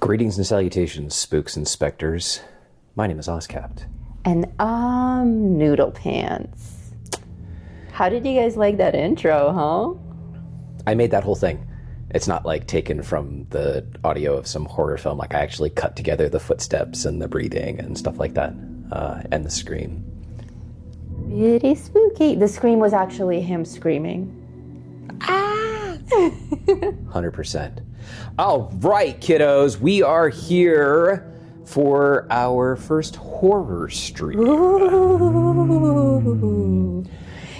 Greetings and salutations, spooks and specters. My name is Oskapt. And I'm Noodle Pants. How did you guys like that intro, huh? I made that whole thing. It's not like taken from the audio of some horror film. Like I actually cut together the footsteps and the breathing and stuff like that, and the scream. Pretty spooky. The scream was actually him screaming. Ah! 100%. All right, kiddos, we are here for our first horror stream. Ooh.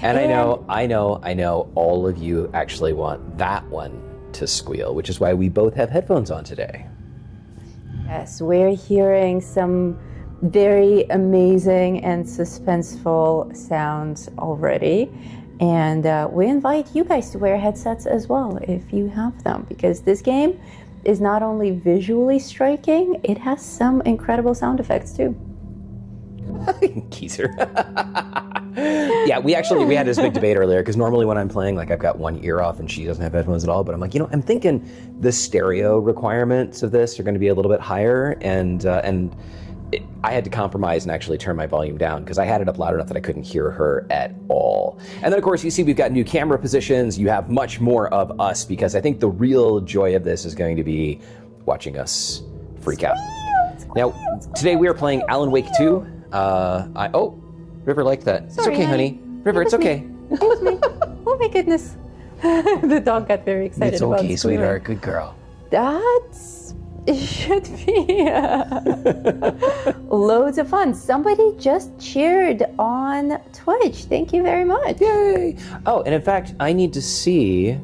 And I know all of you actually want that one to squeal, which is why we both have headphones on today. Yes, we're hearing some very amazing and suspenseful sounds already. And we invite you guys to wear headsets as well if you have them, because this game is not only visually striking, it has some incredible sound effects too. Geezer. Yeah, we had this big debate earlier, because normally when I'm playing, like I've got one ear off and she doesn't have headphones at all, but I'm like, I'm thinking the stereo requirements of this are going to be a little bit higher, and I had to compromise and actually turn my volume down because I had it up loud enough that I couldn't hear her at all. And then of course you see we've got new camera positions. You have much more of us, because I think the real joy of this is going to be watching us freak out. Now, today we are playing Alan Wake 2. River liked that. Sorry, it's okay, honey. River, it's okay. It was me. Oh my goodness. The dog got very excited It's about okay, squealing. sweetheart. Good girl. It should be loads of fun. Somebody just cheered on Twitch. Thank you very much. Yay! Oh, and in fact, I need to see.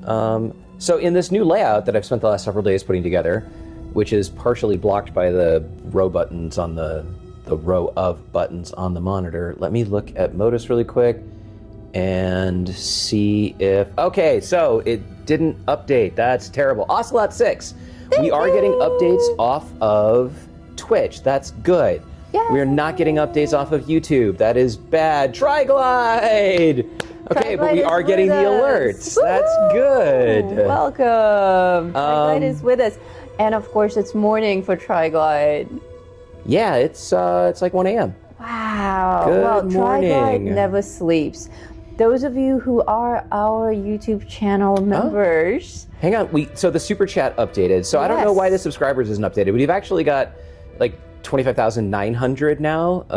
So in this new layout that I've spent the last several days putting together, which is partially blocked by the row buttons on the row of buttons on the monitor, let me look at Modus really quick and see if. Okay, so it didn't update. That's terrible. Ocelot 6. We are getting updates off of Twitch. That's good. Yay. We're not getting updates off of YouTube. That is bad. Triglide! Okay, but we are getting the alerts. Woo-hoo! That's good. Welcome. Triglide is with us. And of course, it's morning for Triglide. Yeah, it's like 1 a.m. Wow. Good well, morning. Triglide never sleeps. Those of you who are our YouTube channel members. Hang on, so the super chat updated. So I don't know why the subscribers isn't updated. We've actually got like 25,900 now. I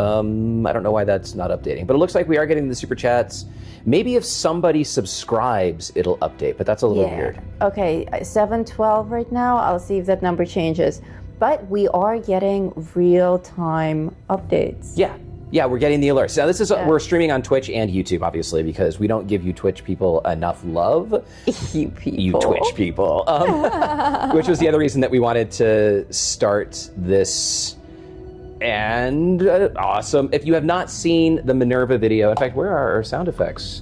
don't know why that's not updating, but it looks like we are getting the super chats. Maybe if somebody subscribes, it'll update, but that's a little weird. Okay, 712 right now. I'll see if that number changes. But we are getting real-time updates. Yeah, we're getting the alerts. Now this is, we're streaming on Twitch and YouTube, obviously, because we don't give you Twitch people enough love. You people. You Twitch people. Which was the other reason that we wanted to start this. And awesome. If you have not seen the Minerva video, in fact, where are our sound effects?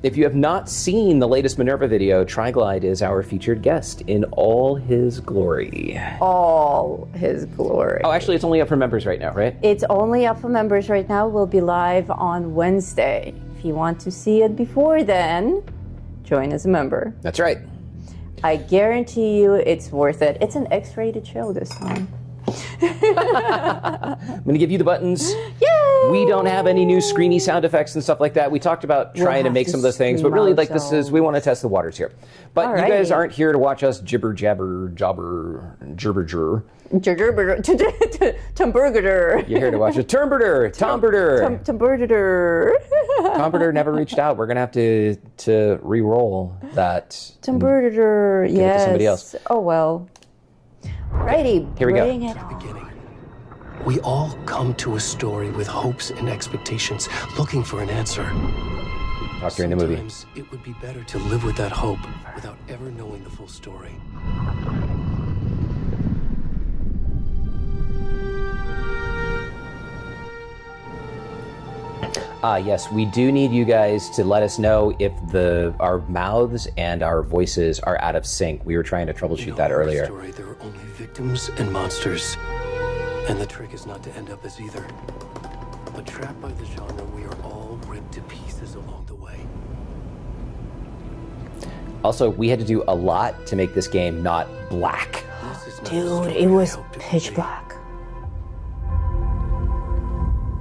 If you have not seen the latest Minerva video, Triglide is our featured guest in all his glory. All his glory. Oh, actually, it's only up for members right now, right? It's only up for members right now. We'll be live on Wednesday. If you want to see it before then, join as a member. That's right. I guarantee you it's worth it. It's an X-rated show this time. I'm going to give you the buttons. Yay! We don't have any new screeny sound effects and stuff like that. We talked about trying to make some of those things, but really, like, we want to test the waters here. But you guys aren't here to watch us jibber jabber jobber jibber jur. Tumburger. You're here to watch us. Tomberder. Tomberder never reached out. We're gonna have to re-roll that. Tumburger. Yes. To somebody else. Oh well. Righty. Here we go. Bring it on. Beginning. We all come to a story with hopes and expectations, looking for an answer. Talk during the movie. Sometimes it would be better to live with that hope without ever knowing the full story. Yes, we do need you guys to let us know if our mouths and our voices are out of sync. We were trying to troubleshoot that earlier. In our story, there are only victims and monsters. And the trick is not to end up as either. But trapped by the genre, we are all ripped to pieces along the way. Also, we had to do a lot to make this game not black. This is not the Dude, story it was I hoped it would pitch be. black.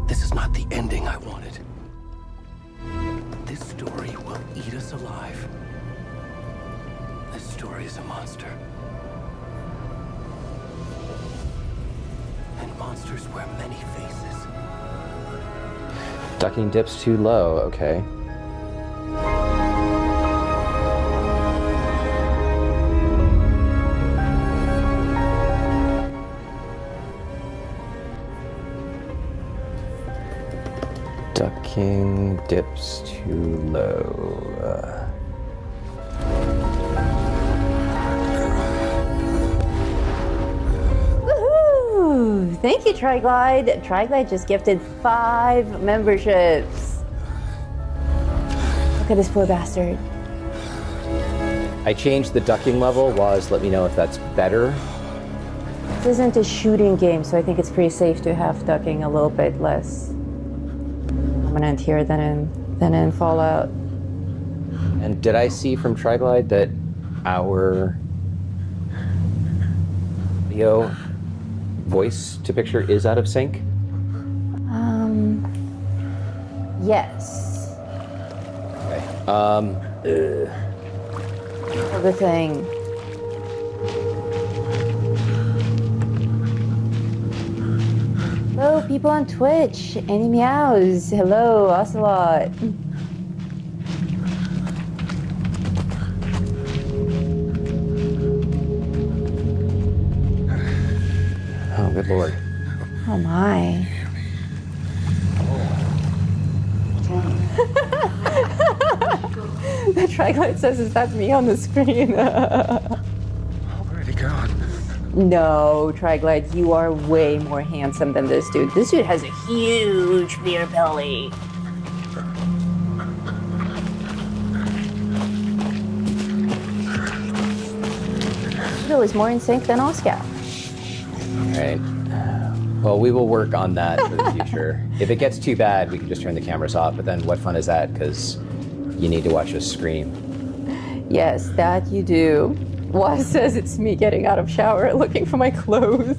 This is not the ending I wanted. This story will eat us alive. This story is a monster. And monsters wear many faces. Ducking dips too low, okay. Ducking dips too low. Woohoo! Thank you, Triglide. Triglide just gifted 5 memberships. Look at this poor bastard. I changed the ducking level. Waz, let me know if that's better. This isn't a shooting game, so I think it's pretty safe to have ducking a little bit less prominent here than in Fallout. And did I see from Triglide that our audio voice to picture is out of sync? Yes. Okay. Other thing. Hello, people on Twitch. Any meows? Hello, Ocelot. Oh, good lord. Oh my. The Triglide says, is that me on the screen? Already gone. No, Triglide, you are way more handsome than this dude. This dude has a huge beer belly. Bill is more in sync than oskapt. Right. Well, we will work on that for the future. If it gets too bad, we can just turn the cameras off, but then what fun is that? Because you need to watch us scream. Yes, that you do. Waz says it's me getting out of shower looking for my clothes.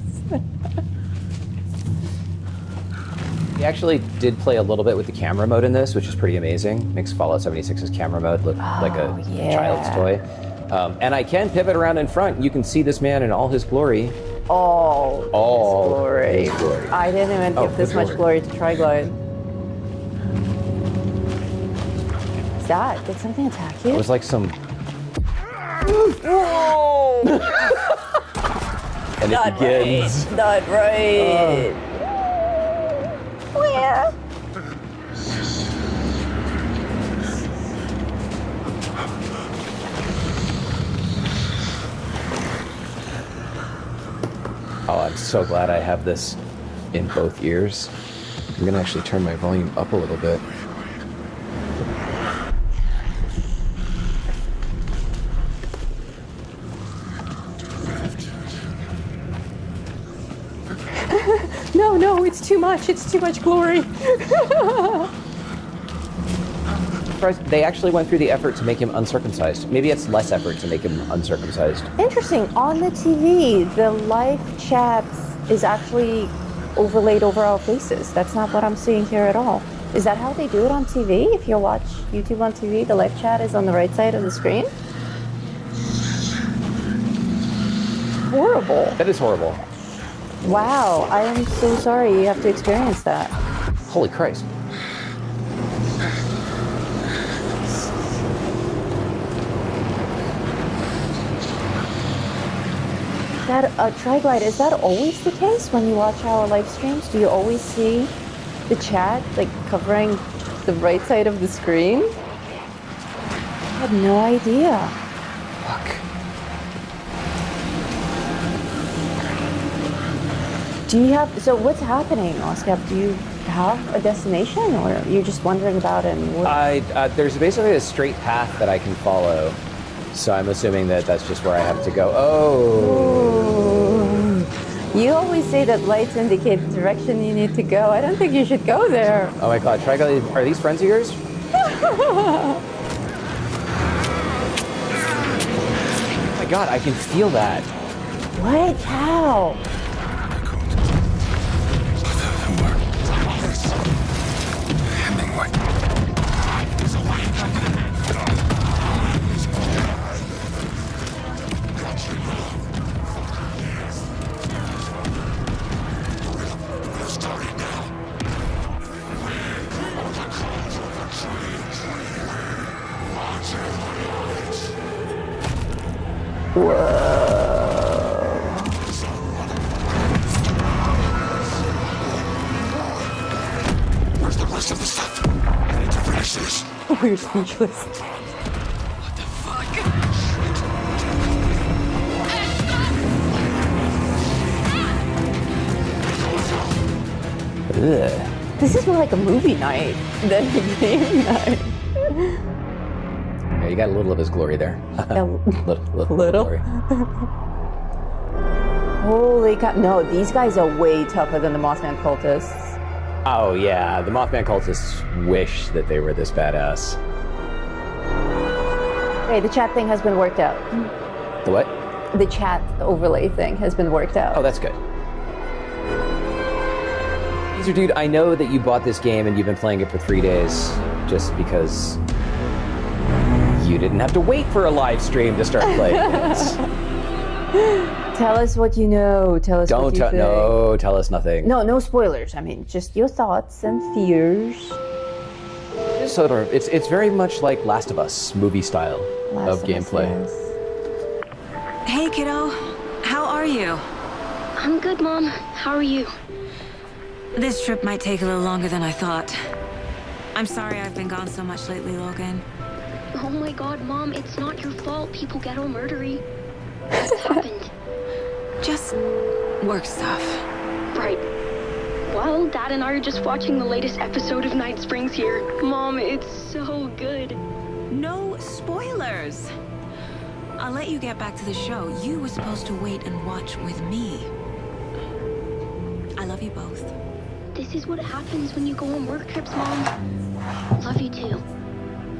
We actually did play a little bit with the camera mode in this, which is pretty amazing. Makes Fallout 76's camera mode look like a yeah. child's toy. And I can pivot around in front. You can see this man in all his glory. All his glory. his glory. I didn't even give this much glory to Triglide. What's that? Did something attack you? It was like some... Whoa! And it begins. Right. Not right. Where? Oh, I'm so glad I have this in both ears. I'm gonna actually turn my volume up a little bit. No, it's too much. It's too much glory. They actually went through the effort to make him uncircumcised. Maybe it's less effort to make him uncircumcised. Interesting. On the TV, the live chat is actually overlaid over our faces. That's not what I'm seeing here at all. Is that how they do it on TV? If you watch YouTube on TV, the live chat is on the right side of the screen? Horrible. That is horrible. Wow, I am so sorry you have to experience that. Holy Christ. That Triglide, is that always the case when you watch our live streams? Do you always see the chat like covering the right side of the screen? I had no idea. Fuck. Do you have, so what's happening, oskapt? have a destination, or you're just wandering about and... There's basically a straight path that I can follow, so I'm assuming that that's just where I have to go. Oh! You always say that lights indicate the direction you need to go. I don't think you should go there. Oh my god, try go. Are these friends of yours? Oh my god, I can feel that. What? How? Where's the rest of the stuff? I need to finish this. We're speechless. What the fuck? Ugh. This is more like a movie night than a game night. Yeah, you got a little of his glory there. Little? glory. Holy cow. No, these guys are way tougher than the Mothman cultists. Oh yeah, the Mothman cultists wish that they were this badass. Hey, the chat thing has been worked out. The what? The chat overlay thing has been worked out. Oh, that's good. Geezer dude, I know that you bought this game and you've been playing it for 3 days just because you didn't have to wait for a live stream to start playing this. Tell us what you know. Tell us what you think. No, tell us nothing. No spoilers. I mean, just your thoughts and fears. Sort of. It's very much like Last of Us movie style of gameplay. Hey, kiddo. How are you? I'm good, Mom. How are you? This trip might take a little longer than I thought. I'm sorry I've been gone so much lately, Logan. Oh my god, Mom, it's not your fault people get all murdery. What happened? Just work stuff. Right. Well, Dad and I are just watching the latest episode of Night Springs here. Mom, it's so good. No spoilers. I'll let you get back to the show. You were supposed to wait and watch with me. I love you both. This is what happens when you go on work trips, Mom. Love you too.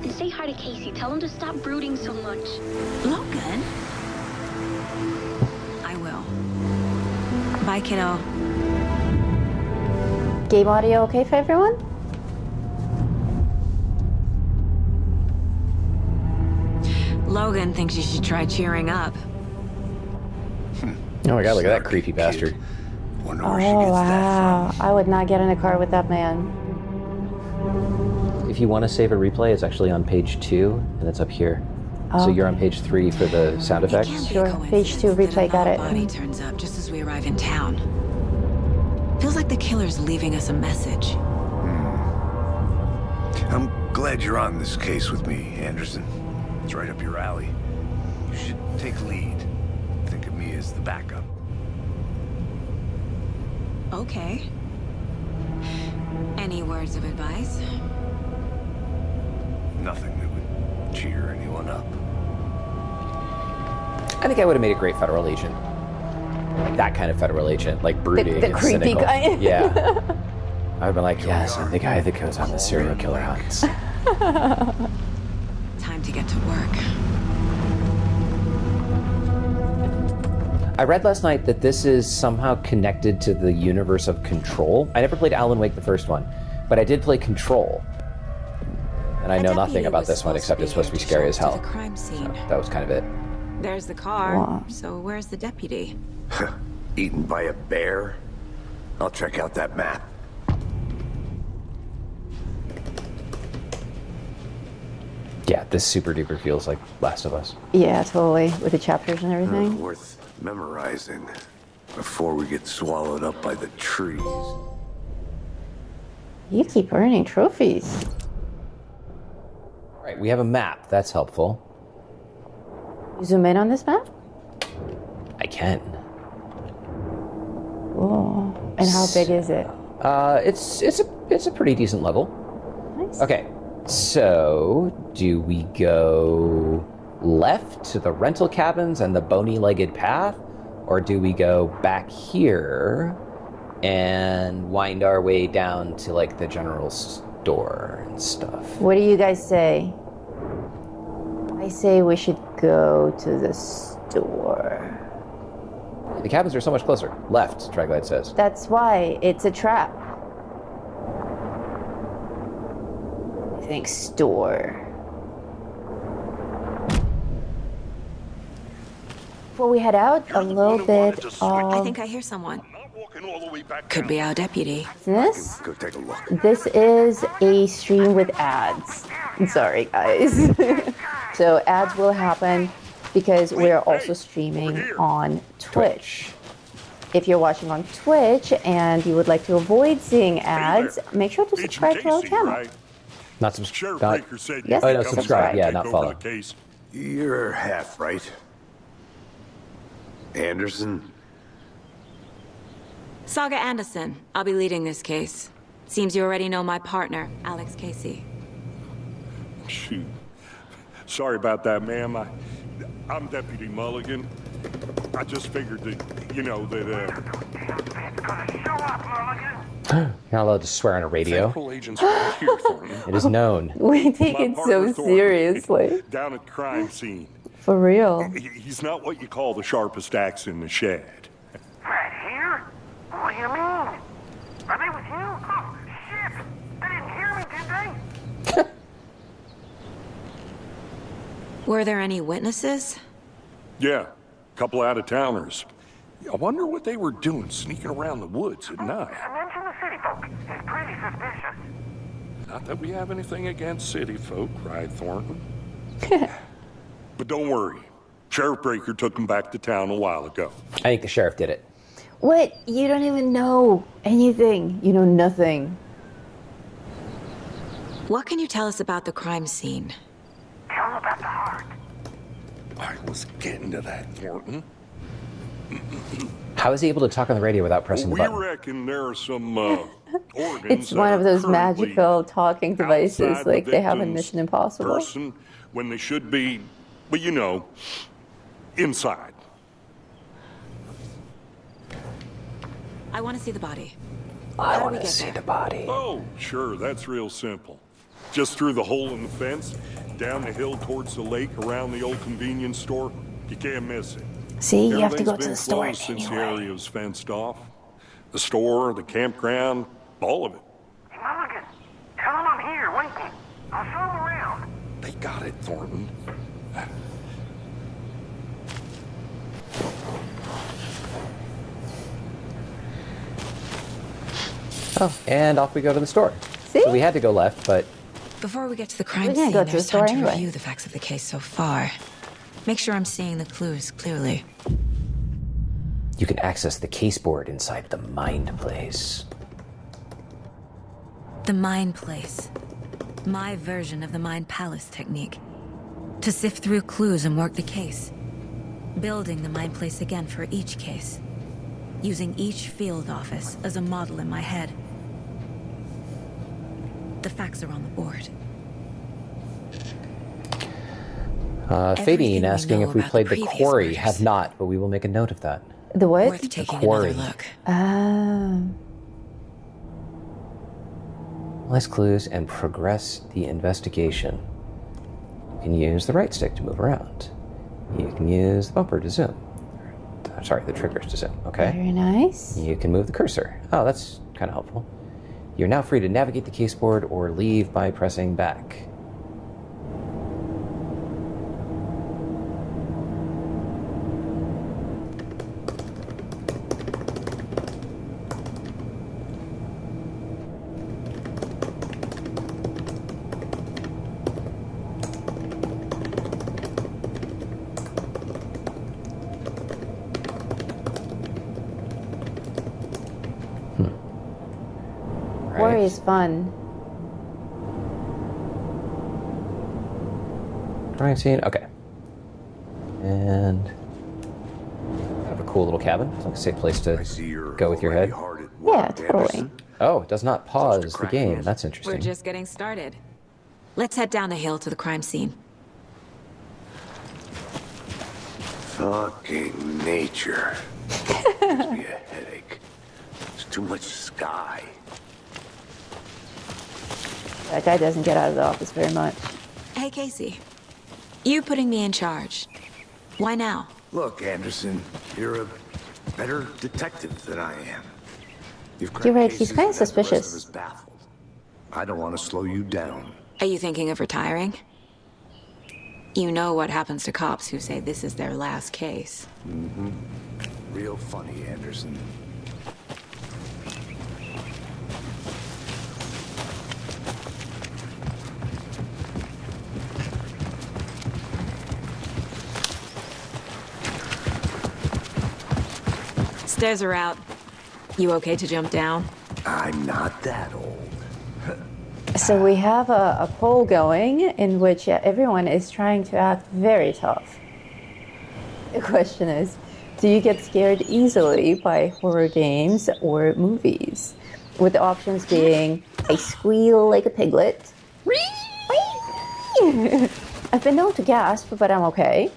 And say hi to Casey. Tell him to stop brooding so much. Logan? I will. Bye, kiddo. Game audio okay for everyone? Logan thinks you should try cheering up. Oh my god, look at that creepy bastard. Wonder where she Oh, gets that wow. I would not get in a car with that man. If you want to save a replay, it's actually on page 2, and it's up here. So you're on page 3 for the sound It effects. can't be a Sure. Page coincidence 2 that replay, got another it. body turns up just as we arrive in town. Feels like the killer's leaving us a message. from. I'm glad you're on this case with me, Anderson. It's right up your alley. You should take lead. Think of me as the backup. Okay. Any words of advice? Nothing that would cheer anyone up. I think I would have made a great federal agent. Like that kind of federal agent, like brooding the and creepy cynical. guy. Yeah. I'd be like, yes, I'm the guy that goes on the serial killer hunts. Time to get to work. I read last night that this is somehow connected to the universe of Control. I never played Alan Wake, the first one, but I did play Control. And I know nothing about this one except it's supposed to be scary as hell. The crime scene. That was kind of it. There's the car. Wow. So where's the deputy? Eaten by a bear? I'll check out that map. Yeah, this super duper feels like Last of Us. Yeah, totally. With the chapters and everything. Worth memorizing before we get swallowed up by the trees. You keep earning trophies. All right, we have a map. That's helpful. You zoom in on this map? I can. Oh. And how big is it? It's a pretty decent level. Nice. Okay, so do we go left to the rental cabins and the bony-legged path, or do we go back here and wind our way down to like the general store and stuff? What do you guys say? I say we should go to the store. The cabins are so much closer. Left, Triglide says. That's why it's a trap. I think store. Before we head out, a little bit I of think I hear someone. Could be our deputy. this. Go take a look. This is a stream with ads. I'm sorry, guys. So ads will happen because we're also streaming on Twitch. If you're watching on Twitch and you would like to avoid seeing ads, make sure to subscribe to our channel. Not Sheriff subscribe. Baker said Yes. Oh no, Subscribe. subscribe. Yeah, take not over follow. the case. You're half right. Anderson? Saga Anderson. I'll be leading this case. Seems you already know my partner, Alex Casey. Shoot. Sorry about that, ma'am. I'm Deputy Mulligan. I just figured that, you know, that, You're not allowed to swear on a radio. Federal agents were here for me. It is known. We take My it partner, so Thornton, seriously. Down at the crime scene. For real. He's not what you call the sharpest axe in the shed. Right here? What do you mean? Are they with you? Oh, shit! They didn't hear me, did they? Were there any witnesses? Yeah, a couple out-of-towners. I wonder what they were doing sneaking around the woods at night. Mention the city folk. It's pretty suspicious. Not that we have anything against city folk, cried Thornton. But don't worry. Sheriff Baker took them back to town a while ago. I think the sheriff did it. What? You don't even know anything. You know nothing. What can you tell us about the crime scene? Tell them about the heart. I was getting to that, Thornton. How is he able to talk on the radio without pressing the We button? reckon there are some organs. It's one of those magical talking devices, outside the like they have in victim's Mission Impossible. Person when they should be, well, you know, inside. I want to see the body. I How do want we to get see there? the body. Oh, sure, that's real simple. Just through the hole in the fence, down the hill towards the lake, around the old convenience store. You can't miss it. See, you have to go Everything's to been the store closed since the anyway. area was fenced off. The store, the campground, all of it. Hey, Mulligan, tell them I'm here, waiting. I'll show them around. They got it, Thornton. Oh, and off we go to the store. See? So we had to go left, but Before we get to the crime We're gonna scene, go to the there's store time to anyway. review the facts of the case so far. Make sure I'm seeing the clues clearly. you can access the caseboard inside the Mind Place. The Mind Place. My version of the Mind Palace technique. To sift through clues and work the case. Building the Mind Place again for each case. Using each field office as a model in my head. The facts are on the board. Fadine Everything we asking know if we about played the the previous quarry. murders. Have not, but we will make a note of that. The what? Worth taking quarry. another look. Less clues and progress the investigation. You can use the right stick to move around. You can use the bumper to zoom. Sorry, the triggers to zoom. Okay. Very nice. You can move the cursor. Oh, that's kind of helpful. You're now free to navigate the caseboard or leave by pressing back. Quarry is fun. Crime scene. Okay. And kind of a cool little cabin. It's like a safe place to I see you're go with your already head. hard at Yeah, work, totally. Anderson. Oh, it does not pause the crack, game. man. That's We're interesting. just getting started. Let's head down the hill to the crime scene. Fucking nature. Gives me a headache. There's too much sky. That guy doesn't get out of the office very much. Hey, Casey. You putting me in charge. Why now? Look, Anderson, you're a better detective than I am. You've You're right, he's cases kinda that the rest of suspicious. us baffled. I don't want to slow you down. Are you thinking of retiring? You know what happens to cops who say this is their last case. Real funny, Anderson. Stairs are out. You okay to jump down? I'm not that old. So we have a poll going in which everyone is trying to act very tough. The question is, do you get scared easily by horror games or movies? With the options being, I squeal like a piglet. I've been known to gasp, but I'm okay.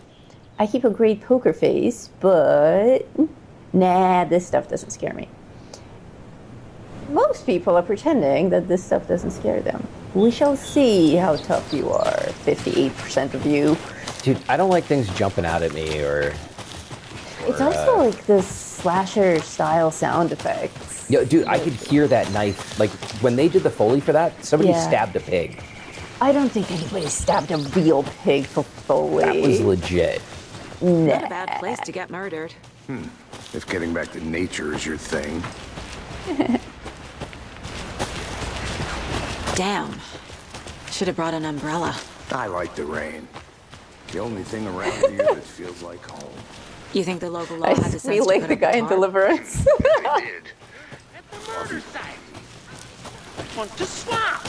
I keep a great poker face, but nah, this stuff doesn't scare me. Most people are pretending that this stuff doesn't scare them. We shall see how tough you are, 58% of you. Dude, I don't like things jumping out at me or It's also like the slasher style sound effects. Yo, dude, I could hear that knife. Like, when they did the Foley for that, somebody Yeah. stabbed a pig. I don't think anybody stabbed a real pig for Foley. That was legit. Not a bad place to get murdered. If getting back to nature is your thing. Damn. Should have brought an umbrella. I like the rain. The only thing around here that feels like home. You think the local law I had the sense squeal to like put the up guy a in tarp? They Deliverance. did. At the murder site. Want to swap?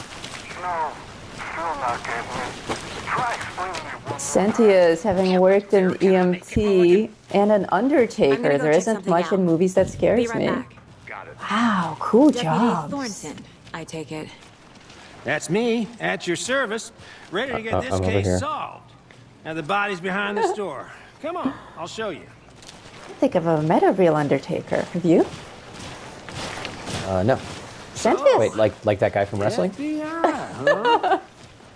No, still not getting it. Try explaining your woman. Cynthia is having worked in EMT and an I'm undertaker. gonna go There check isn't something much out. in movies that Be scares right me. back. Got it. Wow, cool Deputy jobs. Thornton, I take it. That's me, at your service, ready to get this I'm over case here. solved. Now the body's behind the store. Come on, I'll show you. I don't think I've ever met a real undertaker. Have you? No. Cynthia? Wait, like that guy from wrestling? FBI, huh?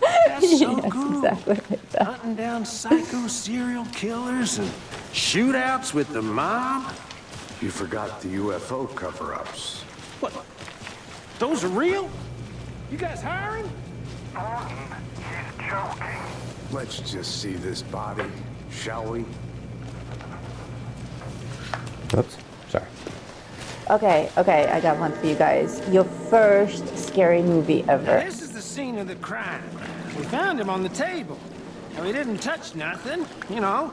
That's so Yes, cool. exactly like that. Hunting down psycho serial killers and shootouts with the mob. You forgot the UFO cover-ups. What? Those are real? You guys hiring? Thornton, he's joking. Let's just see this body, shall we? Oops. Sorry. Okay, I got one for you guys. Your first scary movie Now, ever. this is the scene of the crime. We found him on the table. And we didn't touch nothing, you know,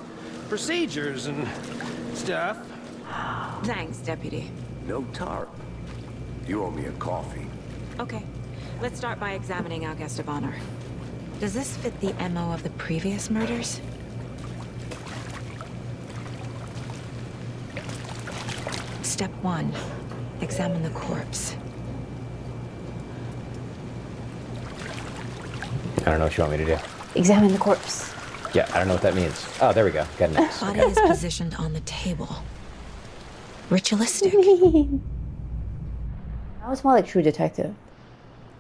procedures and stuff. Thanks, Deputy. No tarp. You owe me a coffee. Okay, let's start by examining our guest of honor. Does this fit the MO of the previous murders? Step 1. Examine the corpse. I don't know what you want me to do. Examine the corpse. Yeah, I don't know what that means. Oh, there we go. Got an X. Body is positioned on the table. Ritualistic. That was more like True Detective.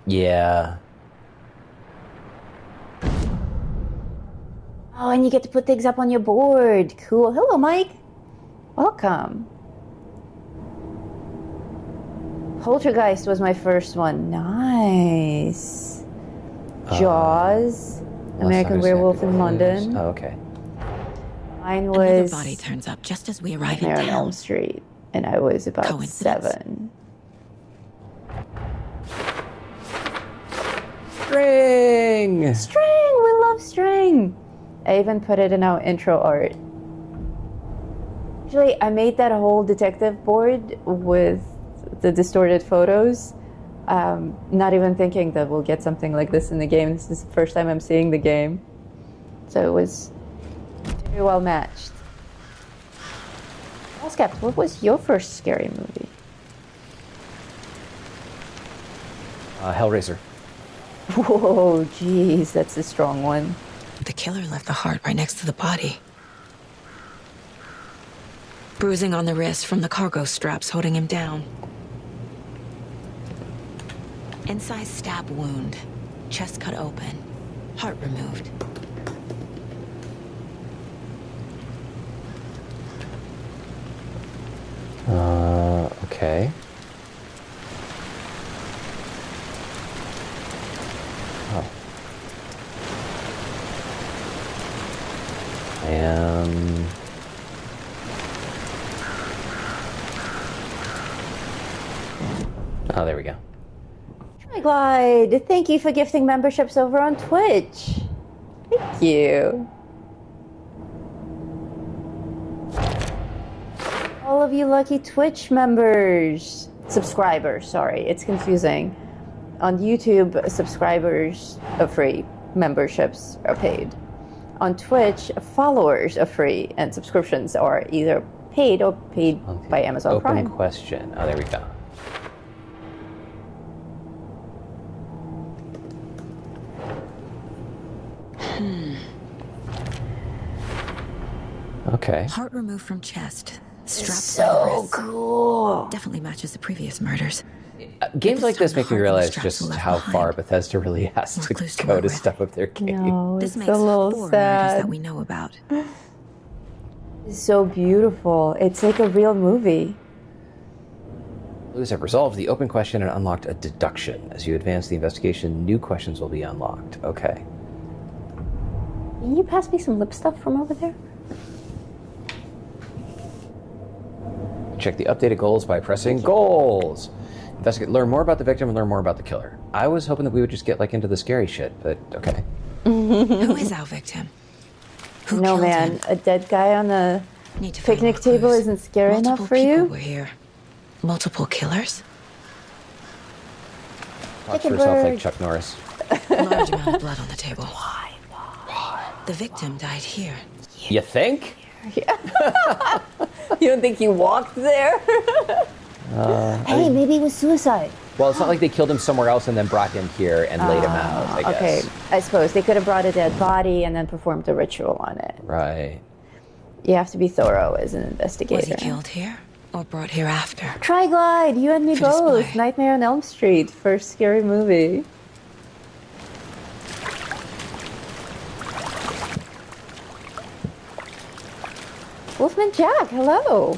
Yeah. Oh, and you get to put things up on your board. Cool. Hello, Mike. Welcome. Poltergeist was my first one. Nice. Jaws. American Werewolf in London. Oh, okay. Mine Another was body turns up just as we arrive in Nightmare on Elm town. Street, and I was about Coincidence? 7. String! String! We love string! I even put it in our intro art. Actually, I made that whole detective board with the distorted photos, not even thinking that we'll get something like this in the game. This is the first time I'm seeing the game. So it was very well matched. Oskapt, what was your first scary movie? Hellraiser. Whoa, geez, that's a strong one. The killer left the heart right next to the body. Bruising on the wrist from the cargo straps holding him down. Incised stab wound. Chest cut open. Heart removed. Okay. Oh. Oh, there we go. Glide, thank you for gifting memberships over on Twitch. Thank you. All of you lucky Twitch members. Subscribers, sorry, it's confusing. On YouTube, subscribers are free, memberships are paid. On Twitch, followers are free, and subscriptions are either paid or paid by Amazon Prime. Open question. Oh, there we go. Okay. Heart removed from chest. Strapped So cool. Definitely matches the previous murders. Games like this make me realize straps just were left how behind. far Bethesda really has More to clues to go work to with. step up their game. No, This it's makes a little 4 murders sad. that we know about. It's so beautiful. It's like a real movie. Clues have resolved the open question and unlocked a deduction. As you advance the investigation, new questions will be unlocked. Okay. Can you pass me some lip stuff from over there? Check the updated goals by pressing goals. Investigate, learn more about the victim and learn more about the killer. I was hoping that we would just get like into the scary shit, but okay. Who is our victim? Who No, killed man. him? A dead guy on the Need to find picnic more table clues. isn't scary Multiple enough for people you? were here. Multiple killers? Watch Take a yourself like bird. Chuck Norris. Large amount of blood on the table. Why? The victim died here. You think? You don't think he walked there? Hey, maybe it was suicide. Well, it's not like they killed him somewhere else and then brought him here and laid him out, I guess. Okay, I suppose they could have brought a dead body and then performed a ritual on it. Right. You have to be thorough as an Was investigator. he killed here or brought here after? Try Glide, you and me For both. display. Nightmare on Elm Street, first scary movie. Wolfman Jack, hello.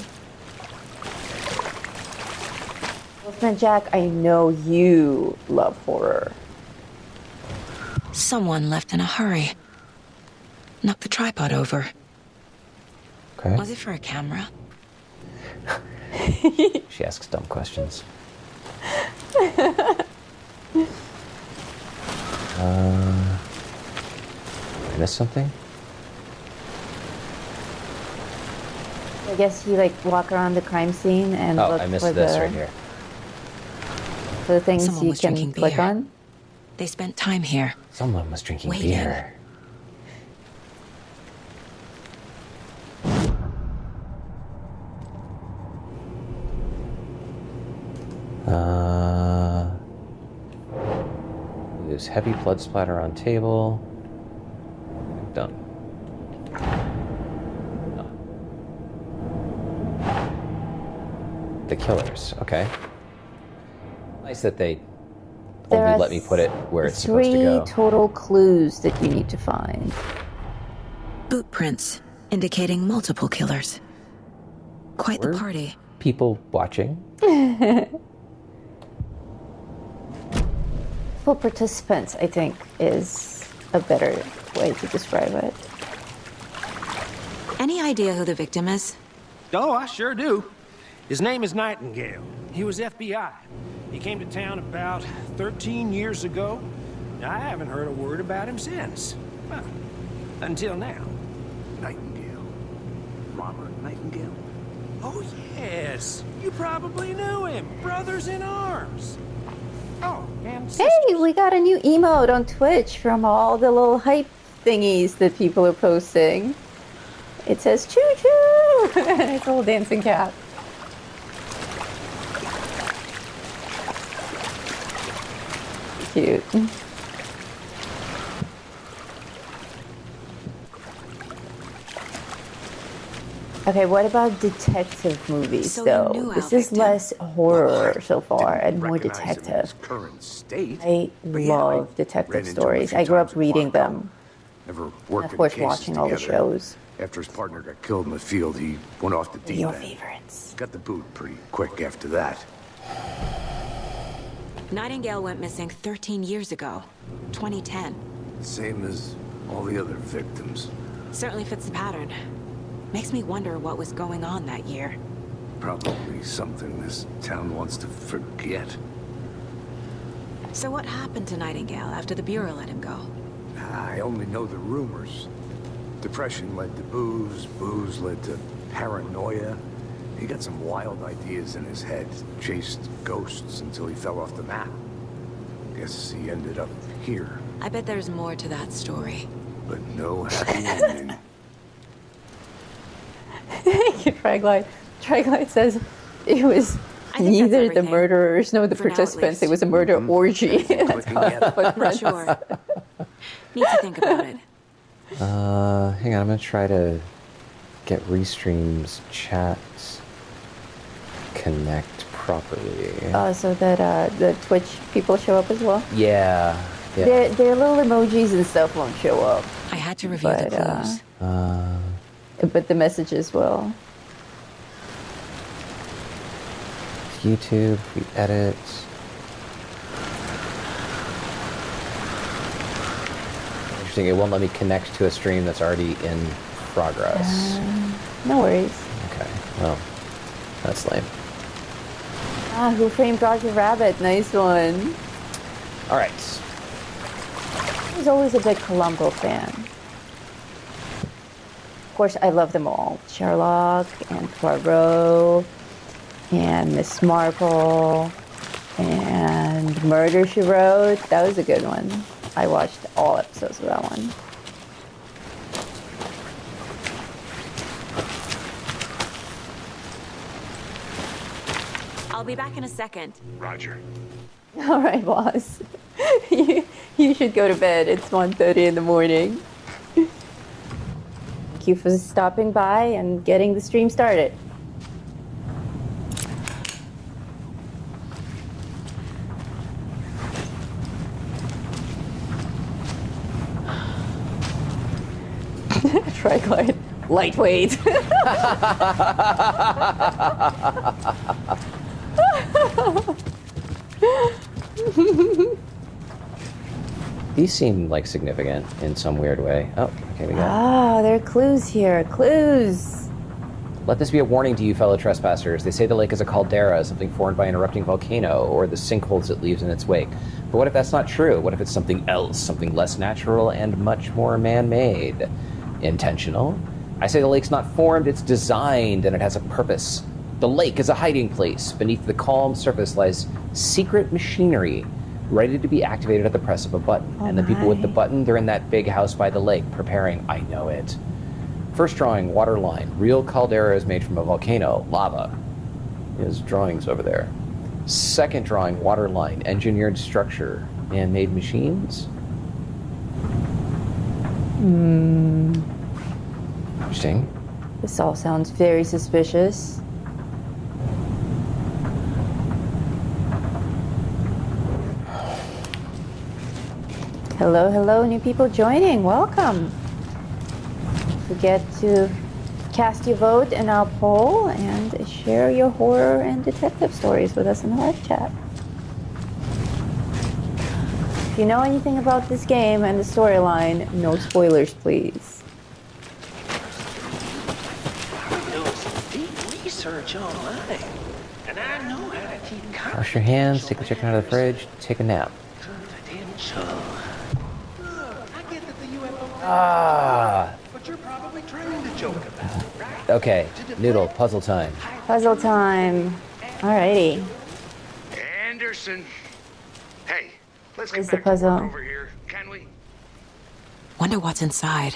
Wolfman Jack, I know you love horror. Someone left in a hurry. Knocked the tripod over. Okay. Was it for a camera? She asks dumb questions. I missed something? I guess you like walk around the crime scene and Oh, look I missed for this the right here. for the things Someone you was can drinking click beer. on. They spent time here. Someone was drinking Waiting. beer. There's heavy blood splatter on table. Done. No. The killers. Okay. Nice that they There only are let me put it where it's supposed to go. 3 total clues that you need to find. Boot prints indicating multiple killers. Quite the Word? party. People watching. Full participants, I think, is a better way to describe it. Any idea who the victim is? Oh, I sure do. His name is Nightingale. He was FBI. He came to town about 13 years ago. I haven't heard a word about him since. Well, until now. Nightingale. Robert Nightingale. Oh, yes. You probably knew him. Brothers in arms. Oh, and sisters. Hey, we got a new emote on Twitch from all the little hype thingies that people are posting. It says choo choo. It's a little dancing cat. cute. Okay, what about detective movies, So though? you knew This our is victim? less horror so far Didn't and more recognize him in his detective. current state. I But yeah, I love detective ran into him a stories. few I grew up times at reading Quantico. them. Never And worked of any course, cases watching all the together. shows. After his partner got killed in the field, he went off the deep Your end. favorites. Got the boot pretty quick after that. Nightingale went missing 13 years ago, 2010. Same as all the other victims. Certainly fits the pattern. Makes me wonder what was going on that year. Probably something this town wants to forget. So what happened to Nightingale after the Bureau let him go? I only know the rumors. Depression led to booze, booze led to paranoia. He got some wild ideas in his head, chased ghosts until he fell off the map. Guess he ended up here, I bet there's more to that story. but no happy ending. Thank you, Triglide. Triglide says it was I think that's neither the everything. murderers nor the For now, at participants. It least. was a murder orgy. That's Clicking how yet? it runs. Sure. Need to think about it. Hang on, I'm gonna try to get Restream's chat connect properly. So that the Twitch people show up as well. Yeah. Their little emojis and stuff won't show up, I had to review the But, clues. but the messages will. YouTube, we edit. Interesting, it won't let me connect to a stream that's already in progress. No worries. Okay, well, that's lame. Ah, Who Framed Roger Rabbit? Nice one. All right. I was always a big Columbo fan. Of course, I love them all. Sherlock and Poirot and Miss Marple and Murder, She Wrote. That was a good one. I watched all episodes of that one. I'll be back in a second. Roger. All right, boss. you should go to bed. It's 1:30 in the morning. Thank you for stopping by and getting the stream started. Triglide. Lightweight. These seem like significant in some weird way. Oh, okay, we got. Ah, there are clues here. Clues. Let this be a warning to you, fellow trespassers. They say the lake is a caldera, something formed by an erupting volcano, or the sinkholes it leaves in its wake. But what if that's not true? What if it's something else, something less natural and much more man-made? Intentional? I say the lake's not formed, it's designed, and it has a purpose. The lake is a hiding place. Beneath the calm surface lies secret machinery, ready to be activated at the press of a button. Oh And the people with the my. button, they're in that big house by the lake, preparing. I know it. First drawing, water line. Real caldera is made from a volcano, lava. His drawings over there. Second drawing, water line. Engineered structure. Man-made machines? Interesting. This all sounds very suspicious. Hello, hello, new people joining. Welcome. Don't forget to cast your vote in our poll and share your horror and detective stories with us in the live chat. If you know anything about this game and the storyline, no spoilers, please. Doing some deep research online, and I know how to keep Wash your hands, take the chicken out of the fridge, take a nap. confidential. I get that the UFO Ah! but you're probably trying to joke about it, right? Okay, Noodle, puzzle time. Puzzle time. Alrighty. Anderson. Hey, let's Where's get the back to work puzzle? over here, can we? Wonder what's inside.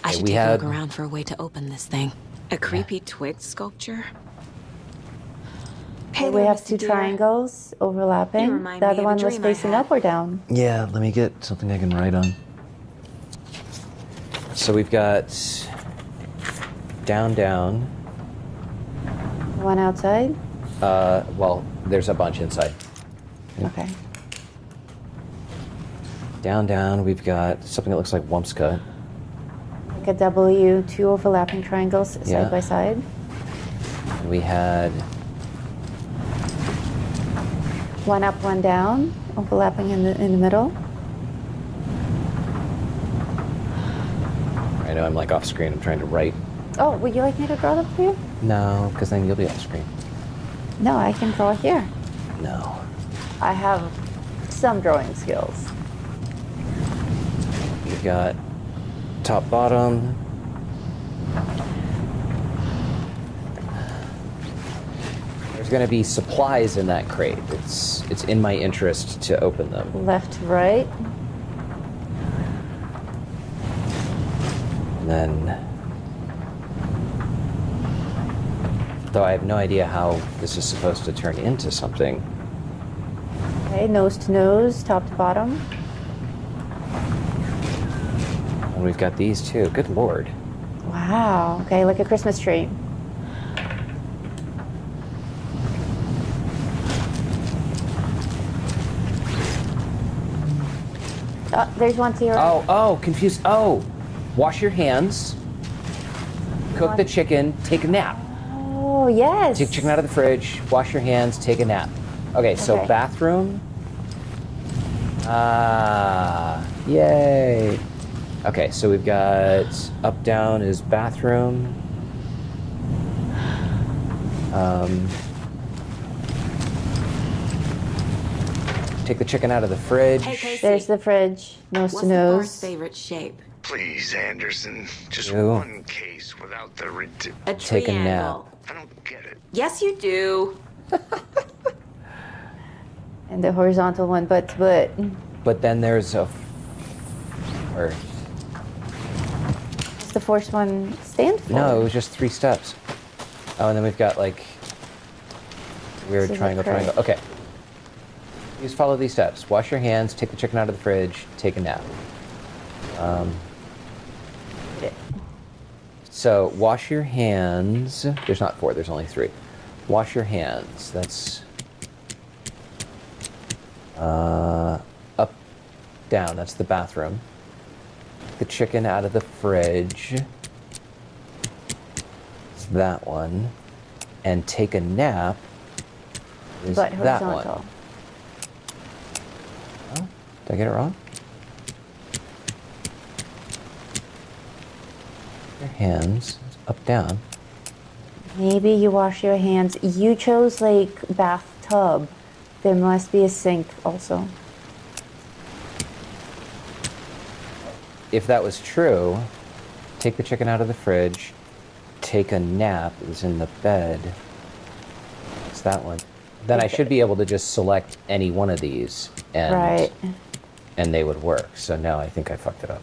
I Okay, should we take a had- look around for a way to open this thing. A creepy twig sculpture? Hey we there, have Mr. two Deer. triangles overlapping. You remind The me other of a one was dream I facing had. up or down? Yeah, let me get something I can write on. So we've got down, down. One outside? Well, there's a bunch inside. Okay. Down, down, we've got something that looks like Wumpska. Like a W, two overlapping triangles Yeah. side by side. And we had One up, one down, overlapping in the middle. I know I'm like off screen. I'm trying to write. Oh, would you like me to draw them for you? No, because then you'll be off screen. No, I can draw here. No. I have some drawing skills. We've got top, bottom. There's going to be supplies in that crate. It's in my interest to open them. Left to right. And then, though I have no idea how this is supposed to turn into something. Okay, nose to nose, top to bottom. And we've got these too. Good lord. Wow. Okay, like a Christmas tree. There's one to your right. Oh, confused. Oh, wash your hands. Cook the chicken. Take a nap. Oh, yes. Take chicken out of the fridge. Wash your hands. Take a nap. Okay, so Okay. bathroom. Ah, yay. Okay, so we've got up, down is bathroom. Take the chicken out of the fridge. Hey, Casey. There's the fridge, nose What's to the bar's nose. favorite shape? Please, Anderson. Just Ew. one case without the A Take a nap. triangle. I don't get it. Yes, you do. And the horizontal one, but But then there's a or what's the first one stand for? no, it was just 3 steps. Oh, and then we've got like weird This is triangle, a crate. triangle. Okay. Please follow these steps. Wash your hands, take the chicken out of the fridge, take a nap. So wash your hands. There's not 4, there's only 3. Wash your hands. That's up, down. That's the bathroom. The chicken out of the fridge. It's that one. And take a nap is But that horizontal. one. Oh, did I get it wrong? Your hands up, down. Maybe you wash your hands. You chose like bathtub. There must be a sink also. If that was true, take the chicken out of the fridge, take a nap is in the bed. It's that one. Then I should be able to just select any one of these and Right. and they would work. So now I think I fucked it up.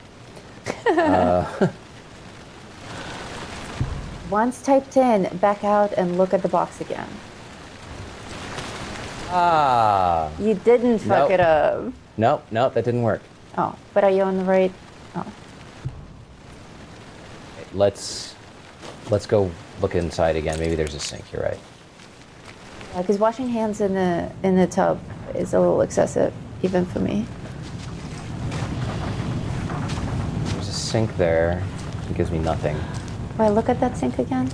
Once typed in, back out and look at the box again. Ah. You didn't fuck Nope. it up. Nope, nope, that didn't work. Oh, but are you on the right? Oh. Let's go look inside again. Maybe there's a sink, you're right. Because washing hands in the tub is a little excessive, even for me. There's a sink there. It gives me nothing. Wait, look at that sink again.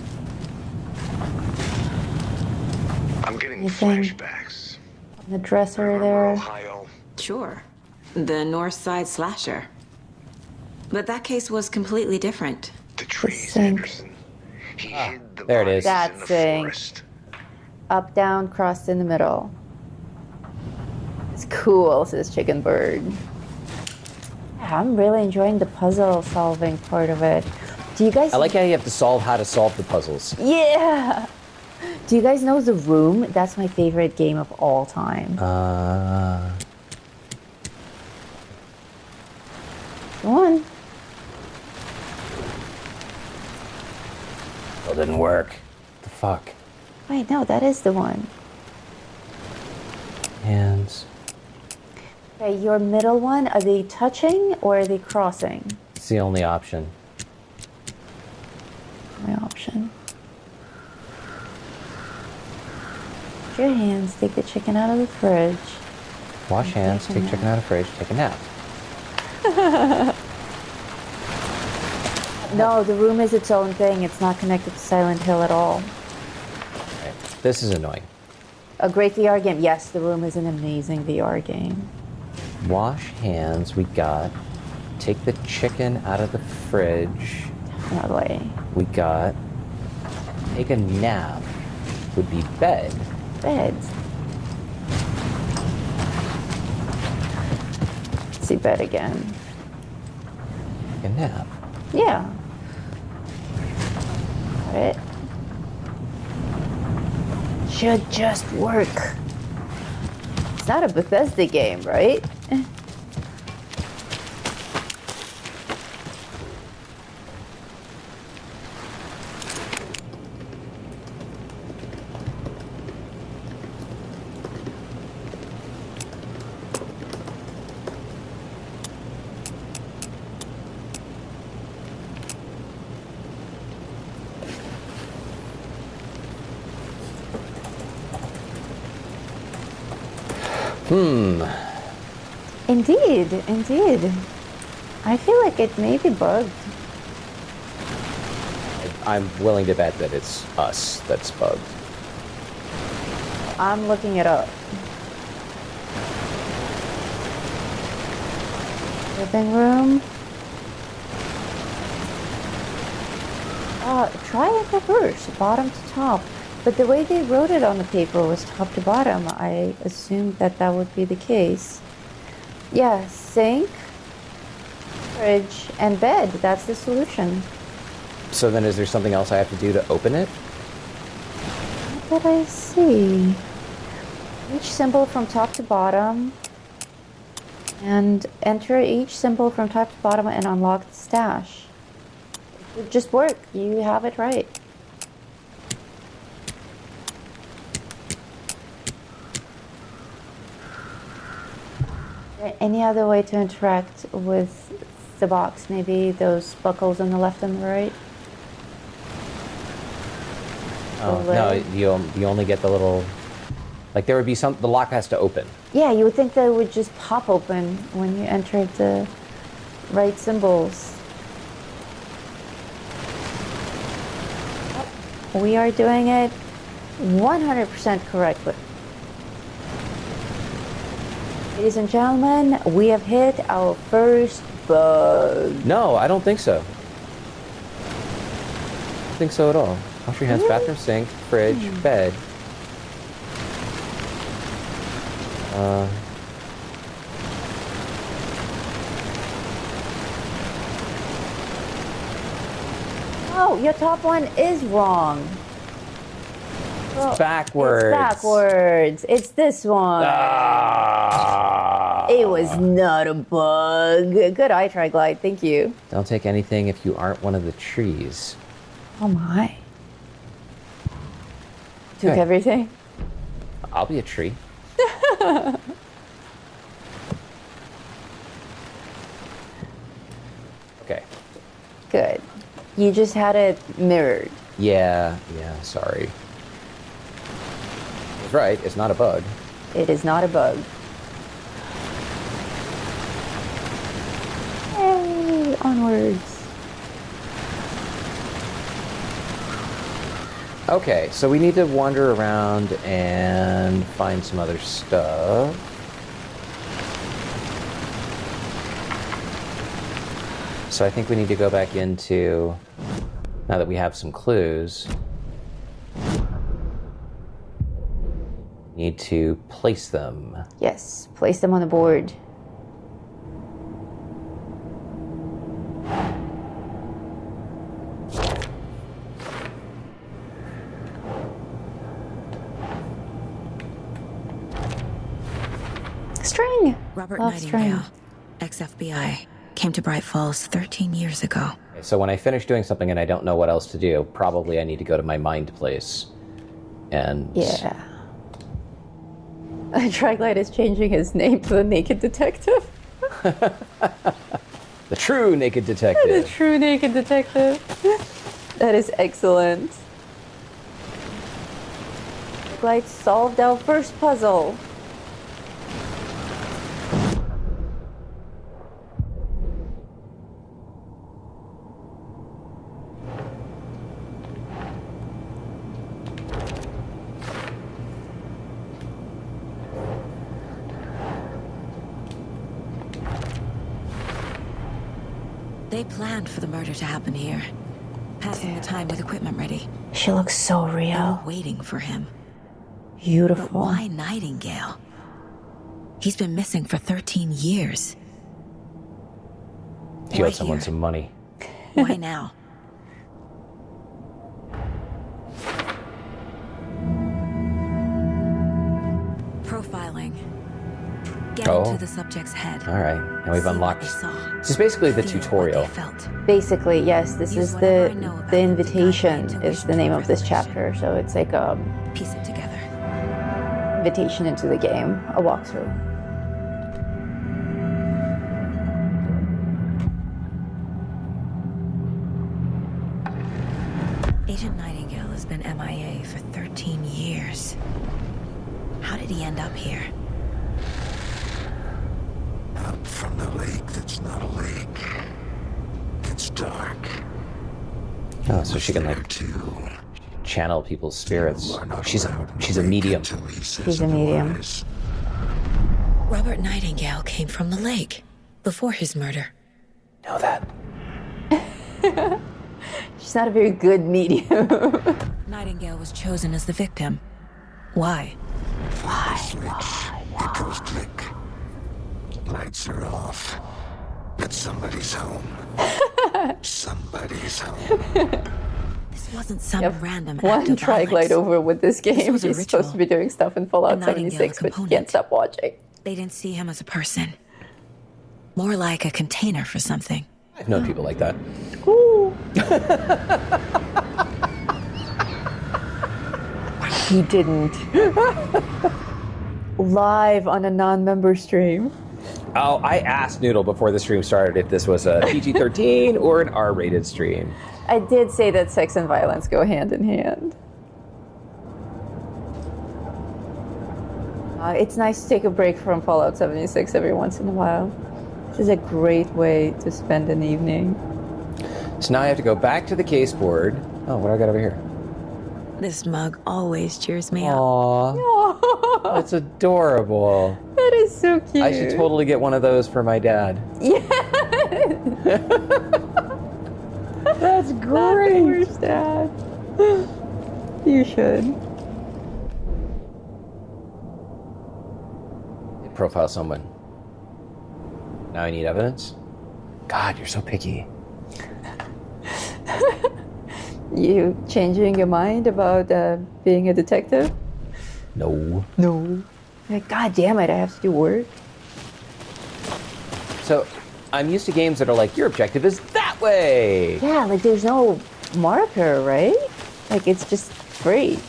I'm getting Anything? flashbacks. The dresser Remember there. Ohio? Sure. The North Side Slasher. But that case was completely different. The trees, sink. Anderson. He hid the there it bodies is. That in the sink. forest. Up, down, crossed in the middle. It's cool, says Chicken Bird. Yeah, I'm really enjoying the puzzle solving part of it. Do you guys? I like how you have to solve how to solve the puzzles. Yeah. Do you guys know The Room? That's my favorite game of all time. Go on. Well, didn't work. The fuck? Wait, no, that is the one. hands. Okay, your middle one, are they touching or are they crossing? It's the only option. My option. Wash your hands, take the chicken out of the fridge. Wash hands, take chicken out of fridge, take a nap. No, the room is its own thing. It's not connected to Silent Hill at all. Right. This is annoying. A great VR game. Yes, the room is an amazing VR game. Wash hands, we got. Take the chicken out of the fridge. Definitely. We got. Take a nap would be bed. Beds. Let's see bed again. Take a nap. Yeah. Got it. Should just work. It's not a Bethesda game, right? Indeed, indeed. I feel like it may be bugged. I'm willing to bet that it's us that's bugged. I'm looking it up. Living room. Try it reverse, bottom to top. But the way they wrote it on the paper was top to bottom. I assumed that that would be the case. Yeah, sink, fridge, and bed. That's the solution. So then is there something else I have to do to open it? What did I see? Each symbol from top to bottom. And enter each symbol from top to bottom and unlock the stash. It would just work. You have it right. Any other way to interact with the box? Maybe those buckles on the left and the right? Oh, no, you only get the little... Like there would be some... The lock has to open. Yeah, you would think that it would just pop open when you entered the right symbols. We are doing it 100% correctly. Ladies and gentlemen, we have hit our first bug. No, I don't think so. I don't think so at all. Wash your hands, Really? bathroom sink, fridge, bed. Oh, your top one is wrong. It's backwards. It's backwards. It's this one. Ah. It was not a bug. Good eye try, Glide. Thank you. Don't take anything if you aren't one of the trees. Oh my. Took Okay. everything. I'll be a tree. Okay. Good. You just had it mirrored. Yeah, sorry. That's right, it's not a bug. It is not a bug. Yay! Onwards. Okay, so we need to wander around and find some other stuff. So I think we need to go back into, now that we have some clues, need to place them. Yes, place them on the board. String! Robert Love Nightingale, string. ex-FBI, came to Bright Falls 13 years ago. So when I finish doing something and I don't know what else to do, probably I need to go to my mind place and... Yeah. Draglight is changing his name to the Naked Detective. The true naked The detective. true Naked Detective. That is excellent. Draglight solved our first puzzle. They planned for the murder to happen here, passing the time with equipment ready. She looks so They were real. waiting for him. Beautiful. Why Nightingale? He's been missing for 13 years. He Why owed someone here? some money. Why now? Profiling. Get Oh. into the subject's head. All right, now we've See what unlocked. they saw. This is basically the Feel what tutorial. they felt. Basically, yes, this Use is whatever I know about the the invitation guide is the name of this chapter. So it's like a Piece it together. invitation into the game, a walkthrough. Agent Nightingale has been MIA for 13 years. How did he end up here? Up from the lake that's not a lake. It's dark. Oh, so she can like Too. channel people's spirits. You are not She's allowed in the a lake medium. until he says She's a medium. otherwise. Robert Nightingale came from the lake before his murder. Know that. She's not a very good medium. Nightingale was chosen as the victim. Why? It goes click. Lights are off. But somebody's home. Somebody's home. This wasn't some random act One of Triglide violence. over with this game. was a He's ritual. supposed to be doing stuff in Fallout A Nightingale 76, but he component. can't stop watching. They didn't see him as a person. More like a container for something. I've known people like that. Ooh. He didn't. Live on a non-member stream. Oh, I asked Noodle before the stream started if this was a PG-13 or an R-rated stream. I did say that sex and violence go hand in hand. It's nice to take a break from Fallout 76 every once in a while. This is a great way to spend an evening. So now I have to go back to the case board. Oh, what do I got over here? This mug always cheers me up. Aww, that's adorable. That is so cute. I should totally get one of those for my dad. Yeah. That's Not the great. worst, Dad. You should. Profile someone. Now I need evidence? God, you're so picky. You changing your mind about being a detective? No. No. Like, God damn it, I have to do work. So, I'm used to games that are like, your objective is that way. Yeah, like there's no marker, right? Like it's just free.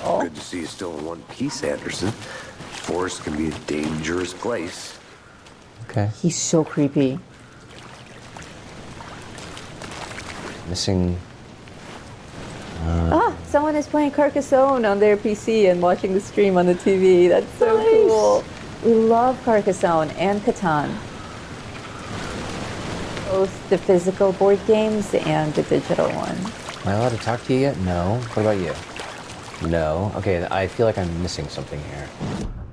Oh, Good to see you still in one piece, Anderson. Forest can be a dangerous place. Okay. he's so creepy. Missing. Someone is playing Carcassonne on their PC and watching the stream on the TV. That's so cool. We love Carcassonne and Catan. Both the physical board games and the digital one. Am I allowed to talk to you yet? No. What about you? No. Okay, I feel like I'm missing something here.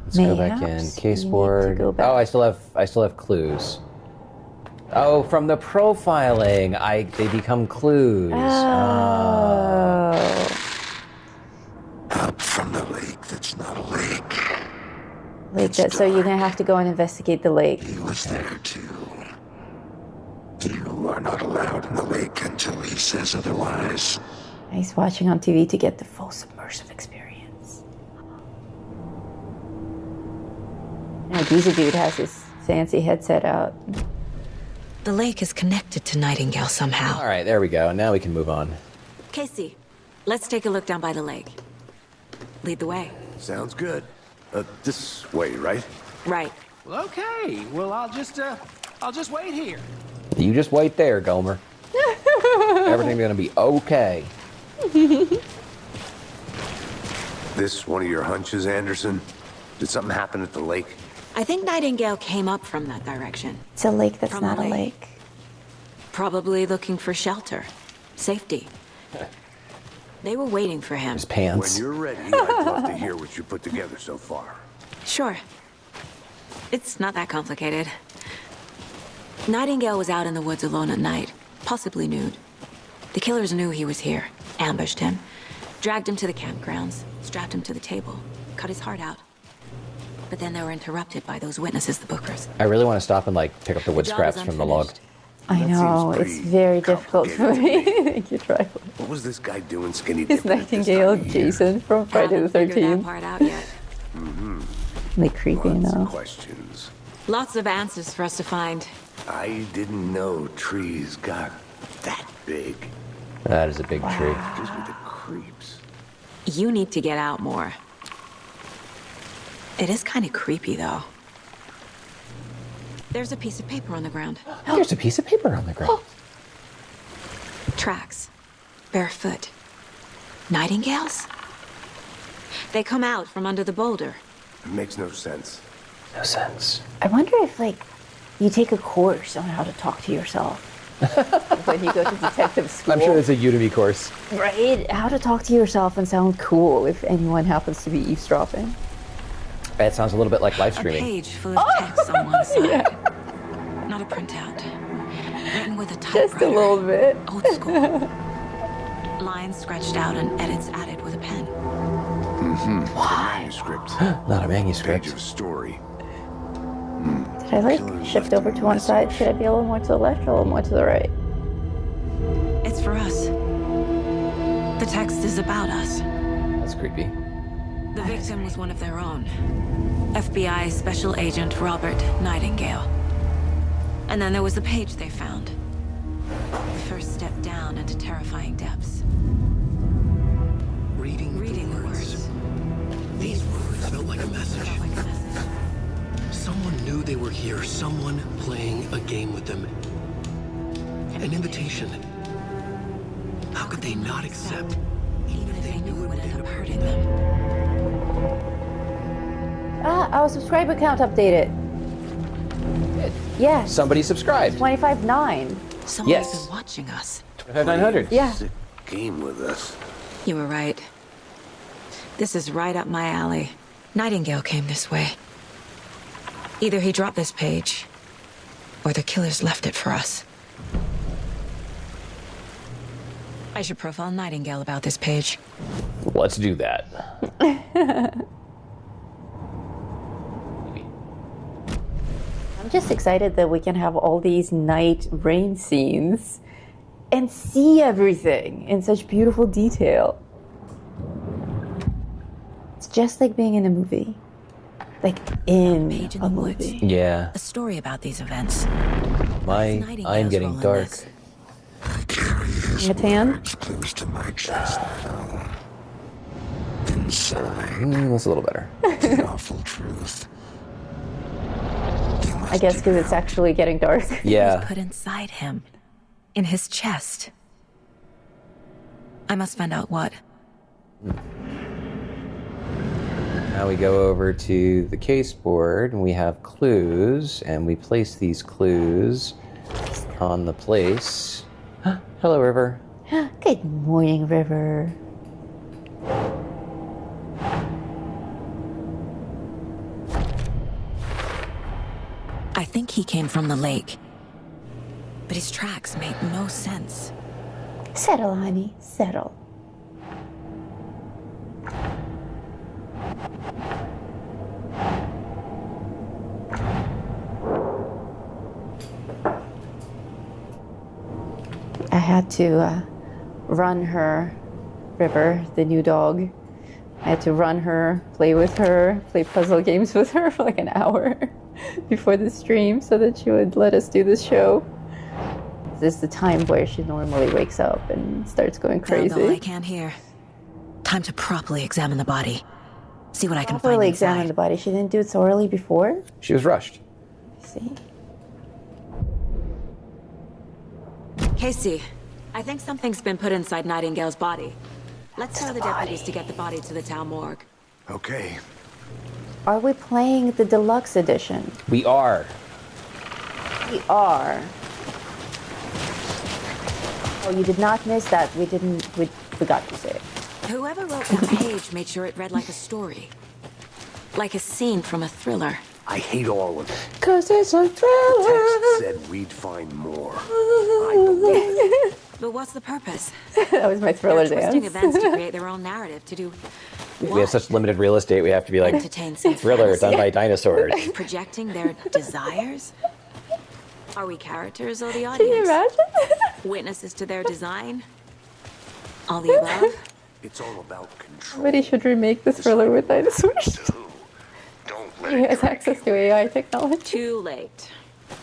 Let's go back in. Mayhaps Case you need to board. go back. Oh, I still have clues. Oh, from the profiling, they become clues. Oh. Up from the lake that's not a lake. Like that, so you're gonna have to go and investigate the lake. He was there too. You are not allowed in the lake until he says otherwise. He's watching on TV to get the full submersive experience. Now, Geezer Dude has his fancy headset out. The lake is connected to Nightingale somehow. All right, there we go. Now we can move on. Casey, let's take a look down by the lake. Lead the way. Sounds good. This way, right? Right. Well, okay. Well, I'll just wait here. You just wait there, Gomer. Everything's gonna be okay. This one of your hunches, Anderson? Did something happen at the lake? I think Nightingale came up from that direction. It's a lake that's From not the a lake. lake. Probably looking for shelter. Safety. They were waiting for him. His pants. When you're ready, I'd love to hear what you put together so far. Sure. It's not that complicated. Nightingale was out in the woods alone at night, possibly nude. The killers knew he was here, ambushed him, dragged him to the campgrounds, strapped him to the table, cut his heart out. But then they were interrupted by those witnesses, the Bookers. I really want to stop and like pick up the wood job scraps is from the log. unfinished. I That know, seems it's pretty very difficult for complicated to me. Thank you, Trifle. What was this guy doing skinny Is dipping at this Nightingale time of year? Jason from Friday the Haven't figured that 13th? part out yet. Like creepy Lots of enough. questions. Lots of answers for us to find. I didn't know trees got that big. That is a big tree. Gives me the creeps. You need to get out more. It is kind of creepy, though. There's a piece of paper on the ground. There's a piece of paper on the ground. Tracks. Barefoot. Nightingales? They come out from under the boulder. It makes no sense. No sense. I wonder if, like, you take a course on how to talk to yourself. When you go to detective school. I'm sure there's a Udemy course. Right? How to talk to yourself and sound cool if anyone happens to be eavesdropping. That sounds a little bit like live A streaming. page full of text on one side. Not a printout. Written with a typewriter. Just a little bit. Old school. Lines scratched out and edits added with a pen. Manuscript. Not a Page manuscript. of story. Did I, like, shift over to one side? Should I be a little more to the left or a little more to the right? It's for us. The text is about us. That's creepy. The victim was one of their own. FBI Special Agent Robert Nightingale. And then there was the page they found. The first step down into terrifying depths. Reading Reading the words. These words felt like a message. Felt like a message. Someone knew they were here. Someone playing a game with them. An invitation. How could they not accept? Even if they knew it would end up hurting them. Ah, our subscriber count updated. Yes. Somebody subscribed. 25.9. Someone's Yes. been watching us. 900. Yeah. Sick game with us. You were right. This is right up my alley. Nightingale came this way. Either he dropped this page, or the killers left it for us. I should profile Nightingale about this page. Let's do that. I'm just excited that we can have all these night rain scenes and see everything in such beautiful detail. It's just like being in a movie. Like in Page in a the woods. movie. Yeah. A story about these events. I'm Nightingale's getting role in dark. this. Matan? Close to my chest now. Inside, That's a little better. the awful truth. I guess because it's actually getting dark. Yeah. Put inside him. In his chest. I must find out what. Now we go over to the case board and we have clues and we place these clues on the place. Hello, River. Good morning, River. I think he came from the lake. But his tracks made no sense. Settle, honey. Settle. I had to run her, River, the new dog. I had to run her, play with her, play puzzle games with her for like an hour before the stream so that she would let us do this show. This is the time where she normally wakes up and starts going Found all I crazy. can hear. Time to properly examine the body. See what I can find Properly examine inside. the body. She didn't do it so early before. She was rushed. See? Casey, I think something's been put inside Nightingale's body. Let's tell the deputies to get the body to the town morgue. Okay. Are we playing the deluxe edition? We are. We are. Oh, you did not miss that. We forgot to say it. Whoever wrote that page made sure it read like a story. Like a scene from a thriller. I hate all of it. 'Cause it's a The thriller. text said we'd find more. I believe. But what's the purpose? That was my thriller They're twisting dance. events to create their own narrative to do what? We have such limited real estate, we have to be like, Entertain some thriller done by dinosaurs. projecting their desires? Are we characters or the Can you audience? imagine? Witnesses to their design? All the above? It's all about control. Somebody should remake this thriller with dinosaurs. Don't let He it has drag access to AI technology. Too late.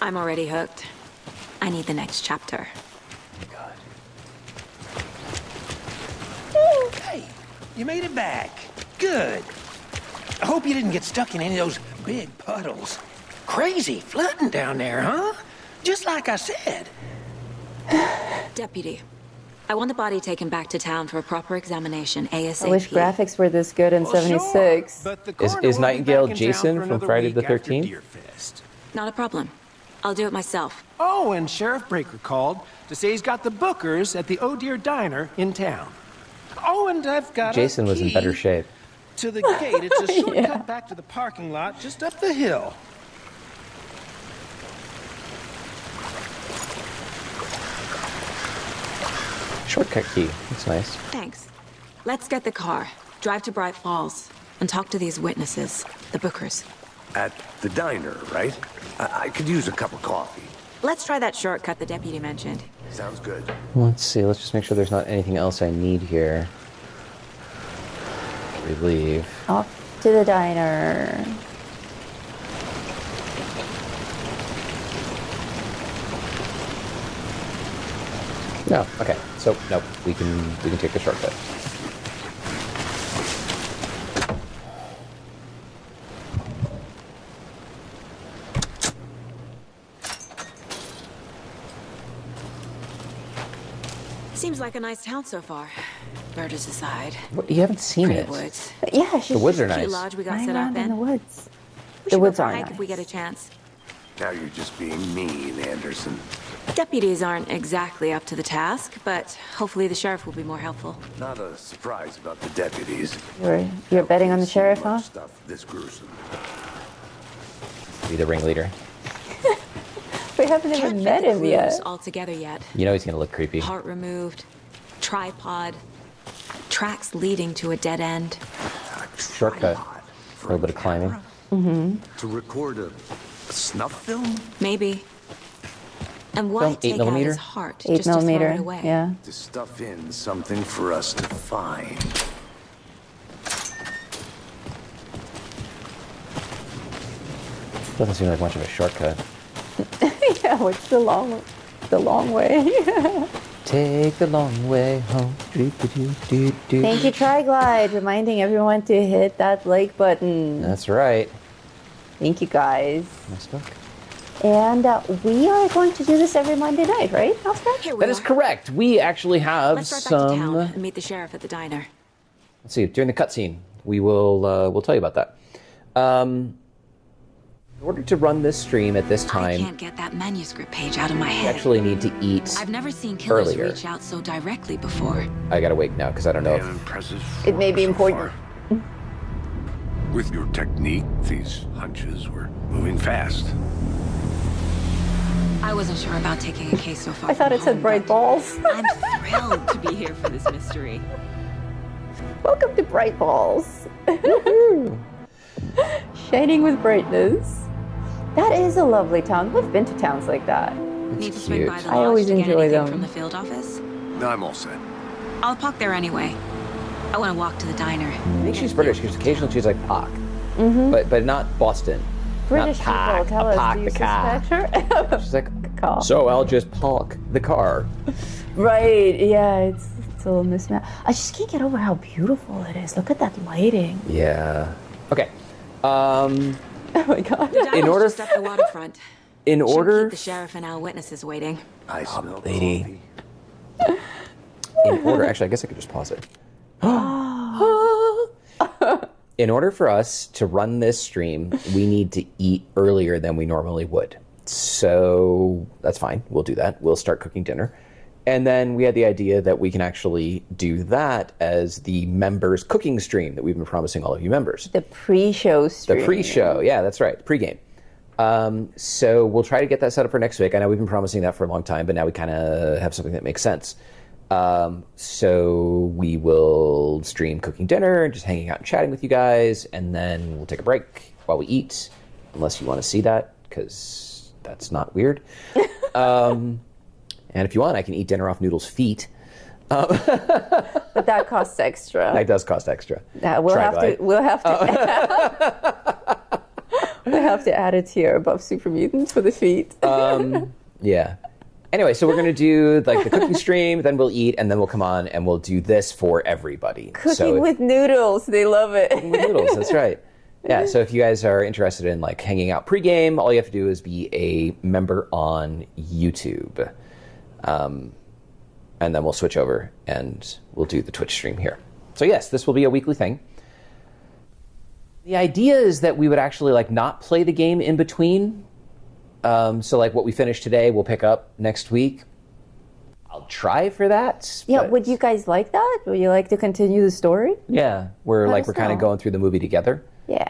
I'm already hooked. I need the next chapter. Hey, you made it back. Good. I hope you didn't get stuck in any of those big puddles. Crazy flooding down there, huh? Just like I said. Deputy, I want the body taken back to town for a proper examination ASAP. I wish graphics were this good in Well, sure, 76. but the Is coroner will be Nightingale back in town Jason for from another Friday the week after 13th? Deerfest. Not a problem. I'll do it myself. Oh, and Sheriff Breaker called to say he's got the bookers at the Oh Dear Diner in town. Oh, and I've got Jason a was in key better shape. to the gate. It's a shortcut Yeah. back to the parking lot just up the hill. Shortcut key. That's nice. Thanks. Let's get the car, drive to Bright Falls, and talk to these witnesses, the bookers. At the diner, right? I could use a cup of coffee. Let's try that shortcut the deputy mentioned. Sounds good. Let's see. Let's just make sure there's not anything else I need here. We leave. Off to the diner. No. Okay. So no, we can take the shortcut. Seems like a nice town so far. Murders aside. What, you haven't seen Pretty it. woods. Yeah, she's The woods are Cute nice. lodge we got running set up around in in. the woods. We The should woods go for are a hike if we nice. get a chance. Now you're just being mean, Anderson. Deputies aren't exactly up to the task, but hopefully the sheriff will be more helpful. Not a surprise about the deputies. You're betting on the sheriff, huh? Stuff this gruesome. Be the ringleader. We haven't Can't even fit met the him yet. clues all together yet. You know he's gonna look creepy. Heart removed, tripod, tracks leading to a dead end. Shortcut. A little bit of climbing. To record a snuff film? Maybe. And why Film 8 take out millimeter? his heart 8 just to throw millimeter. it away? Yeah. To stuff in something for us to find. Doesn't seem like much of a shortcut. Yeah, what's the long way? Take the long way home. Do-do-do-do-do. Thank you, TriGlide, reminding everyone to hit that like button. That's right. Thank you, guys. Nice book. And we are going to do this every Monday night, right, Oscar? Here we That is are. correct. We actually have Let's drive back to town some. and meet the sheriff at the diner. Let's see. During the cutscene, we will we'll tell you about that. In order to run this stream at this I time, can't get that manuscript page out of my we head. actually need to eat. I've never seen killers earlier. reach out so directly before. I gotta wait now because I don't know Damn if impressive. It may be so important. far. With your technique, these hunches were moving fast. I wasn't sure about taking a case so far. I thought from it said home, bright but balls. I'm thrilled to be here for this mystery. Welcome to Bright Balls. Shining with brightness. That is a lovely town. We've been to towns like that. Need to swing by cute. the I lodge always to get enjoy anything them. from the field office. I'm all set. I'll park there anyway. I want to walk to the diner. I think she's British because occasionally she's like Park, but not Boston. British not park, people tell I us, park do you the car. suspect her? She's like, Car. so I'll just park the car. Right, yeah, it's It's a little mismatched. I just can't get over how beautiful it is. Look at that lighting. Yeah. Okay. Oh my god. In order, Just up the waterfront. in Should order, keep the sheriff and our witnesses waiting. I smell lady. coffee. in order, actually, I guess I could just pause it. In order for us to run this stream, we need to eat earlier than we normally would. So that's fine. We'll do that. We'll start cooking dinner. And then we had the idea that we can actually do that as the members cooking stream that we've been promising all of you members. The pre-show stream. The pre-show, yeah, that's right, pre-game. So we'll try to get that set up for next week. I know we've been promising that for a long time, but now we kind of have something that makes sense. So we will stream cooking dinner and just hanging out and chatting with you guys, and then we'll take a break while we eat, unless you want to see that, because that's not weird. And if you want, I can eat dinner off Noodle's feet. But that costs extra. That does cost extra. We'll have to we'll have to add it to your above super mutants for the feet. Yeah. Anyway, so we're going to do like the cooking stream, then we'll eat, and then we'll come on and we'll do this for everybody. Cooking with noodles. They love it. Cooking with noodles, that's right. Yeah, so if you guys are interested in like hanging out pregame, all you have to do is be a member on YouTube. And then we'll switch over and we'll do the Twitch stream here. So yes, this will be a weekly thing. The idea is that we would actually like not play the game in between. So like what we finish today, we'll pick up next week. I'll try for that. Yeah, would you guys like that? Would you like to continue the story? Yeah, we're Let us kind of know. going through the movie together. Yeah.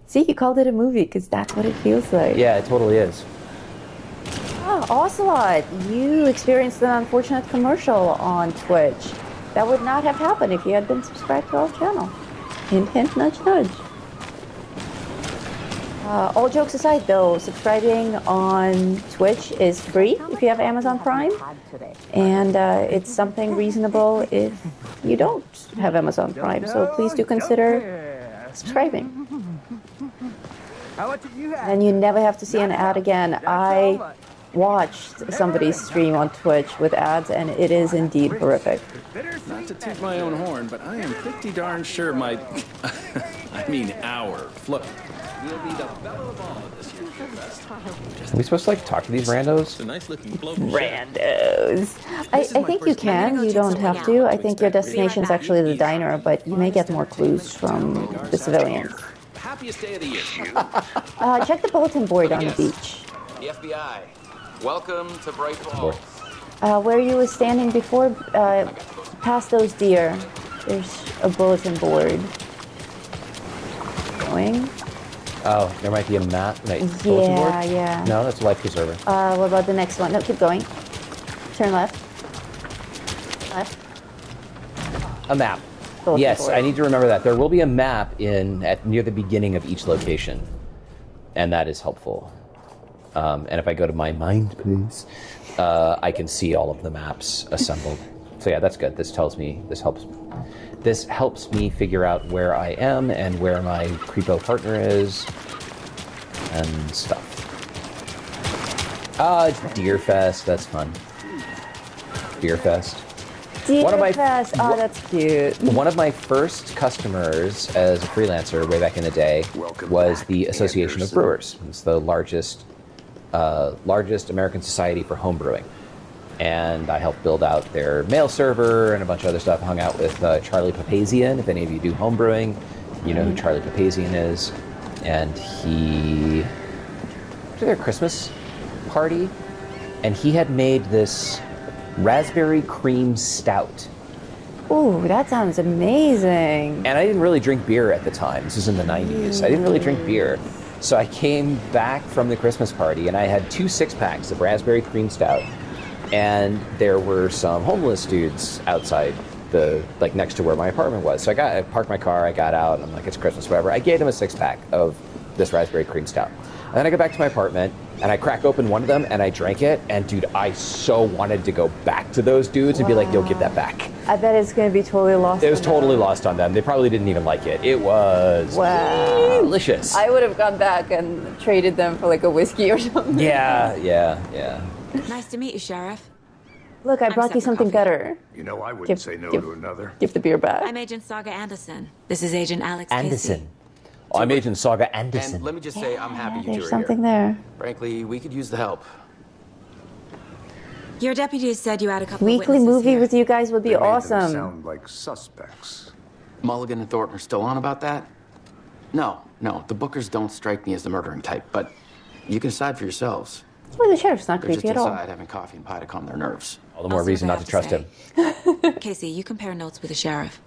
See, you called it a movie because that's what it feels like. Yeah, it totally is. Oh, Ocelot, you experienced an unfortunate commercial on Twitch. That would not have happened if you had been subscribed to our channel. Hint, hint, nudge, nudge. All jokes aside, though, subscribing on Twitch is free if you have Amazon Prime, and it's something reasonable if you don't have Amazon Prime. So please do consider subscribing. And you never have to see an ad again. I watched somebody's stream on Twitch with ads, and it is indeed horrific. Not to toot my own horn, but I am pretty darn sure my, our float will be the belle of all this year's fest. Are we supposed to like talk to these randos? It's a nice looking float. Randos. I think you can. You don't have to. I think your destination is actually the diner, but you may get more clues from the civilians. Happiest day of the year. Check the bulletin board on the beach. The FBI. Welcome to Bright Falls. Where you were standing before, past those deer, there's a bulletin board. Going. Oh, there might be a map. Bulletin board? Yeah. No, that's a life preserver. What about the next one? No, keep going. Turn left. Left. A map. Bulletin Yes, board. I need to remember that. There will be a map near the beginning of each location, and that is helpful. And if I go to my mind, please, I can see all of the maps assembled. So yeah, that's good. This helps me figure out where I am and where my creepo partner is and stuff. It's Deer Fest. That's fun. Deer Fest. Fest. Oh, that's cute. One of my first customers as a freelancer way back in the day was the Association of Brewers. It's the largest American society for home brewing. And I helped build out their mail server and a bunch of other stuff. Hung out with Charlie Papazian. If any of you do home brewing, you know who Charlie Papazian is. And he went to their Christmas party, and he had made this raspberry cream stout. Ooh, that sounds amazing. And I didn't really drink beer at the time. This was in the 90s. I didn't really drink beer. So I came back from the Christmas party, and I had 2 6-packs of raspberry cream stout. And there were some homeless dudes outside next to where my apartment was. So I parked my car, I got out, I'm like, it's Christmas, whatever. I gave them a 6-pack of this raspberry cream stout. And then I go back to my apartment, and I crack open one of them, and I drank it, and dude, I so wanted to go back to those dudes and be like, yo, give that back. I bet it's going to be totally lost. It was totally lost on them. They probably didn't even like it. It was delicious. I would have gone back and traded them for like a whiskey or something. Yeah. Nice to meet you, Sheriff. Look, I I'm brought you set for something coffee. better. You know, I wouldn't Give- say no give- to another. Give the beer back. I'm Agent Saga Anderson. This is Agent Alex Casey. Anderson. Oh, I'm Agent Saga Anderson. And let me just say, I'm happy you two There's are something here. there. Frankly, we could use the help. Your deputies said you had a couple Weekly of witnesses movie here. with you guys would be They made them awesome. sound like suspects. Mulligan and Thornton are still on about that? No, the Bookers don't strike me as the murdering type, but you can decide for yourselves. Well, the sheriff's not They're just creepy at all. inside having coffee and pie to calm their nerves. All the more I'll see reason what not they to trust have him. to say. Casey, you compare notes with the sheriff.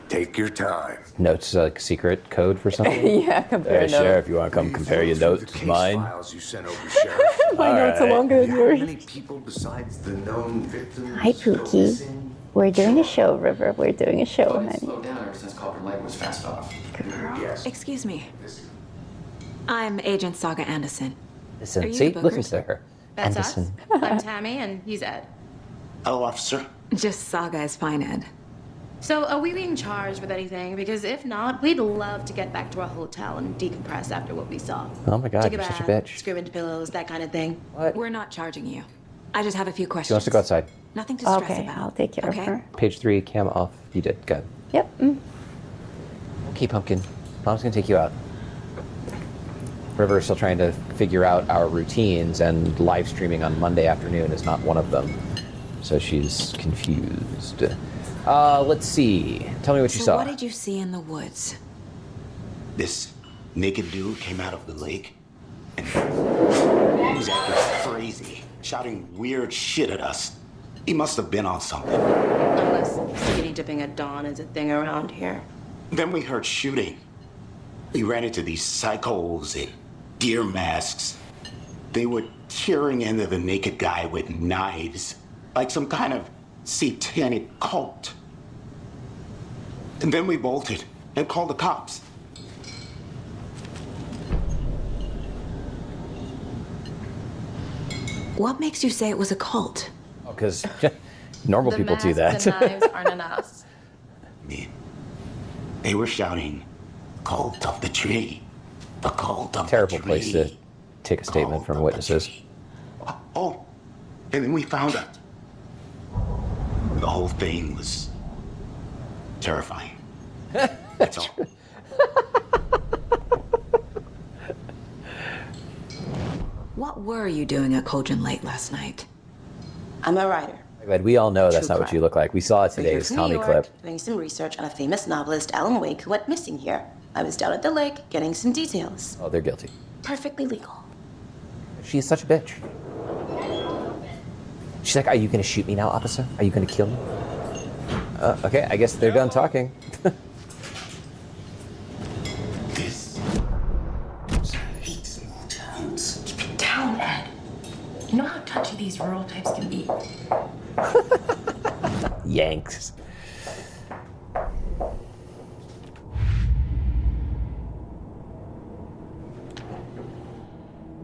Take your time. Notes like secret code for something. Yeah, compare Hey, notes. Sheriff, you want to come compare your Read through notes the to case mine? Files you sent over, Sheriff. My notes are longer than How yours. many people besides the known victims? Hi, go Pookie. missing? We're doing a show, River. We're doing a show, It's honey. slowed down ever since Cauldron Lake was fenced off. Yes. Excuse me. I'm Agent Saga Anderson. Are Listen, you see, the listen Bookers? to her. That's Anderson. us. I'm Tammy, and he's Ed. Hello, officer. Just Saga is fine, Ed. So, are we being charged with anything? Because if not, we'd love to get back to our hotel and decompress after what we saw. Oh my God, Take you're a such a bath, bitch. scream into pillows, that kind of thing. What? We're not charging you. I just have a few questions. She wants to go outside. Nothing to stress Okay, about. I'll take care okay? of her. Page 3, cam off. You did. Good. Yep. Okay, Pumpkin. Mom's gonna take you out. River's still trying to figure out our routines, and live streaming on Monday afternoon is not one of them. So she's confused. Let's see. Tell me what you So saw. what did you see in the woods? This naked dude came out of the lake and he was acting crazy, shouting weird shit at us. He must have been on something. Unless skinny dipping at dawn is a thing around here. Then we heard shooting. We ran into these psychos in deer masks. They were tearing into the naked guy with knives, like some kind of satanic cult. And then we bolted and called the cops. What makes you say it was a cult? Because normal The people do masks that. and knives aren't enough. They were shouting, "Cult of the tree, the cult of Terrible the tree." place to take a statement from witnesses. Oh, and then we found out. The whole thing was terrifying. That's all. What were you doing at Cauldron Lake last night? I'm a writer. But we all know that's True not what crime. you look like. We saw it We're here today's from New Tommy York, clip. doing some research on a famous novelist, Alan Wake, who went missing here. I was down at the lake getting some details. Oh, they're guilty. Perfectly legal. She's such a bitch. She's like, "Are you going to shoot me now, officer? Are you going to kill me?" Okay, I guess they're done talking. This Keep it down, Ed. You know how touchy these rural types can be. Yanks.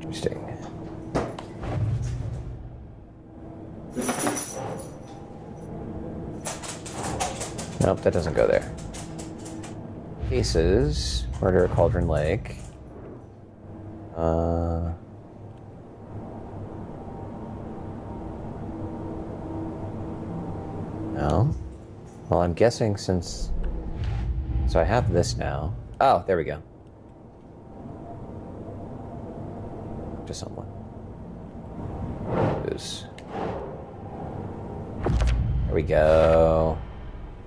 Interesting. Nope, that doesn't go there. Cases, murder at Cauldron Lake. No. Well, I'm guessing since... So I have this now. Oh, there we go. To someone. Who's... There we go.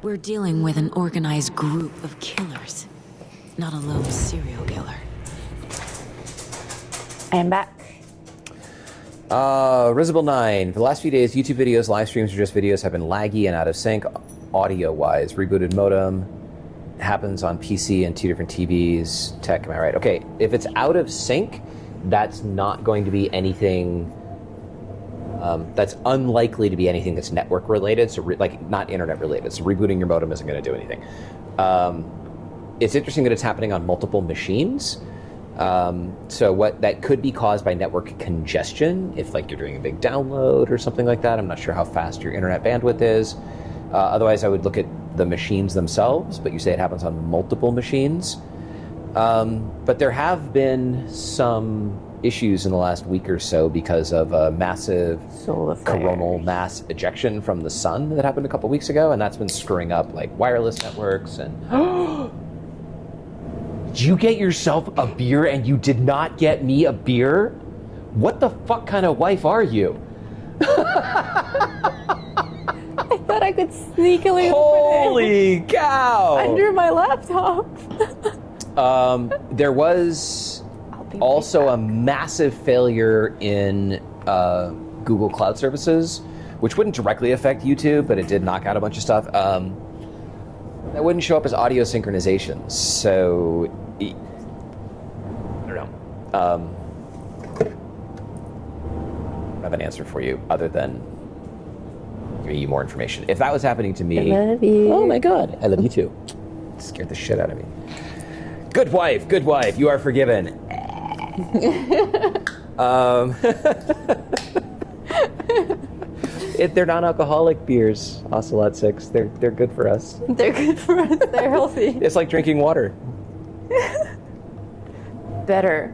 We're dealing with an organized group of killers, not a lone serial killer. I am back. Risible 9. For the last few days, YouTube videos, live streams, or just videos have been laggy and out of sync audio-wise. Rebooted modem. Happens on PC and 2 different TVs. Tech, am I right? Okay, if it's out of sync, that's not going to be anything... that's unlikely to be anything that's network related, so like not internet related. So rebooting your modem isn't going to do anything. It's interesting that it's happening on multiple machines. So what that could be caused by network congestion, if like you're doing a big download or something like that. I'm not sure how fast your internet bandwidth is. Otherwise, I would look at the machines themselves, but you say it happens on multiple machines. But there have been some issues in the last week or so because of a massive Solar flare. coronal mass ejection from the sun that happened a couple weeks ago, and that's been screwing up like wireless networks and. Did you get yourself a beer and you did not get me a beer? What the fuck kind of wife are you? I thought I could sneakily Holy open it cow! under my laptop. There was also a massive failure in Google Cloud Services, which wouldn't directly affect YouTube, but it did knock out a bunch of stuff. That wouldn't show up as audio synchronization, so I don't know. I don't have an answer for you other than giving you more information. If that was happening to me, I love you. Oh my god, I love you too. It scared the shit out of me. Good wife, you are forgiven. They're non-alcoholic beers, Ocelot 6. They're good for us. They're good for us. They're healthy. It's like drinking water. Better.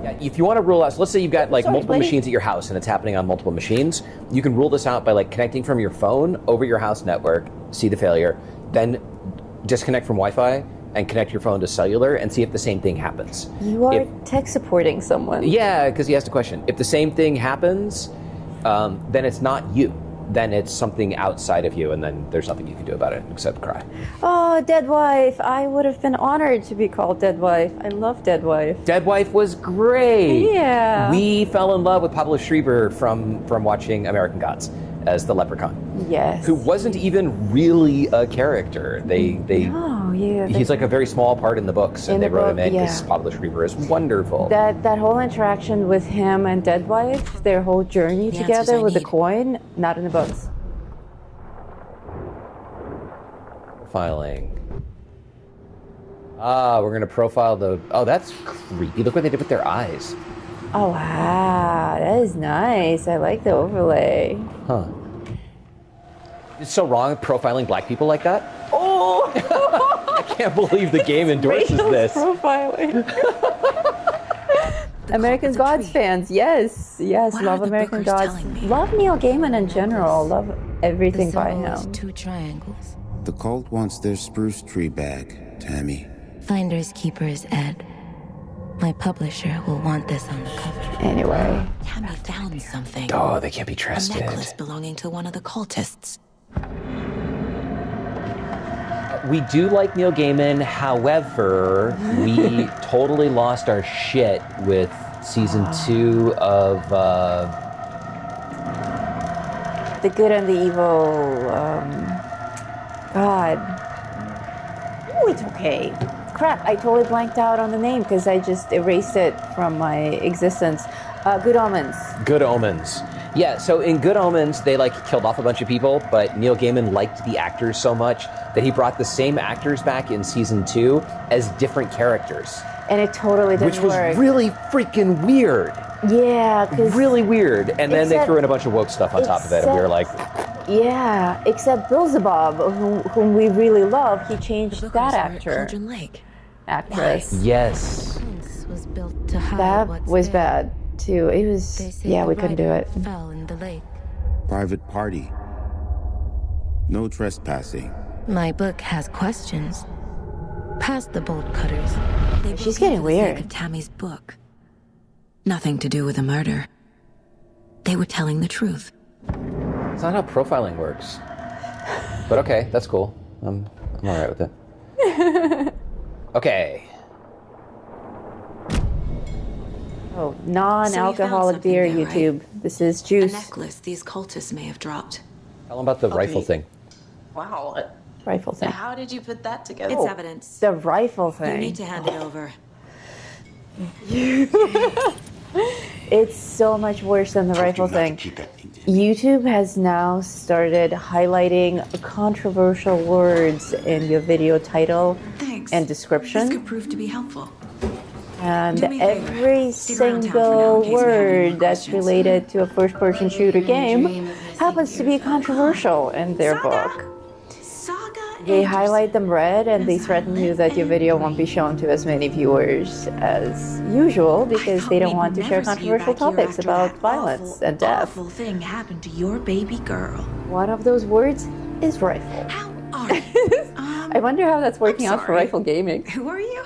Yeah, if you want to rule out, so let's say you've got like multiple buddy. machines at your house and it's happening on multiple machines, you can rule this out by like connecting from your phone over your house network, see the failure, then disconnect from Wi-Fi and connect your phone to cellular and see if the same thing happens. You are tech supporting someone. Yeah, because he asked a question. If the same thing happens, then it's not you. Then it's something outside of you, and then there's nothing you can do about it except cry. Oh, Dead Wife. I would have been honored to be called Dead Wife. I love Dead Wife. Dead Wife was great. Yeah. We fell in love with Pablo Schreiber from watching American Gods as the leprechaun. Yes. Who wasn't even really a character. Oh, yeah. He's like a very small part in the books, and In they the wrote him book, in because yeah. Pablo Schreiber is wonderful. That whole interaction with him and Dead Wife, their whole journey The answers together I with the need. coin, not in the books. Profiling. We're gonna profile the. Oh, that's creepy. Look what they did with their eyes. Oh, wow. That is nice. I like the overlay. Huh. It's so wrong profiling black people like that. Oh! I can't believe the game endorses Rachel's this. profiling. American Gods fans, yes. Yes, What love are the American bookers Gods. telling me? Love Neil Gaiman in general. Love The everything by symbol is him. 2 triangles. The cult wants their spruce tree back, Tammy. Finders keepers, Ed. My publisher will want this on the cover. Anyway. Tammy found something. Oh, they can't be A trusted. necklace belonging to one of the cultists. We do like Neil Gaiman, however, we totally lost our shit with season 2 of The Good and the Evil. God. Oh, it's okay. Crap, I totally blanked out on the name because I just erased it from my existence. Good Omens. Good Omens. Yeah, so in Good Omens, they like killed off a bunch of people, but Neil Gaiman liked the actors so much that he brought the same actors back in season 2 as different characters. And it totally didn't Which was work. really freaking weird. Yeah, because... Really weird. And then they Except- threw in a bunch of woke stuff on top of it, and we were like, Yeah, except Beelzebub, whom we really love, he changed that actor. Cauldron Lake. Actress. yes. This was built to hide That what's was there. bad, too. It They was... say Yeah, the we couldn't do writer it. Fell in the lake. Private party. No trespassing. My book has questions. Past the bolt cutters. They She's broke in getting for the sake weird. of Tammy's book. Nothing to do with a murder. They were telling the truth. It's not how profiling works. But okay, that's cool. I'm all right with it. Okay. Oh, non-alcoholic beer, something there, right? YouTube. This is A juice. necklace these cultists may have dropped. Tell them about the rifle thing. Wow. Rifle thing. How did you put that together? It's evidence. The rifle You thing. need to hand it over. It's so much worse than the rifle thing. Keep that thing down. YouTube has now started highlighting controversial words in your video title Thanks. and This description. could prove to be helpful. And Do me a favor. every Stick around town for now single in case we have any more word that's questions. related to a first-person shooter game happens to be controversial in their book. Saga They highlight them red and they threaten you that your video won't be shown to as many viewers as usual because they don't want to share controversial topics about violence and death. Awful thing happened to your baby girl. One of those words is rifle. How are you? I wonder how that's working out for rifle gaming. Who are you?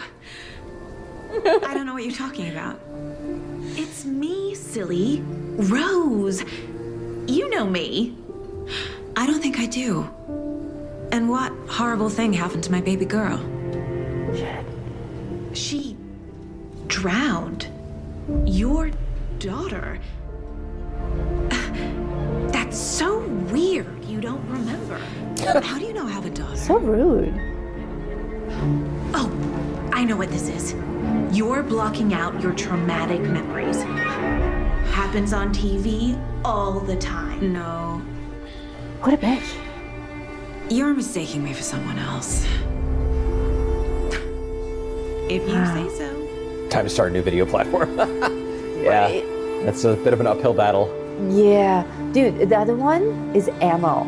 I don't know what you're talking about. It's me, silly. Rose. You know me. I don't think I do. And what horrible thing happened to my baby girl? She drowned. Your daughter. That's so weird. You don't remember. How do you know I have a daughter? So rude. Oh, I know what this is. You're blocking out your traumatic memories. Happens on TV all the time. No. What a bitch. You're mistaking me for someone else. If you say so. Time to start a new video platform. Yeah, Right. that's a bit of an uphill battle. Yeah. Dude, the other one is ammo.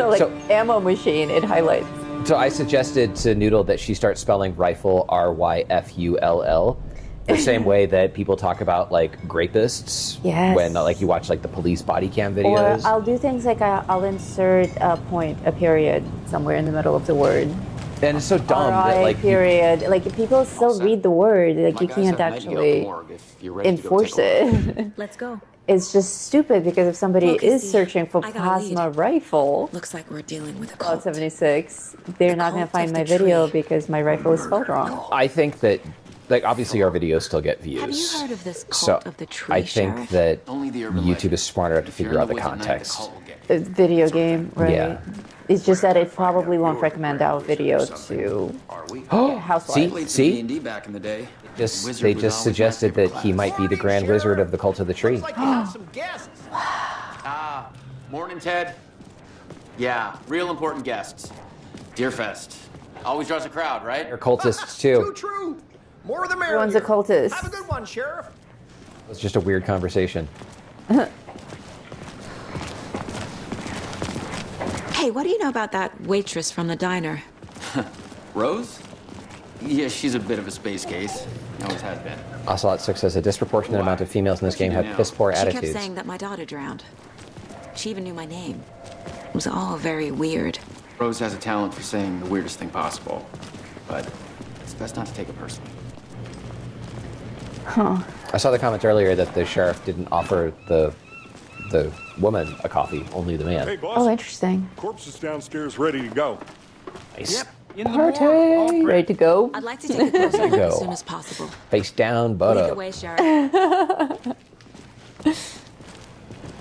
Like ammo machine, it highlights. So I suggested to Noodle that she start spelling rifle R-Y-F-U-L-L. The same way that people talk about like rapists Yes. when like you watch like the police body cam Or videos. I'll do things like I'll insert a point, a period, somewhere in the middle of the word. And it's so dumb that RI like period. Like people still read the word. Like you can't actually enforce it. Let's go. It's just stupid because if somebody Look, is Izzy, searching for I got a plasma rifle, Looks like we're dealing with a Cloud cult. 76, they're not going to find my video because my rifle is spelled wrong. I think that like obviously our videos still get views. Have you heard of this cult So of the tree, I think Sheriff? that Only the urban YouTube is smart enough to figure out the context. A video game, right? Yeah. It's just that it probably won't recommend our video to housewives. See? D&D back in the day. They just suggested that he might be the Grand Wizard of the Cult of the Tree. Morning, Ted. Yeah, real important guests. Deerfest. Always draws a crowd, right? They're cultists too. True. More the merrier. Everyone's a cultist. Have a good one, Sheriff. It was just a weird conversation. Hey, what do you know about that waitress from the diner? Rose? Yeah, she's a bit of a space case. Always has been. Ocelot 6 says a disproportionate amount of females in this game have piss poor She attitudes. kept saying that my daughter drowned. She even knew my name. It was all very weird. Rose has a talent for saying the weirdest thing possible, but it's best not to take it personally. Huh. I saw the comment earlier that the sheriff didn't offer the woman a coffee, only the man. Hey, boss. Oh, interesting. Corpse is downstairs ready to go. Nice. Party! Ready to go? I'd like to take a closer There you look as go. soon as possible. Face down, butt Lead up. the way, Sheriff.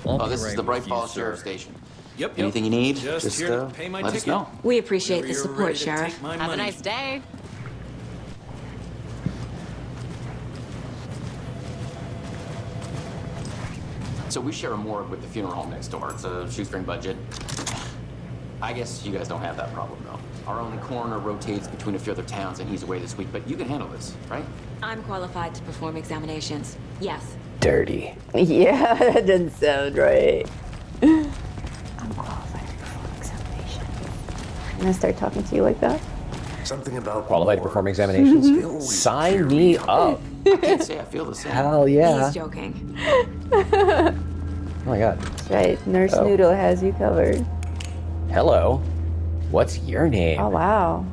Oh, this is the Bright Falls Sheriff Station. Yep. Anything you need, Just here to pay my let us ticket. know. We appreciate the Whenever you're support, ready to Sheriff. take my Have a money. nice day. So we share a morgue with the funeral home next door. It's a shoestring budget. I guess you guys don't have that problem, though. Our only coroner rotates between a few other towns, and he's away this week. But you can handle this, right? I'm qualified to perform examinations. Yes. Dirty. Yeah, that doesn't sound right. I'm qualified to perform examination. I'm gonna start talking to you like that. Something about Qualified to perform examinations? Sign me up. I can't say I feel the same. Hell yeah. He's joking. Oh my god. That's right. Nurse Oh. Noodle has you covered. Hello. What's your name? Oh wow.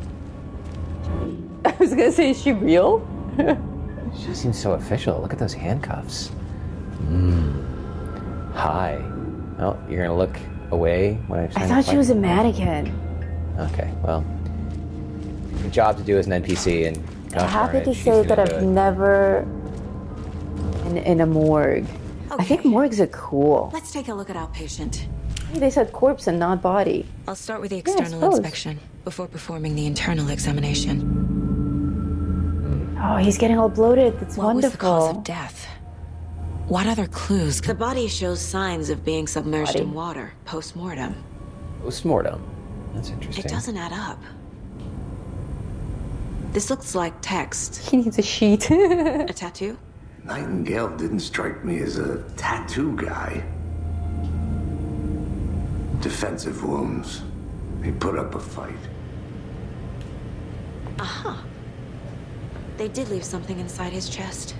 I was gonna say, is she real? She seems so official. Look at those handcuffs. Hi. Oh, you're gonna look away when I I sign thought the she was a file? mannequin. Okay, well, good job to do as an NPC, and gosh I'm happy darn to it, she's say that gonna do I've it. never in a morgue. I think morgues are cool. Let's take a look at our patient. Hey, they said corpse and not body. I'll start with the I external suppose. inspection before performing the internal examination. Oh, he's getting all bloated. That's What was the cause wonderful. of death? What other clues? The body shows signs of being submerged in water post-mortem. Postmortem. That's interesting. It doesn't add up. This looks like text. He needs a sheet. A tattoo? Nightingale didn't strike me as a tattoo guy. Defensive wounds. He put up a fight. Aha. They did leave something inside his chest.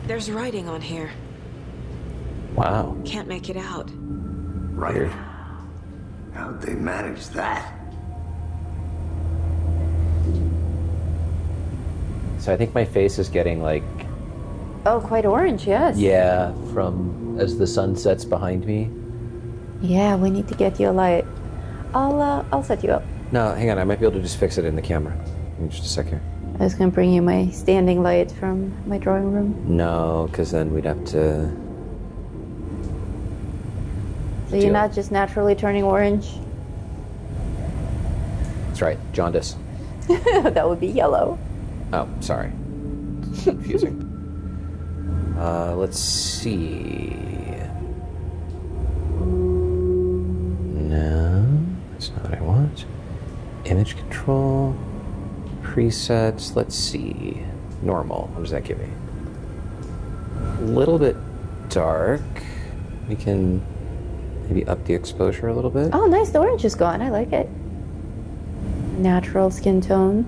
There's writing on here. Wow. Can't make it out. Right. How'd they manage that? So I think my face is getting like, Oh, quite orange, yes. yeah, from as the sun sets behind me. Yeah, we need to get you a light. I'll set you up. No, hang on, I might be able to just fix it in the camera. Give me just a sec here. I was gonna bring you my standing light from my drawing room. No, because then we'd have to... So you're not just naturally turning orange? That's right, jaundice. That would be yellow. Oh, sorry. It's confusing. Let's see. No, that's not what I want. Image control, presets, let's see. Normal, what does that give me? A little bit dark. We can maybe up the exposure a little bit. Oh, nice. The orange is gone. I like it. Natural skin tone.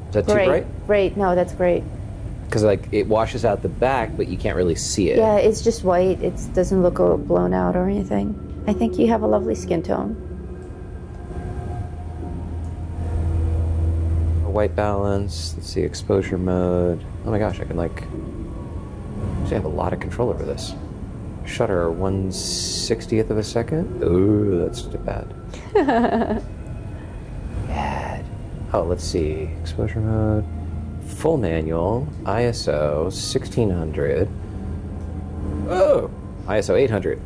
Is that too bright? Great. No, that's great. Because like it washes out the back, but you can't really see it. Yeah, it's just white. It doesn't look blown out or anything. I think you have a lovely skin tone. White balance. Let's see, exposure mode. Oh my gosh, I can like actually have a lot of control over this. Shutter 1/60th of a second. Ooh, that's too bad. Bad. Oh, let's see. Exposure mode. Full manual. ISO 1600. Oh, ISO 800.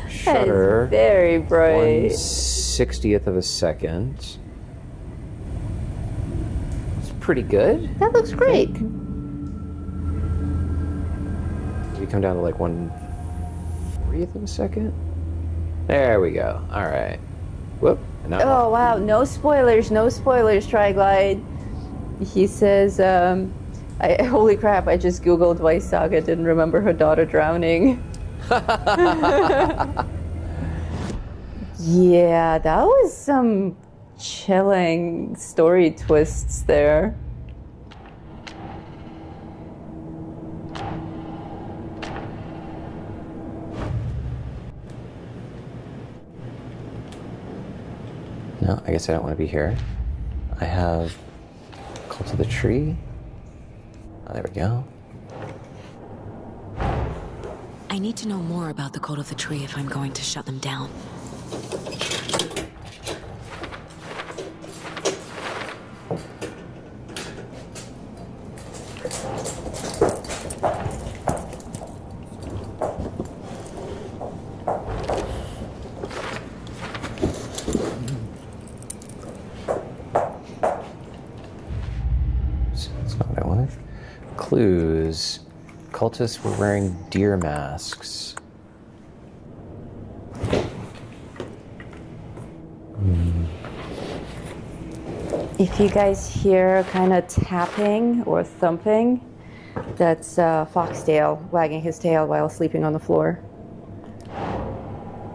Shutter. Very bright. 1/60th of a second. It's pretty good. That looks great. We come down to like 1/40th of a second. There we go. All right. Whoop. And now I'm Oh off. wow! No spoilers. No spoilers. Triglide. He says, "Holy crap! I just googled why Saga didn't remember her daughter drowning." Yeah, that was some chilling story twists there. No, I guess I don't want to be here. I have Cult of the Tree. Oh, there we go. I need to know more about the Cult of the Tree if I'm going to shut them down. That's not what I wanted. Clues. Cultists were wearing deer masks. If you guys hear kind of tapping or thumping, that's Foxtail wagging his tail while sleeping on the floor.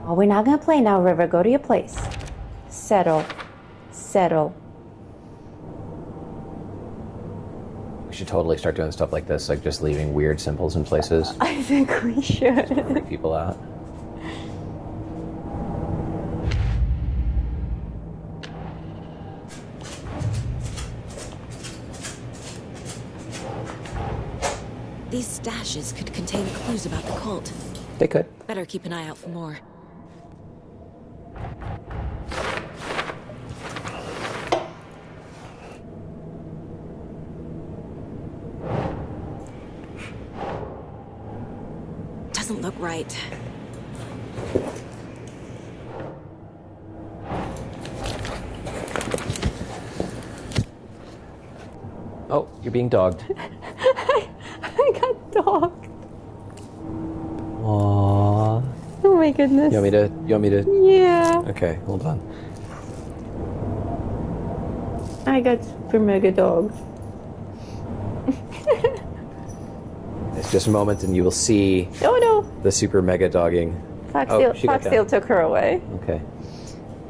Oh, we're not gonna play now, River. Go to your place. Settle. Settle. We should totally start doing stuff like this, like just leaving weird symbols in places. I think we should. Freak people out. These stashes could contain clues about the cult. They could. Better keep an eye out for more. Doesn't look right. Oh, you're being dogged. I got dogged. Aww. Oh my goodness. You want me to? Yeah. Okay, hold on. I got super mega dogged. This Just a moment and you will see Oh no! the super mega dogging. Foxtail took her away. Okay.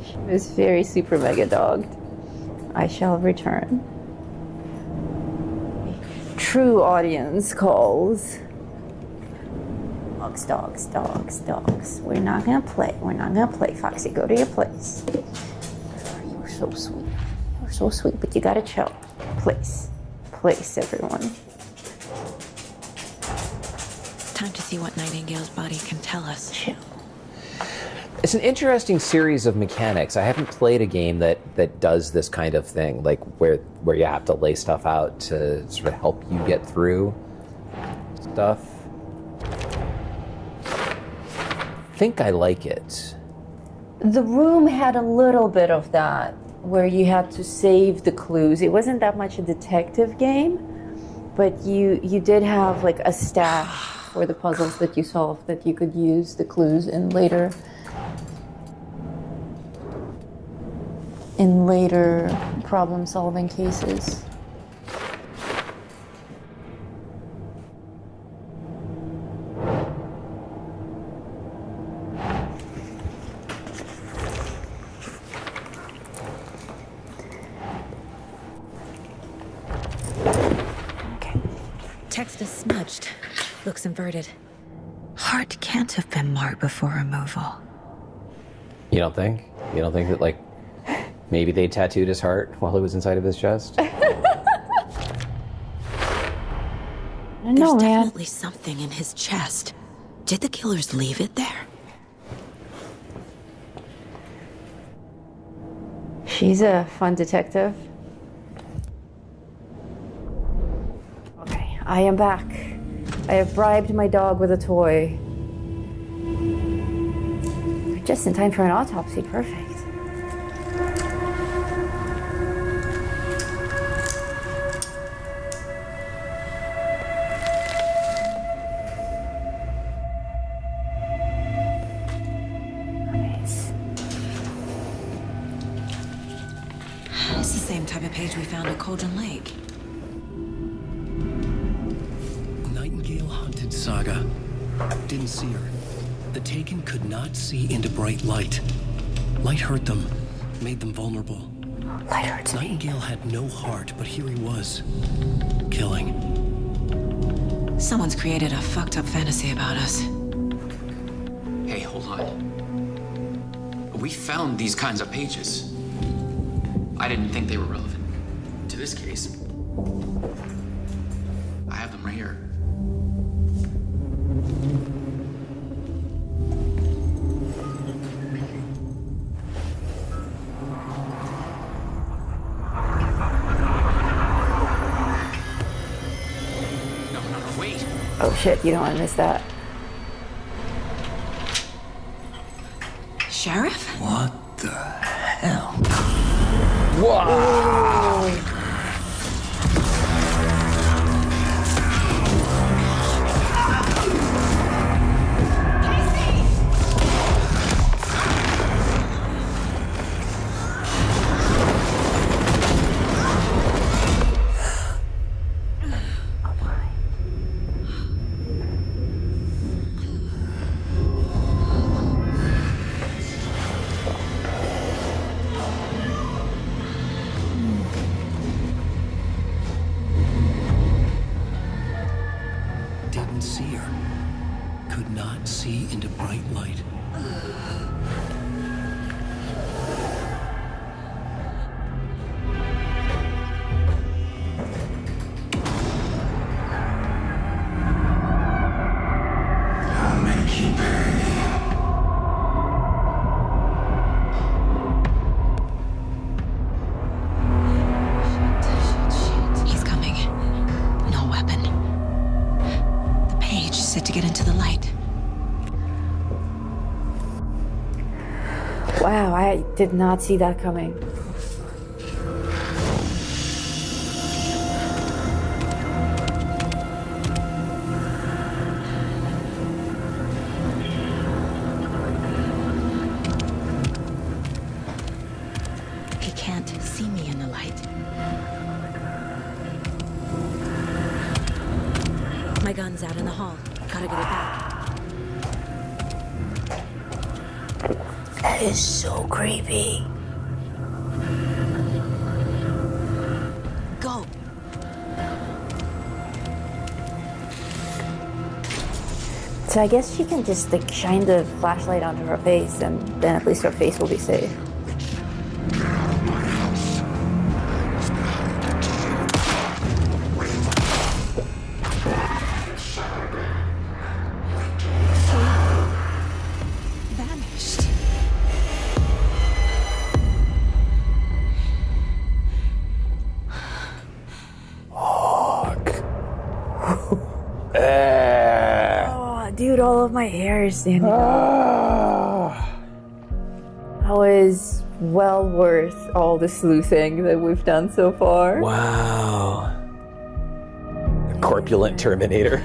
She was very super mega dogged. I shall return. True audience calls. Dogs, dogs, dogs, dogs. We're not gonna play. We're not gonna play, Foxy. Go to your place. You're so sweet. You're so sweet, but you gotta chill. Place. Place, everyone. Time to see what Nightingale's body can tell us. Chill. It's an interesting series of mechanics. I haven't played a game that does this kind of thing, like where you have to lay stuff out to sort of help you get through stuff. I think I like it. The Room had a little bit of that, where you had to save the clues. It wasn't that much a detective game, but you did have like a stash for the puzzles that you solved that you could use the clues in later problem-solving cases. Text is smudged. Looks inverted. Heart can't have been marked before removal. You don't think? You don't think that, like, maybe they tattooed his heart while it was inside of his chest? There's definitely something in his chest. Did the killers leave it there? She's a fun detective. Okay, I am back. I have bribed my dog with a toy. Just in time for an autopsy, perfect. It's the same type of page we found at Cauldron Lake. Nightingale hunted Saga. Didn't see her. The Taken could not see into bright light. Light hurt them, made them vulnerable. Light hurts me. Nightingale had no heart, but here he was, killing. Someone's created a fucked up fantasy about us. Hey, hold on. We found these kinds of pages. I didn't think they were relevant to this case. I have them right here. No, wait. Oh shit, you don't want to miss that. Sheriff? What the hell? Wow! Didn't see her. Could not see into bright light. I'll make you pay. He's coming. No weapon. The page set to get into the light. Wow, I did not see that coming. He can't see me in the light. My My gun's out in the hall. Gotta get it back. That is so creepy. Go. So I guess she can just like shine the flashlight onto her face, and then at least her face will be safe. Vanished. Oh, dude, all of my hair is standing up. That was well worth all the sleuthing that we've done so far. Wow. A corpulent Terminator.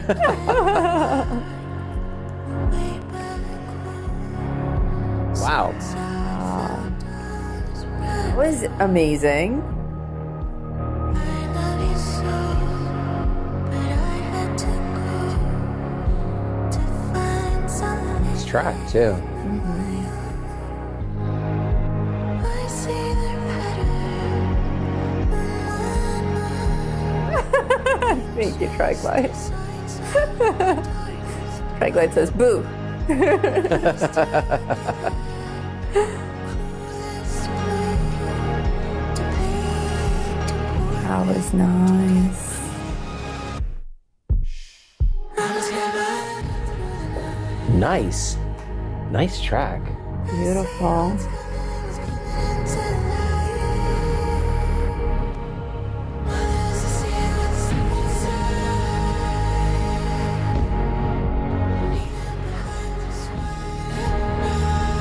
Wow. That was amazing. It's track too. Thank you, Triglide. Triglide says boo. That was nice. Nice. Nice track. Beautiful.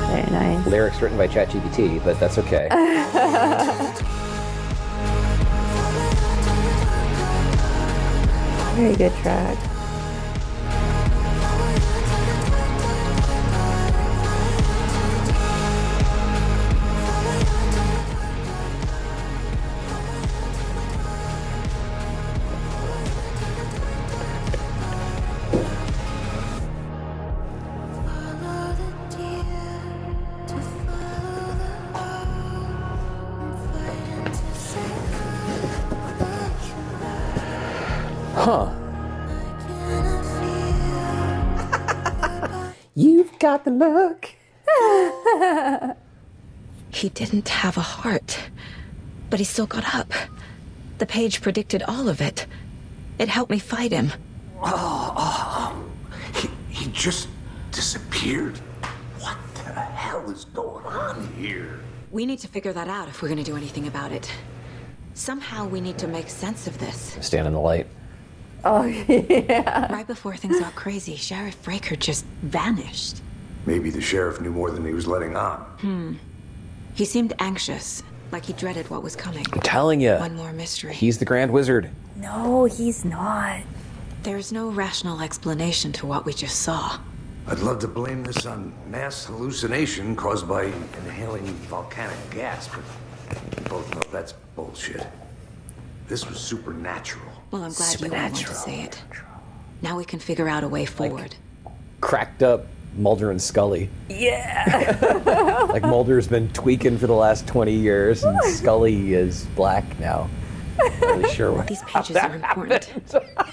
Very nice. Lyrics written by ChatGPT, but that's okay. Very good track. Huh. You've got the look. He didn't have a heart, but he still got up. The page predicted all of it. It helped me fight him. He just disappeared? What the hell is going on here? We need to figure that out if we're going to do anything about it. Somehow we need to make sense of this. Stand in the light. Oh, yeah. Right before things got crazy, Sheriff Breaker just vanished. Maybe the sheriff knew more than he was letting on. He seemed anxious, like he dreaded what was coming. I'm telling you. One more mystery. He's the Grand Wizard. No, he's not. There's no rational explanation to what we just saw. I'd love to blame this on mass hallucination caused by inhaling volcanic gas, but we both know that's bullshit. This was supernatural. Well, I'm glad you all want to say it. Now we can figure out a way forward. Cracked up Mulder and Scully. Yeah. Like Mulder's been tweaking for the last 20 years, and Scully is black now. Not really sure what. These pages are important.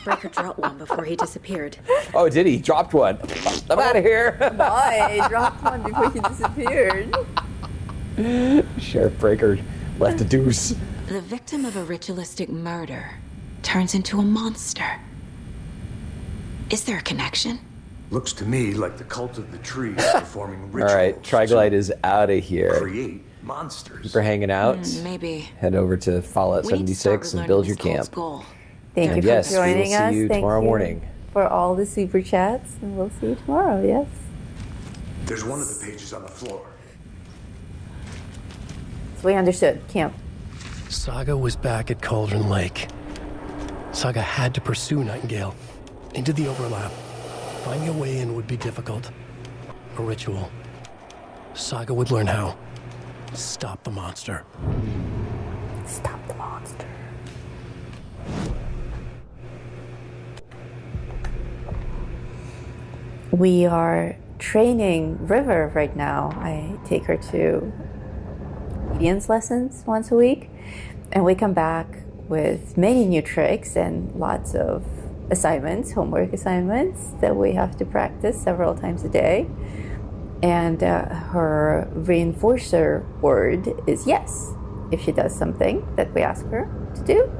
Breaker dropped one before he disappeared. Oh, did he? Dropped one. I'm out of here. Why? He dropped one before he disappeared. Sheriff Breaker left a deuce. The victim of a ritualistic murder turns into a monster. Is there a connection? Looks to me like the cult of the tree is performing rituals. All right, Triglide is out of to here. create monsters. For hanging out. Maybe. Head over to Fallout We need to start 76 and learning build this your cult's camp. goal. Thank And you for yes, we will joining see us. you Thank tomorrow you morning. for all the super chats, and we'll see you tomorrow. Yes. There's one of the pages on the floor. So we understood. Camp. Saga was back at Cauldron Lake. Saga had to pursue Nightingale into the overlap. Finding a way in would be difficult. A ritual. Saga would learn how. Stop the monster. Stop the monster. We are training River right now. I take her to obedience lessons once a week, and we come back with many new tricks and lots of assignments, homework assignments that we have to practice several times a day. And her reinforcer word is yes if she does something that we ask her to do.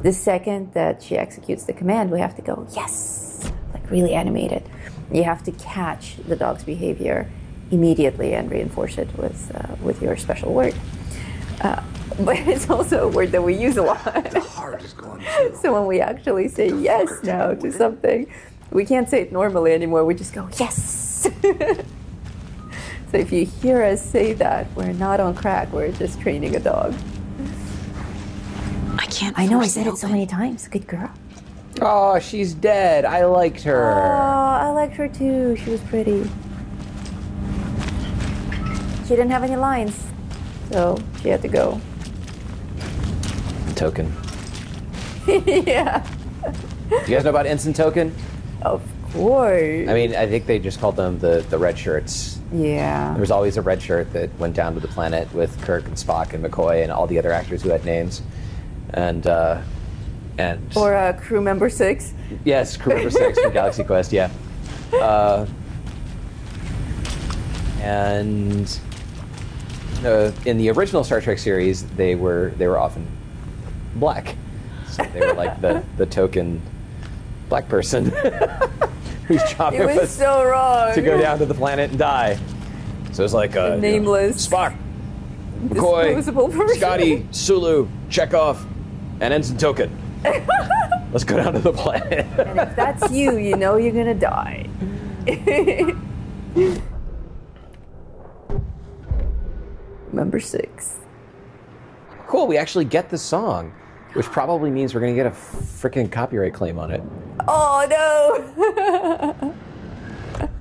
The second that she executes the command, we have to go yes, like really animated. You have to catch the dog's behavior immediately and reinforce it with your special word. But it's also a word that we use a lot. The heart is going too. So when we actually say yes now to something, we can't say it normally anymore. We just go yes. So if you hear us say that, we're not on crack. We're just training a dog. I can't. I know I force said it so open. many times. Good girl. Oh, she's dead. I liked her. Oh, I liked her too. She was pretty. She didn't have any lines, so she had to go. Token. Yeah. You guys know about Ensign Token? Of course. I mean, I think they just called them the red shirts. Yeah. There was always a red shirt that went down to the planet with Kirk and Spock and McCoy and all the other actors who had names. And Or crew member 6. yes, crew member 6 from Galaxy Quest, yeah. And in the original Star Trek series, they were often black. So they were like the token black person whose job It was so wrong. to go down to the planet and die. So it's like nameless, Spock, McCoy, disposable person. Scotty, Sulu, Chekhov, and Ensign Token. Let's go down to the planet. And if that's you, you know you're gonna die. Number 6. Cool, we actually get the song, which probably means we're gonna get a freaking copyright claim on it. Oh no!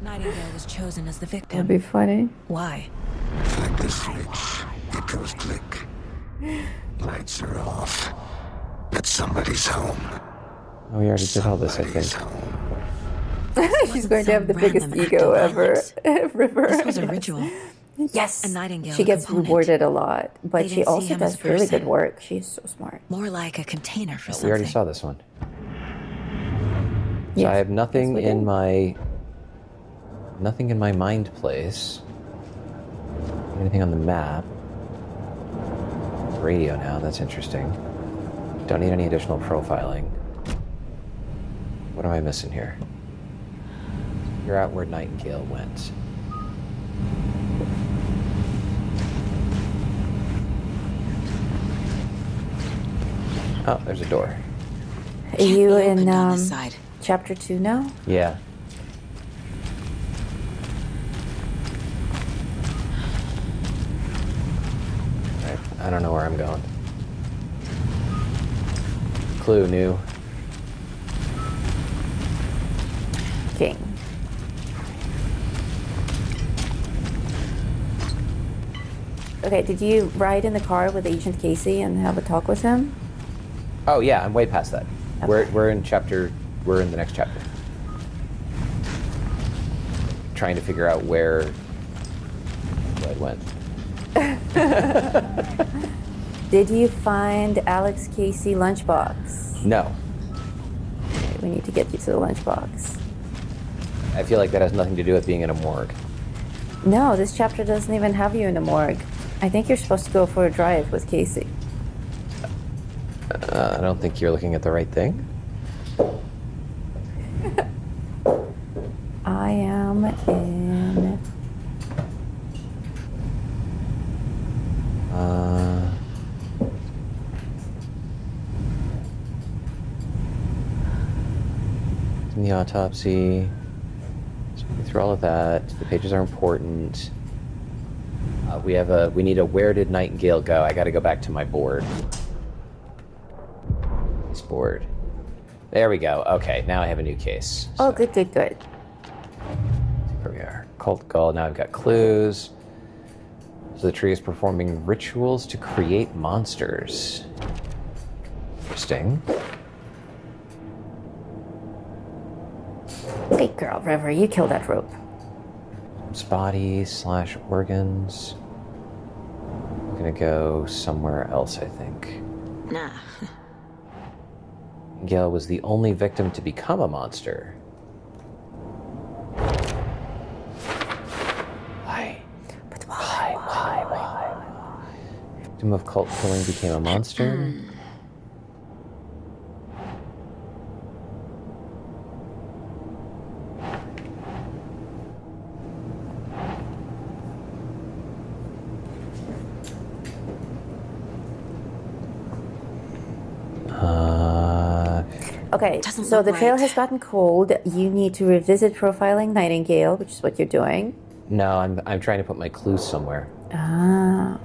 Nightingale was chosen as the victim. That'd be funny. Why? Flick the switch. It goes click. Lights are off. But somebody's home. Oh, we already did all this, I think. She's going to have the biggest random act ego of ever. violence. River. This was a ritual. Yes. A Nightingale She gets component. rewarded a lot, They but didn't she see also him as does a really good person. work. She's so smart. More like a container for We something. already saw this one. So Yes. I have nothing Yes, we in did. my mind place. Anything on the map? Radio now, that's interesting. Don't need any additional profiling. What am I missing here? Figure out where Nightingale went. Oh, there's a door. Are you be in opened on this side. chapter 2 now? Yeah. Right, I don't know where I'm going. Clue new. King. Okay, did you ride in the car with Agent Casey and have a talk with him? Oh yeah, I'm way past that. Okay. We're in the next chapter. Trying to figure out where it went. Did you find Alex Casey lunchbox? No. Okay, we need to get you to the lunchbox. I feel like that has nothing to do with being in a morgue. No, this chapter doesn't even have you in the morgue. I think you're supposed to go for a drive with Casey. I don't think you're looking at the right thing. I am in... In the autopsy. So through all of that, the pages are important. We need a where did Nightingale go? I got to go back to my board. This board. There we go. Okay, now I have a new case. Oh, good, good, good. Here we are. Cult Gull. Now I've got clues. So the tree is performing rituals to create monsters. Interesting. Great girl, River. You killed that rope. Body / organs. I'm gonna go somewhere else, I think. Nah. Gail was the only victim to become a monster. Why? But why? Victim of cult killing became a monster? Okay, Doesn't so look the trail right. has gotten cold. You need to revisit profiling Nightingale, which is what you're doing. No, I'm trying to put my clues somewhere. Ah.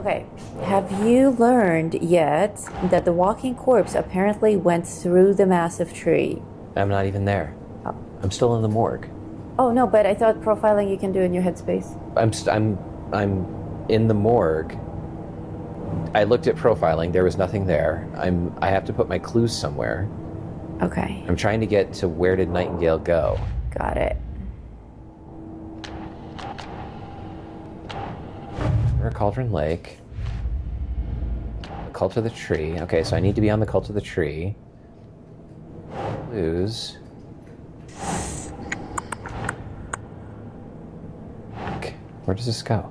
Okay, have you learned yet that the walking corpse apparently went through the massive tree? I'm not even there. Oh. I'm still in the morgue. Oh no, but I thought profiling you can do in your headspace. I'm in the morgue. I looked at profiling. There was nothing there. I have to put my clues somewhere. Okay. I'm trying to get to where did Nightingale go. Got it. We're at Cauldron Lake. The Cult of the Tree. Okay, so I need to be on the Cult of the Tree. Clues. Okay, where does this go?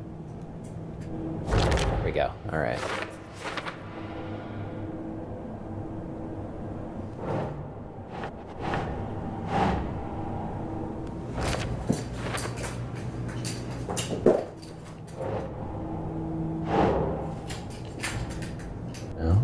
There we go. All right. No.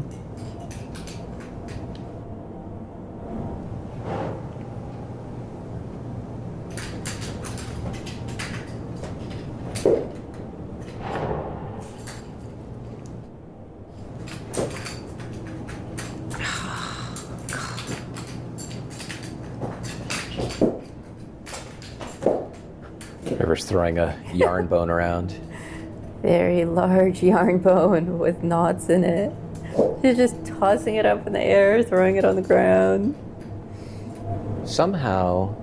River's throwing a yarn bone around. Very large yarn bone with knots in it. She's just tossing it up in the air, throwing it on the ground. Somehow,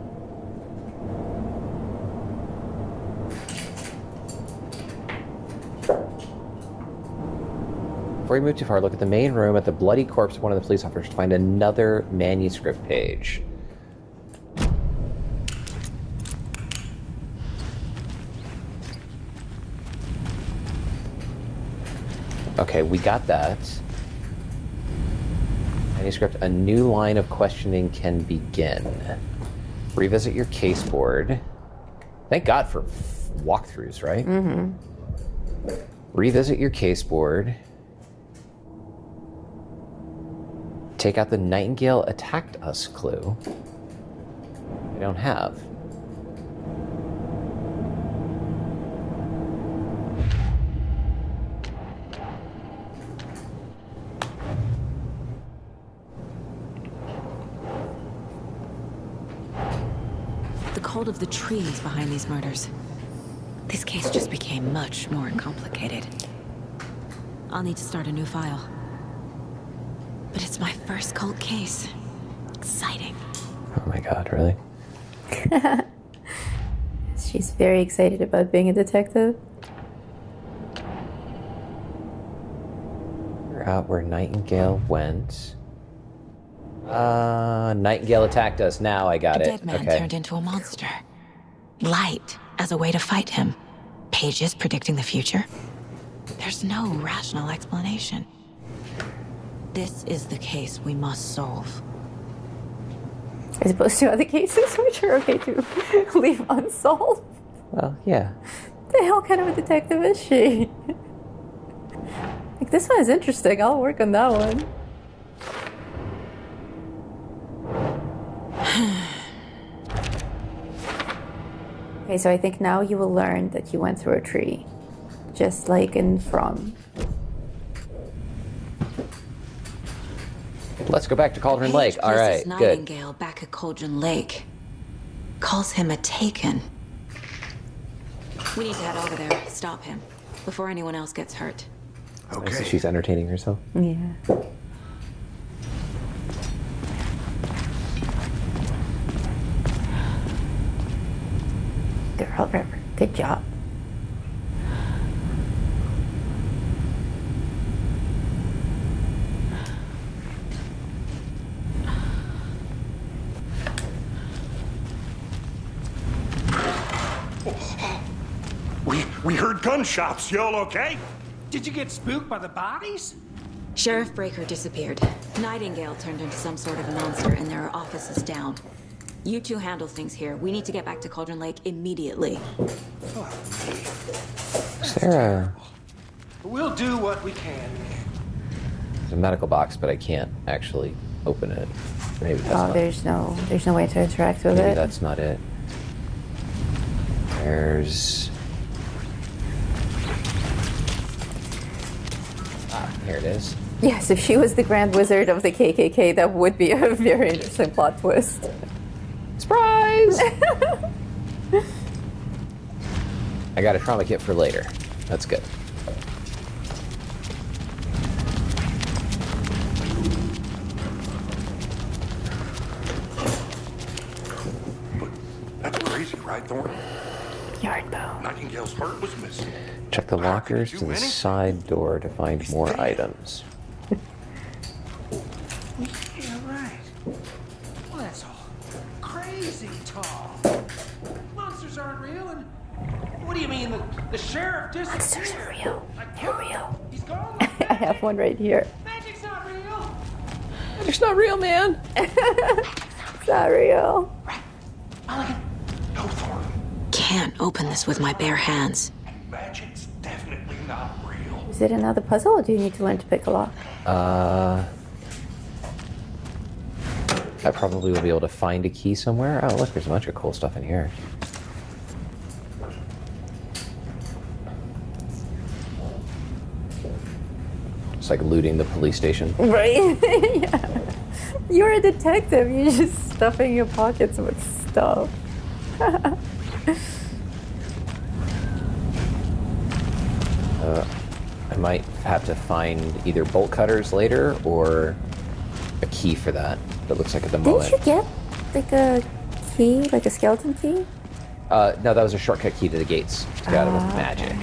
before we move too far, look at the main room at the bloody corpse of one of the police officers to find another manuscript page. Okay, we got that. Manuscript, a new line of questioning can begin. Revisit your case board. Thank God for walkthroughs, right? Mm-hmm. Revisit your case board. Take out the Nightingale attacked us clue. We don't have. The cult of the trees behind these murders. This case just became much more complicated. I'll need to start a new file. But it's my first cult case. Exciting. Oh my God, really? She's very excited about being a detective. Figure out where Nightingale went. Nightingale attacked us. Now I got A it. dead man turned into a monster. Light as a way to fight him. Pages predicting the future. There's no rational explanation. This is the case we must solve. As opposed to other cases, which are okay to leave unsolved. Well, yeah. The hell kind of a detective is she? Like, this one is interesting. I'll work on that one. Okay, so I think now you will learn that you went through a tree. Just like in From. Let's go back to Cauldron Lake. All right, good. Nightingale back at Cauldron Lake. Calls him a taken. We need to head over there, stop him, before anyone else gets hurt. Okay. So she's entertaining herself. Yeah. Pearl River. Good job. We heard gunshots. Y'all okay? Did you get spooked by the bodies? Sheriff Breaker disappeared. Nightingale turned into some sort of a monster, and there are offices down. You two handle things here. We need to get back to Cauldron Lake immediately. Sarah. We'll do what we can. There's a medical box, but I can't actually open it. Maybe that's not. There's no way to interact with Maybe it. that's not it. There's. Here it is. Yes, if she was the Grand Wizard of the KKK, that would be a very interesting plot twist. Surprise! I got a trauma kit for later. That's good. That's crazy, right, Thornton? Yard bow. Nightingale's heart was missing. Check the lockers to the side door to find more items. Yeah, right. Well, that's all crazy talk. Monsters aren't real, and what do you mean the sheriff disappeared? Monsters are real. They're real. He's gone. I have one right here. Magic's not real. Magic's not real, man. It's not real. No, Thornton. Can't open this with my bare hands. Magic's definitely not real. Is it another puzzle, or do you need to learn to pick a lock? I probably will be able to find a key somewhere. Oh, look, there's a bunch of cool stuff in here. It's like looting the police station. Right? Yeah. You're a detective. You're just stuffing your pockets with stuff. I might have to find either bolt cutters later or a key for that. That looks like at the moment. Didn't you get like a key, like a skeleton key? No, that was a shortcut key to the gates to get out of magic.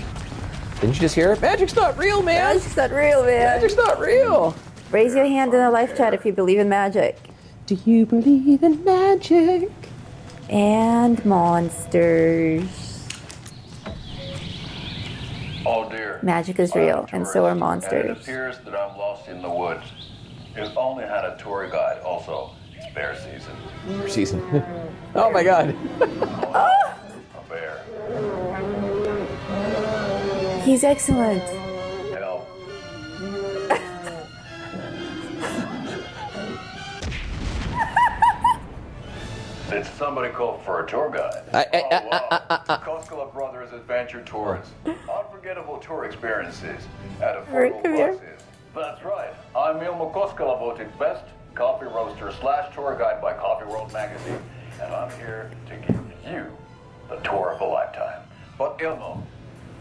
Didn't you just hear it? Magic's not real, man. Magic's not real, man. Magic's not real. Raise your hand in the live chat if you believe in magic. Do you believe in magic? And monsters. Oh dear. Magic is real, and so are monsters. And it appears that I'm lost in the woods. I've only had a tour guide. Also, it's bear season. Bear season. Oh my god. A bear. He's excellent. Help. Did somebody call for a tour guide? Koskela Brothers Adventure Tours. Unforgettable tour experiences at affordable prices. That's right. I'm Ilmo Koskela, voted best coffee roaster / tour guide by Coffee World magazine. And I'm here to give you the tour of a lifetime. But Ilmo,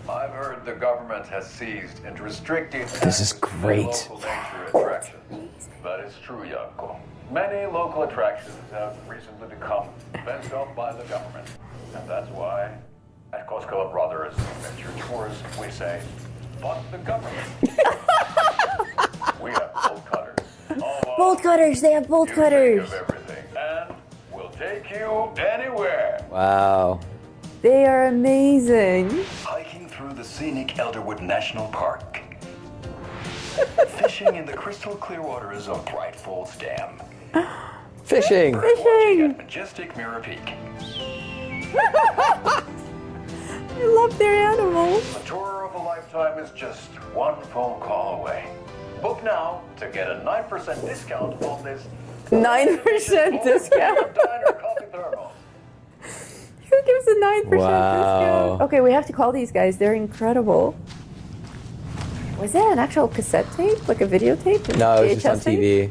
I've heard the government has seized and restricted This is great. local nature attractions. That is true, Yanko. Many local attractions have recently become fenced off by the government. And that's why at Koskela Brothers Adventure Tours we say, fuck the government. We have bolt cutters. Bolt cutters, they have bolt cutters. Of everything. And we'll take you anywhere. Wow. They are amazing. Hiking through the scenic Elderwood National Park. Fishing in the crystal clear waters of Bright Falls Dam. Fishing. Watching at Majestic Mirror Peak. I love their animals. The tour of a lifetime is just one phone call away. Book now to get a 9% discount on this 9% discount. Diner coffee thermos. Who gives a 9% Wow. discount? Okay, we have to call these guys. They're incredible. Was that an actual cassette tape? Like a videotape? No, it was just on tape? TV.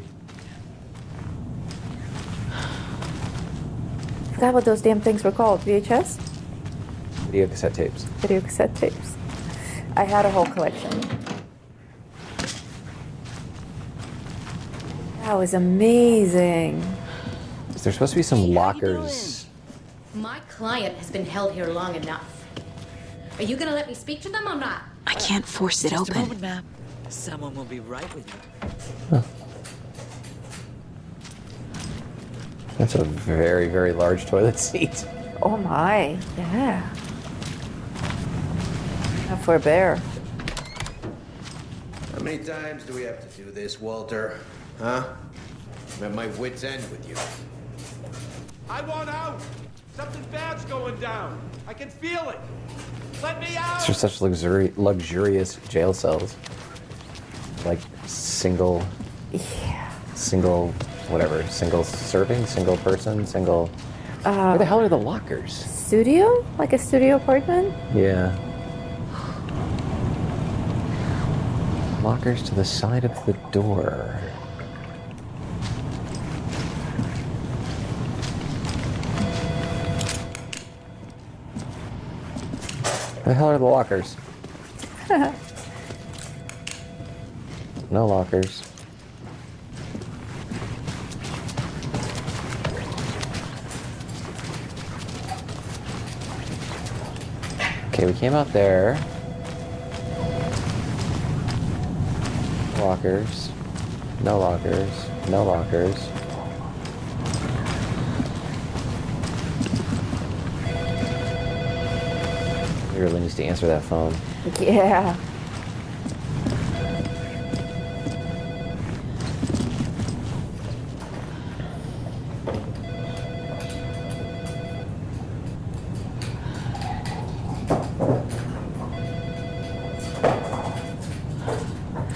I forgot what those damn things were called. VHS? Video cassette tapes. Video cassette tapes. I had a whole collection. That was amazing. There's supposed to be some lockers My client has been held here long enough. Are you gonna let me speak to them or not? I can't force it Just open. a moment, ma'am. Someone will be right with you. That's a very, very large toilet seat. Oh my, yeah. Not for a bear. How many times do we have to do this, Walter? Huh? I'm at my wit's end with you. I want out! Something bad's going down. I can feel it. Let me out! These are such luxurious jail cells. Like single, whatever, single serving, single person, single. Where the hell are the lockers? Studio? Like a studio apartment? Yeah. Lockers to the side of the door. Where the hell are the lockers? No lockers. Okay, we came out there. Lockers. No lockers. No lockers. He really needs to answer that phone. Yeah.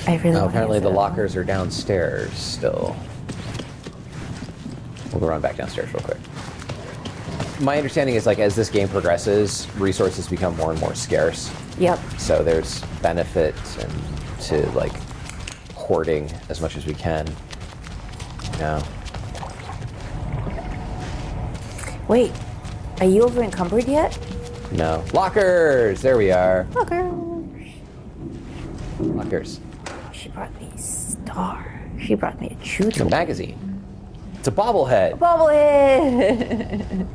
Apparently the lockers are downstairs still. We'll go run back downstairs real quick. My understanding is, like, as this game progresses, resources become more and more scarce. Yep. So there's benefit to like hoarding as much as we can. Yeah. Wait, are you over encumbered yet? No. Lockers! There we are. Lockers. Lockers. She brought me a star. She brought me a chew A magazine. It's a bobblehead. Bobblehead.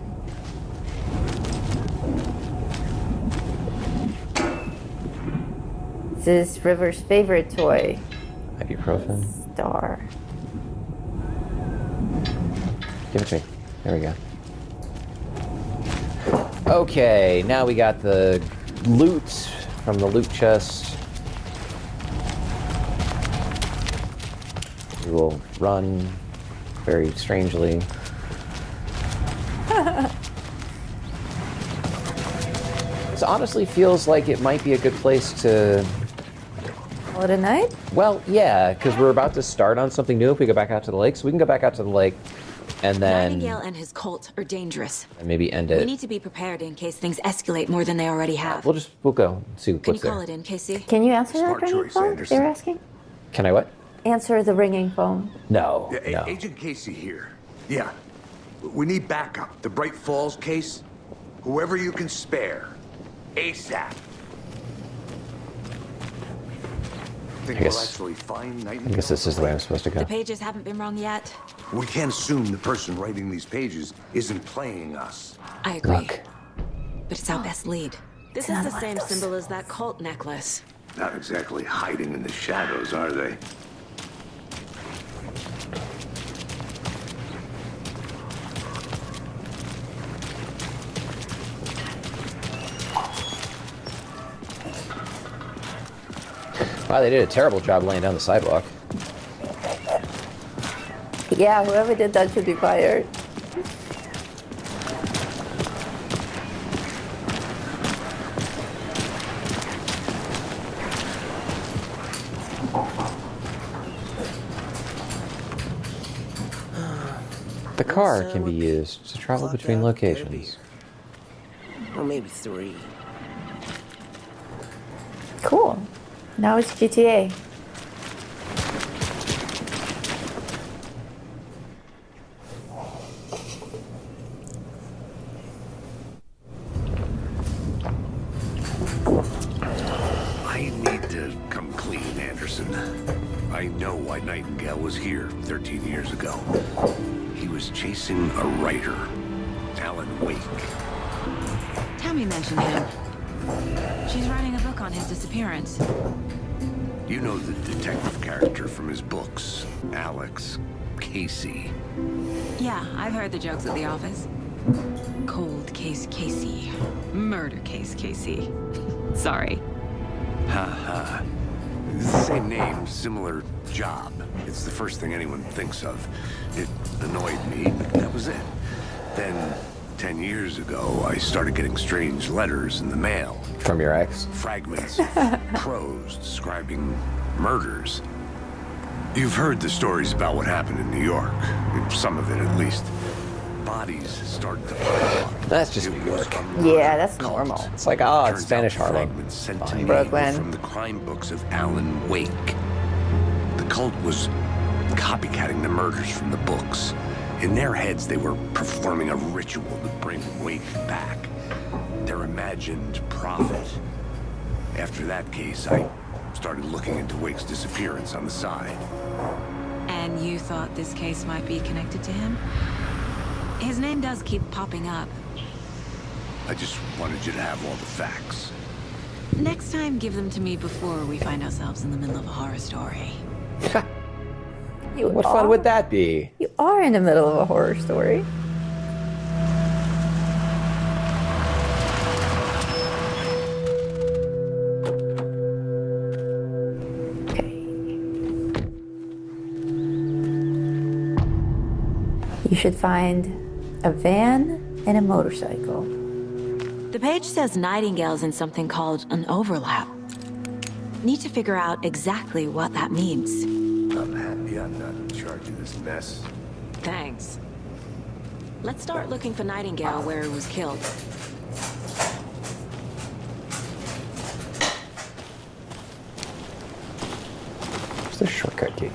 This is River's favorite toy. Ibuprofen. Star. Give it to me. There we go. Okay, now we got the loot from the loot chest. We will run very strangely. This honestly feels like it might be a good place to... Call it a night? Well, yeah, because we're about to start on something new if we go back out to the lake. So we can go back out to the lake and then... Nightingale and his cult are dangerous. And maybe end We it. need to be prepared in case things escalate more than they already have. We'll go and see Can you what's there. call it in, Casey? Can you answer Smart that ringing choice, phone Anderson. they're asking? Can I what? Answer the ringing phone. No, Yeah, no. Agent Casey here. Yeah. We need backup. The Bright Falls case. Whoever you can spare. ASAP. Think I we'll guess- actually find I Nightingale? guess this is the way I'm supposed to go. The pages haven't been wrong yet. We can't assume the person writing these pages isn't playing us. I agree. Look. But it's our best lead. This is the same symbol as that cult necklace. Not exactly hiding in the shadows, are they? Wow, they did a terrible job laying down the sidewalk. Yeah, whoever did that should be fired. The car can be used to travel between locations. Or maybe 3. Cool. Now it's GTA. I need to come clean, Anderson. I know why Nightingale was here 13 years ago. He was chasing a writer. Alan Wake. Tammy mentioned him. She's writing a book on his disappearance. You know the detective character from his books, Alex Casey. Yeah, I've heard the jokes at the office. Cold case Casey. Murder case Casey. Sorry. Ha. It's the same name, similar job. It's the first thing anyone thinks of. It annoyed me, but that was it. Then, 10 years ago, I started getting strange letters in the mail. From your ex? Fragments of prose describing murders. You've heard the stories about what happened in New York. Some of it, at least. Bodies started to pile up. That's just New York. Yeah, that's normal. It's like, oh, it's Spanish Harlem. Fragments sent to me Brooklyn. from the crime books of Alan Wake. The cult was copycatting the murders from the books. In their heads, they were performing a ritual to bring Wake back. Their imagined prophet. After that case, I started looking into Wake's disappearance on the side. And you thought this case might be connected to him? His name does keep popping up. I just wanted you to have all the facts. Next time, give them to me before we find ourselves in the middle of a horror story. What fun would that be? You are in the middle of a horror story. You should find a van and a motorcycle. The page says Nightingale's in something called an overlap. Need to figure out exactly what that means. I'm happy I'm not in charge of this mess. Thanks. Let's start looking for Nightingale where he was killed. Where's the shortcut key?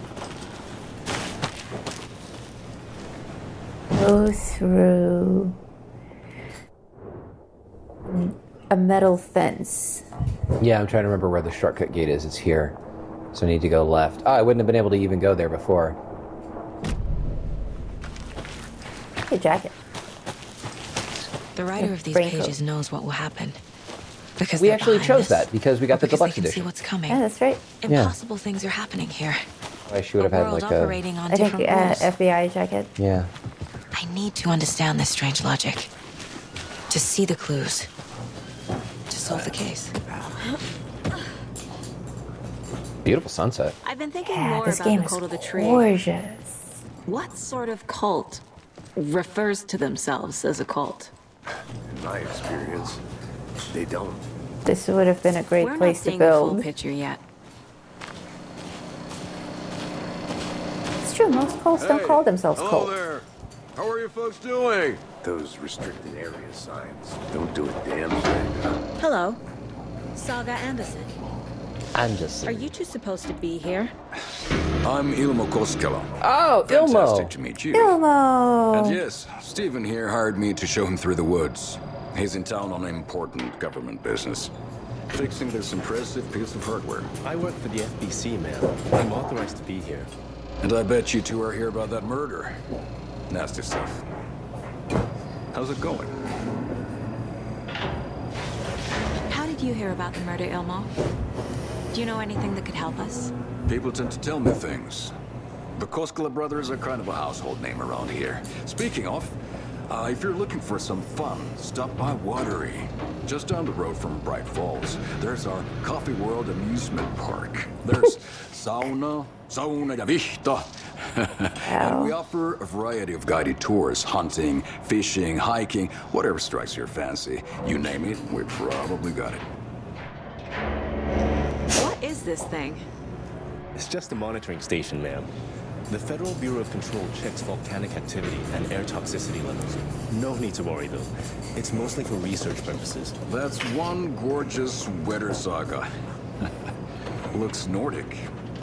Go through a metal fence. Yeah, I'm trying to remember where the shortcut gate is. It's here. So I need to go left. Oh, I wouldn't have been able to even go there before. Good jacket. The writer of these pages knows what will happen. Because We they're actually behind chose this. that because we got the Because they deluxe can see edition. what's coming. Yeah, that's right. Impossible things are happening here. I should have had World like a... operating on I think different rules. FBI jacket. Yeah. I need to understand this strange logic. To see the clues. To solve the case. Beautiful sunset. I've been thinking Yeah, more this about game the is cult of the tree. gorgeous. What sort of cult refers to themselves as a cult? In my experience, they don't. This would have been a great We're place not to seeing the full build. picture yet. It's true, most cults don't call themselves Hello cults. there. How are you folks doing? Those restricted area signs don't do a damn thing. Hello. Saga Anderson. Anderson. Are you two supposed to be here? I'm Ilmo Koskela. Oh, Fantastic to meet you. Ilmo! And yes, Stephen here hired me to show him through the woods. He's in town on important government business. Fixing this impressive piece of hardware. I work for the FBC, ma'am. I'm authorized to be here. And I bet you two are here about that murder. Nasty stuff. How's it going? How did you hear about the murder, Ilmo? Do you know anything that could help us? People tend to tell me things. The Koskela brothers are kind of a household name around here. Speaking of, if you're looking for some fun, stop by Watery. Just down the road from Bright Falls, there's our Coffee World amusement park. There's sauna ya vihta. And we offer a variety of guided tours, hunting, fishing, hiking, whatever strikes your fancy. You name it, we probably got it. What is this thing? It's just a monitoring station, ma'am. The Federal Bureau of Control checks volcanic activity and air toxicity levels. No need to worry, though. It's mostly for research purposes. That's one gorgeous weather saga. Looks Nordic.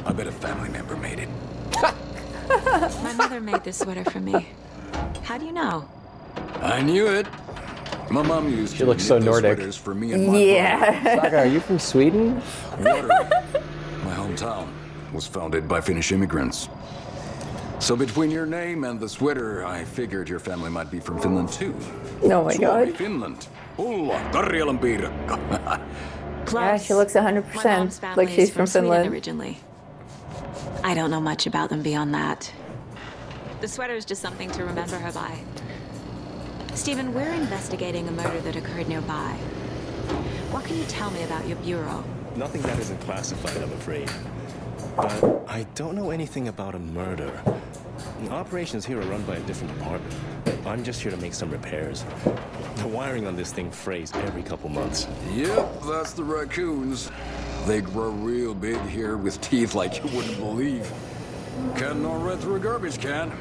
I bet a family member made it. My mother made this sweater for me. How do you know? I knew it. My mom used She to looks knit so those Nordic. sweaters for me and my Yeah. Saga, are you from Sweden? Watery, my hometown, was founded by Finnish immigrants. So between your name and the sweater, I figured your family might be from Finland too. Oh my Suomi, god. Finland. Ulla, Karjalan piirakka. Yeah, she looks 100% like she's from Sweden Finland. originally. I don't know much about them beyond that. The sweater is just something to remember her by. Stephen, we're investigating a murder that occurred nearby. What can you tell me about your bureau? Nothing that isn't classified, I'm afraid. But I don't know anything about a murder. The operations here are run by a different department. I'm just here to make some repairs. The wiring on this thing frays every couple months. Yep, that's the raccoons. They grow real big here with teeth like you wouldn't believe. Can't know right through a garbage can.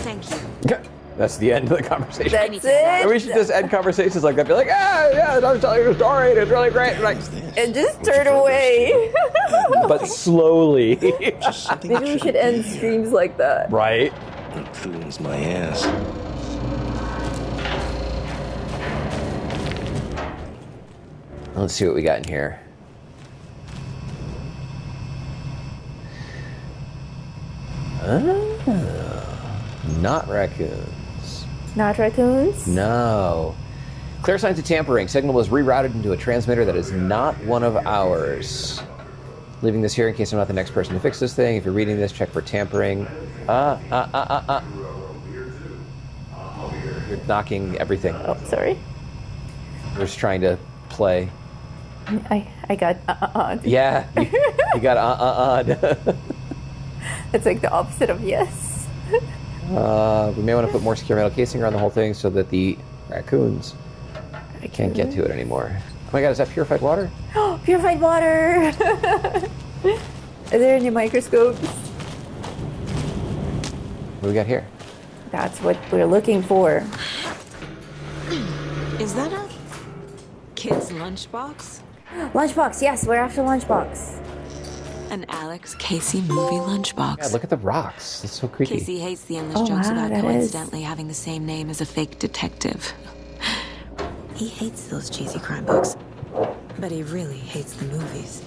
Thank you. That's the end of the conversation. That's it. And we should just end conversations like that. Be like, yeah, I'm telling you a story. And it's really great. And like, and just turn away. but slowly. Maybe we should end streams like that. Right? Buffoons my ass. Let's see what we got in here. Not raccoons. Not raccoons? No. Clear signs of tampering. Signal was rerouted into a transmitter that is not one of ours. Leaving this here in case I'm not the next person to fix this thing. If you're reading this, check for tampering. You're knocking everything. Oh, sorry. We're just trying to play. I got Yeah, you got It's like the opposite of yes. We may want to put more secure metal casing around the whole thing so that the raccoons can't get to it anymore. Oh my god, is that purified water? Oh, purified water! Are there any microscopes? What do we got here? That's what we're looking for. Is that a kid's lunchbox? Lunchbox, yes, we're after lunchbox. An Alex Casey movie lunchbox. Yeah, look at the rocks. That's so creepy. Casey hates the endless jokes about that coincidentally having the same name as a fake detective. He hates those cheesy crime books, but he really hates the movies.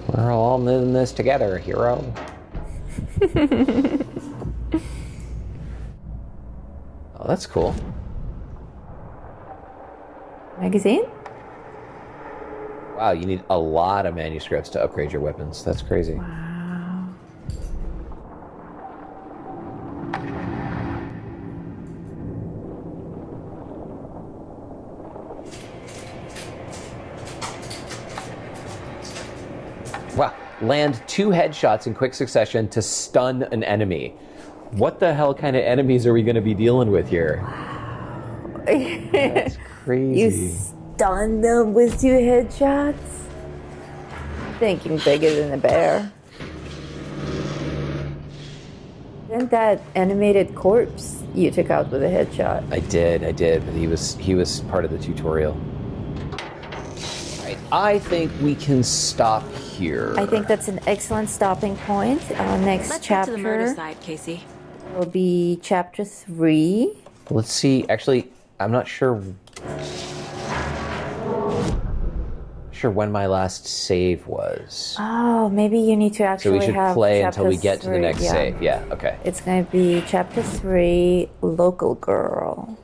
We're all in this together, hero. Oh, that's cool. Magazine? Wow, you need a lot of manuscripts to upgrade your weapons. That's crazy. Wow. Wow. Land 2 headshots in quick succession to stun an enemy. What the hell kind of enemies are we going to be dealing with here? That's crazy. You stun them with 2 headshots? Thinking bigger than a bear. Isn't that animated corpse you took out with a headshot? I did, but he was part of the tutorial. Right, I think we can stop here. I think that's an excellent stopping point. Next Let's chapter get to the murder side, Casey. will be chapter 3. Let's see. Actually, I'm not sure when my last save was. Oh, maybe you need to actually So we should have play until we chapter get to the 3, next yeah. save. Yeah, okay. It's going to be chapter 3, Local Girl.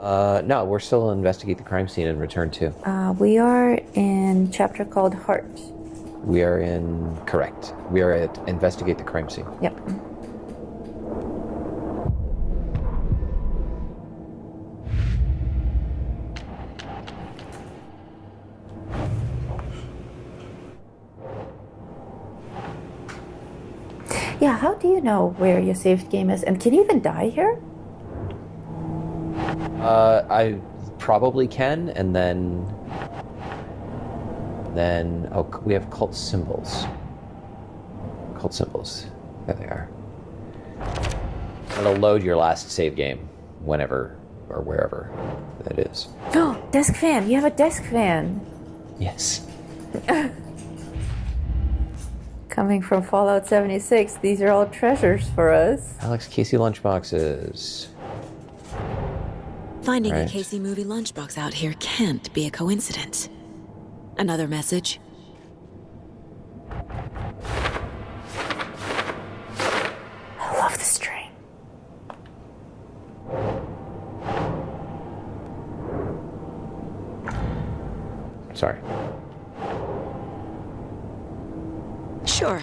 No, we're still in Investigate the Crime Scene and Return to. We are in chapter called Heart. We are correct. We are at Investigate the Crime Scene. Yep. Yeah, how do you know where your saved game is? And can you even die here? I probably can, and then we have cult symbols. Cult symbols. There they are. It'll load your last save game whenever or wherever that is. Oh, desk fan. You have a desk fan. Yes. Coming from Fallout 76, these are all treasures for us. Alex Casey lunchboxes. Finding a Right. Casey movie lunchbox out here can't be a coincidence. Another message. the string. Sorry. Sure.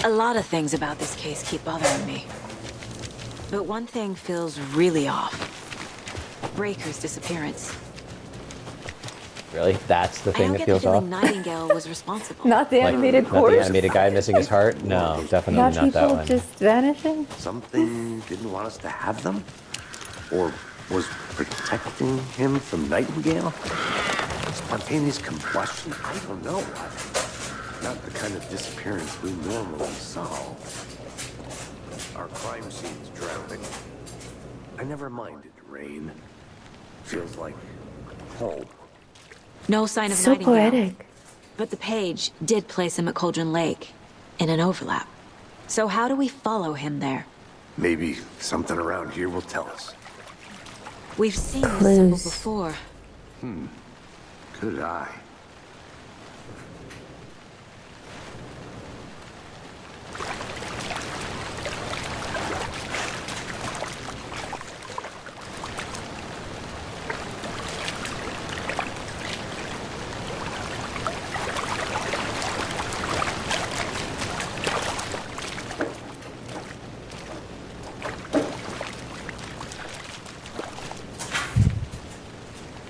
A lot of things about this case keep bothering me. But one thing feels really off. Breaker's disappearance. Really? That's the thing that feels off? I don't get the feeling Nightingale was responsible. Not the animated Not corpse. the animated guy missing his heart? No, definitely not that people one. just vanishing. Something didn't want us to have them? Or was protecting him from Nightingale? Spontaneous combustion? I don't know. Not the kind of disappearance we normally solve. Our crime scene's drowning. I never minded rain. Feels like home. No sign of So Nightingale. poetic. But the page did place him at Cauldron Lake, in an overlap. So how do we follow him there? Maybe something around here will tell us. We've seen this symbol before. Good eye.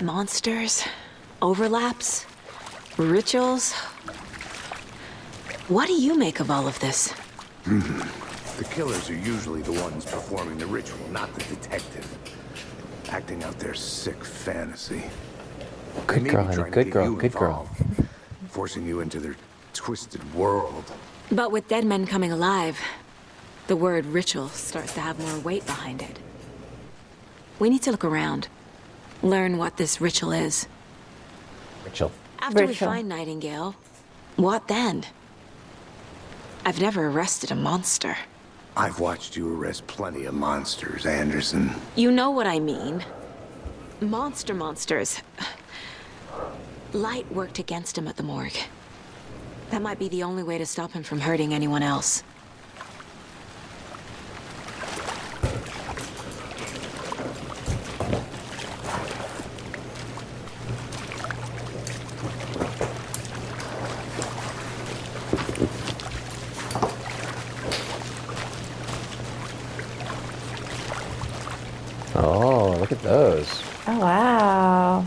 Monsters, overlaps, rituals. What do you make of all of this? The killers are usually the ones performing the ritual, not the detective. Acting out their sick fantasy. They Good may girl, be honey. trying to Good get girl, you good girl. involved, forcing you into their twisted world. But with dead men coming alive, the word ritual starts to have more weight behind it. We need to look around. Learn what this ritual is. Rachel. After we Ritual. find Nightingale, what then? I've never arrested a monster. I've watched you arrest plenty of monsters, Anderson. You know what I mean. Monsters. Light worked against him at the morgue. That might be the only way to stop him from hurting anyone else. Oh, look at those. Oh, wow.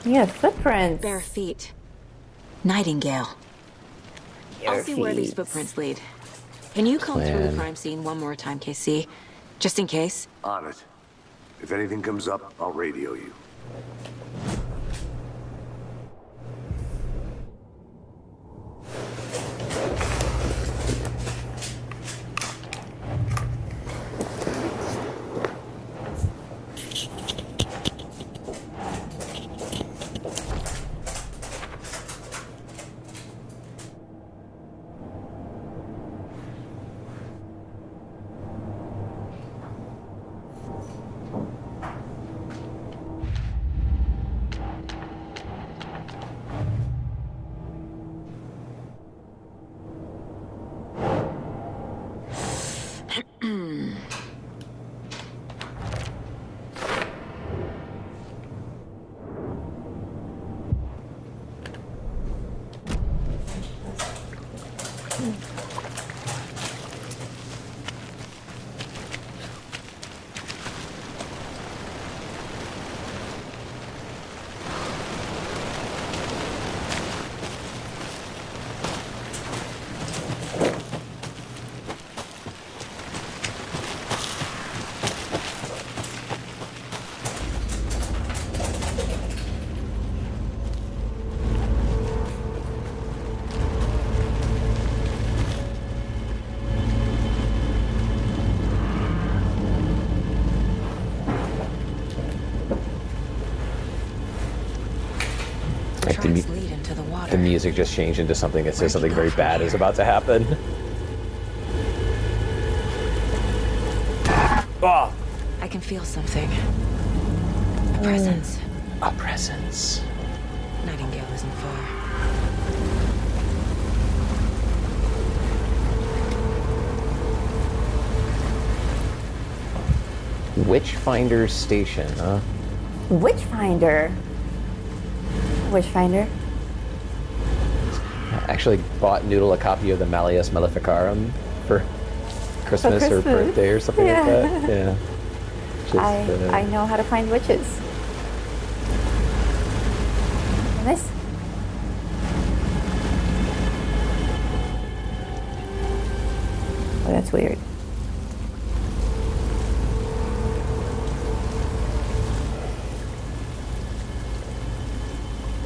Yeah, footprints. Bare feet. Nightingale. I'll see where these feet. footprints lead. Can you come through the Plan. crime scene one more time, KC? Just in case? On it. If anything comes up, I'll radio you. Like Tracks lead into the water. the music just changed into something that says something very bad is about to happen. Oh! I can feel something. A presence. A presence. Nightingale isn't far. Witchfinder Station, huh? Witchfinder? Witchfinder? I actually bought Noodle a copy of the Malleus Maleficarum for Christmas or birthday or something like that. Yeah. I know how to find witches. And this? Oh, that's weird.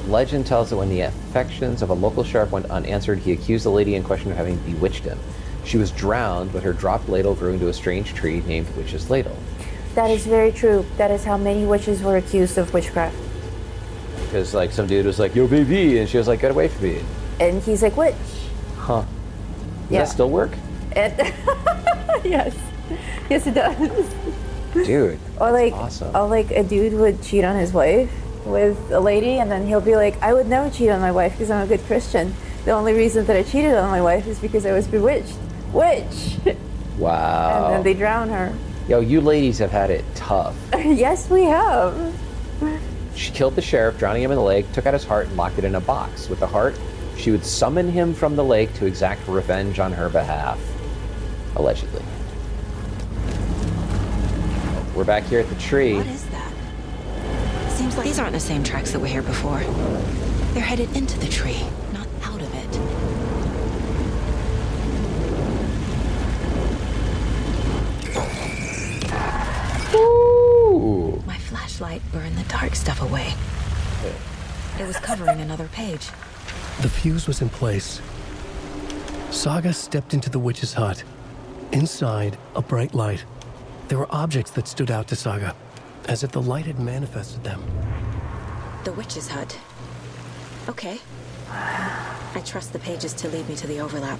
Legend tells that when the affections of a local sheriff went unanswered, he accused the lady in question of having bewitched him. She was drowned, but her dropped ladle grew into a strange tree named Witch's Ladle. That is very true. That is how many witches were accused of witchcraft. Because like some dude was like, "Yo, baby," and she was like, "Get away from me." And he's like, "Witch." Huh. Does that still work? Yes. Yes, it does. Dude. Or like, awesome. or like a dude would cheat on his wife with a lady, and then he'll be like, "I would never cheat on my wife because I'm a good Christian. The only reason that I cheated on my wife is because I was bewitched." Witch. Wow. And then they drown her. Yo, you ladies have had it tough. Yes, we have. She killed the sheriff, drowning him in the lake, took out his heart and locked it in a box. With the heart, she would summon him from the lake to exact revenge on her behalf. Allegedly. We're back here at the tree. What is that? Seems like these aren't the same tracks that were here before. They're headed into the tree, not out of it. Ooh. My flashlight burned the dark stuff away. It was covering another page. The fuse was in place. Saga stepped into the witch's hut. Inside, a bright light. There were objects that stood out to Saga, as if the light had manifested them. The witch's hut. Okay. I trust the pages to lead me to the overlap.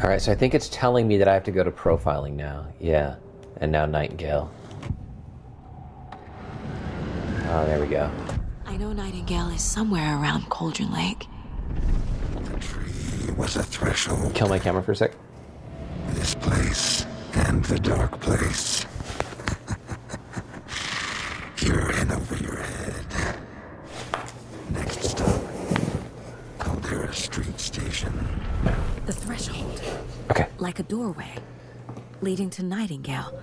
All right, so I think it's telling me that I have to go to profiling now. Yeah, and now Nightingale. Oh, there we go. I know Nightingale is somewhere around Cauldron Lake. It was a threshold. Kill my camera for a sec. This place and the dark place. You're in over your head. Next stop, Caldera Street Station. The threshold. Okay. Like a doorway, leading to Nightingale.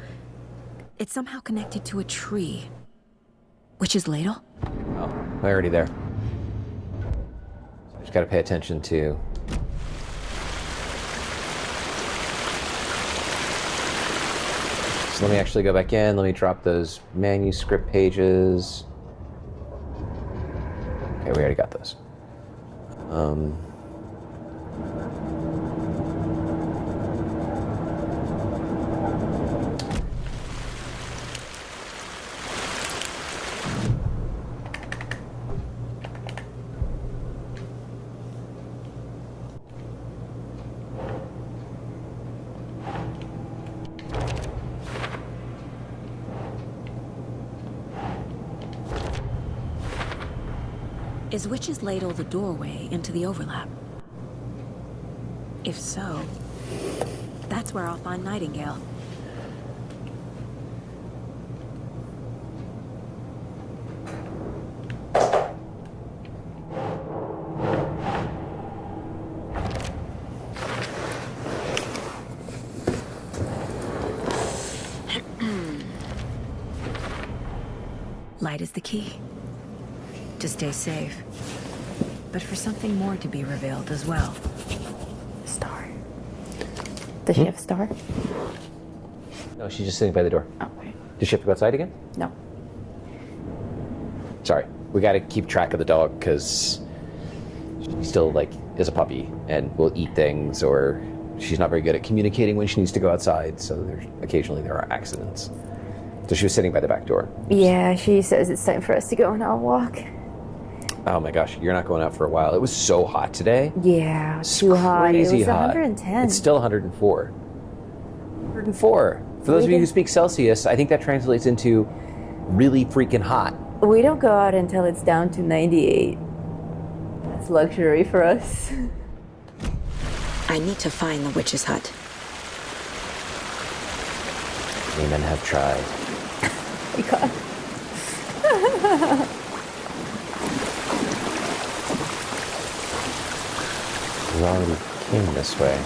It's somehow connected to a tree. Witch's Ladle? Oh, we're already there. Just got to pay attention to... So let me actually go back in. Let me drop those manuscript pages. Okay, we already got those. Is Witch's Ladle the doorway into the overlap? If so, that's where I'll find Nightingale. Light is the key. To stay safe. But for something more to be revealed as well. Star. Does she have a star? No, she's just sitting by the door. Oh, okay. Does she have to go outside again? No. Sorry, we got to keep track of the dog because she still like is a puppy and will eat things, or she's not very good at communicating when she needs to go outside. So occasionally there are accidents. So she was sitting by the back door. Yeah, she says it's time for us to go on our walk. Oh my gosh, you're not going out for a while. It was so hot today. Yeah, too hot. It Crazy was hot. 110. It's still 104. 104. For those of you who speak Celsius, I think that translates into really freaking hot. We don't go out until it's down to 98. That's luxury for us. I need to find the witch's hut. Amen have tried. Oh my god. We already came this way.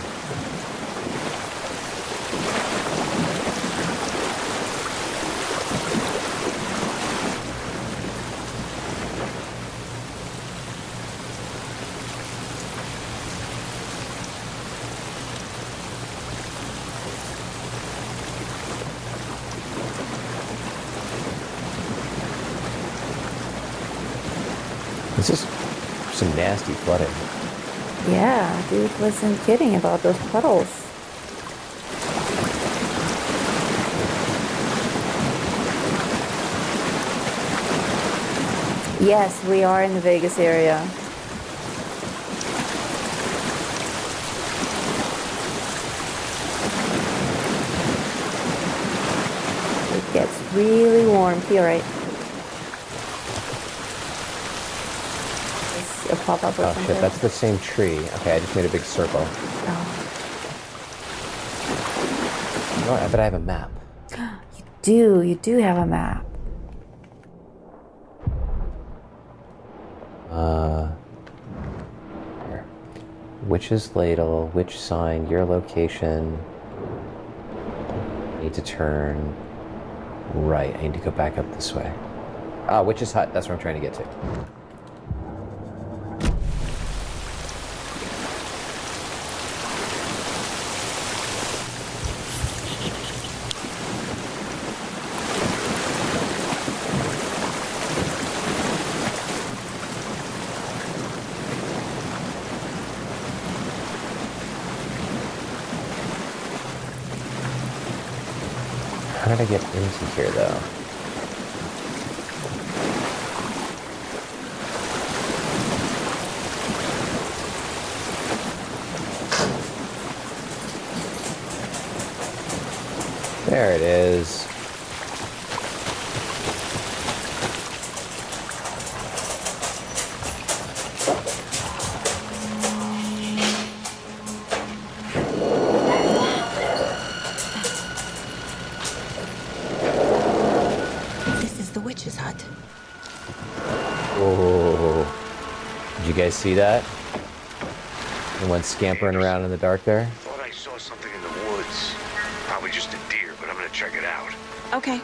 This is some nasty flooding. Yeah, dude wasn't kidding about those puddles. Yes, we are in the Vegas area. It gets really warm here, right? A pop-up or Oh something. shit, that's the same tree. Okay, I just made a big circle. Oh. You know what? I bet I have a map. You do have a map. Here. Witch's ladle, witch sign, your location. I need to turn right. I need to go back up this way. Ah, witch's hut. That's what I'm trying to get to. How did I get into here, though? There it is. Witch's hut. Oh, did you guys see that? The one scampering around in the dark there? Thought I saw something in the woods. Probably just a deer, but I'm gonna check it out. Okay.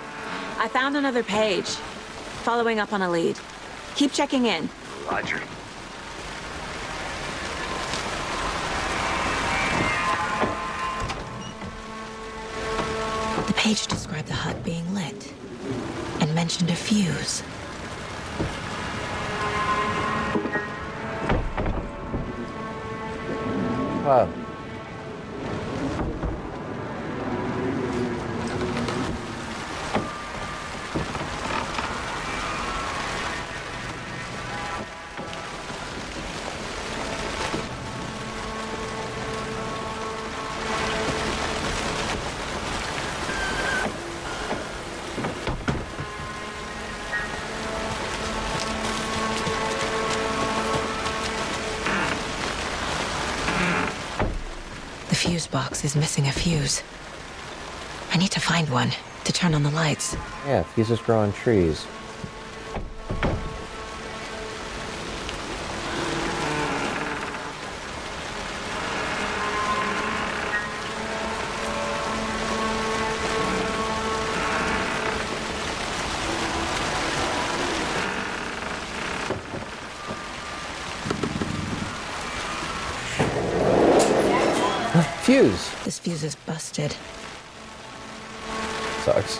I found another page. Following up on a lead. Keep checking in. Roger. The page described the hut being lit and mentioned a fuse. Wow. The fuse box is missing a fuse. I need to find one to turn on the lights. Yeah, fuses grow on trees. Fuse. This fuse is busted. Sucks.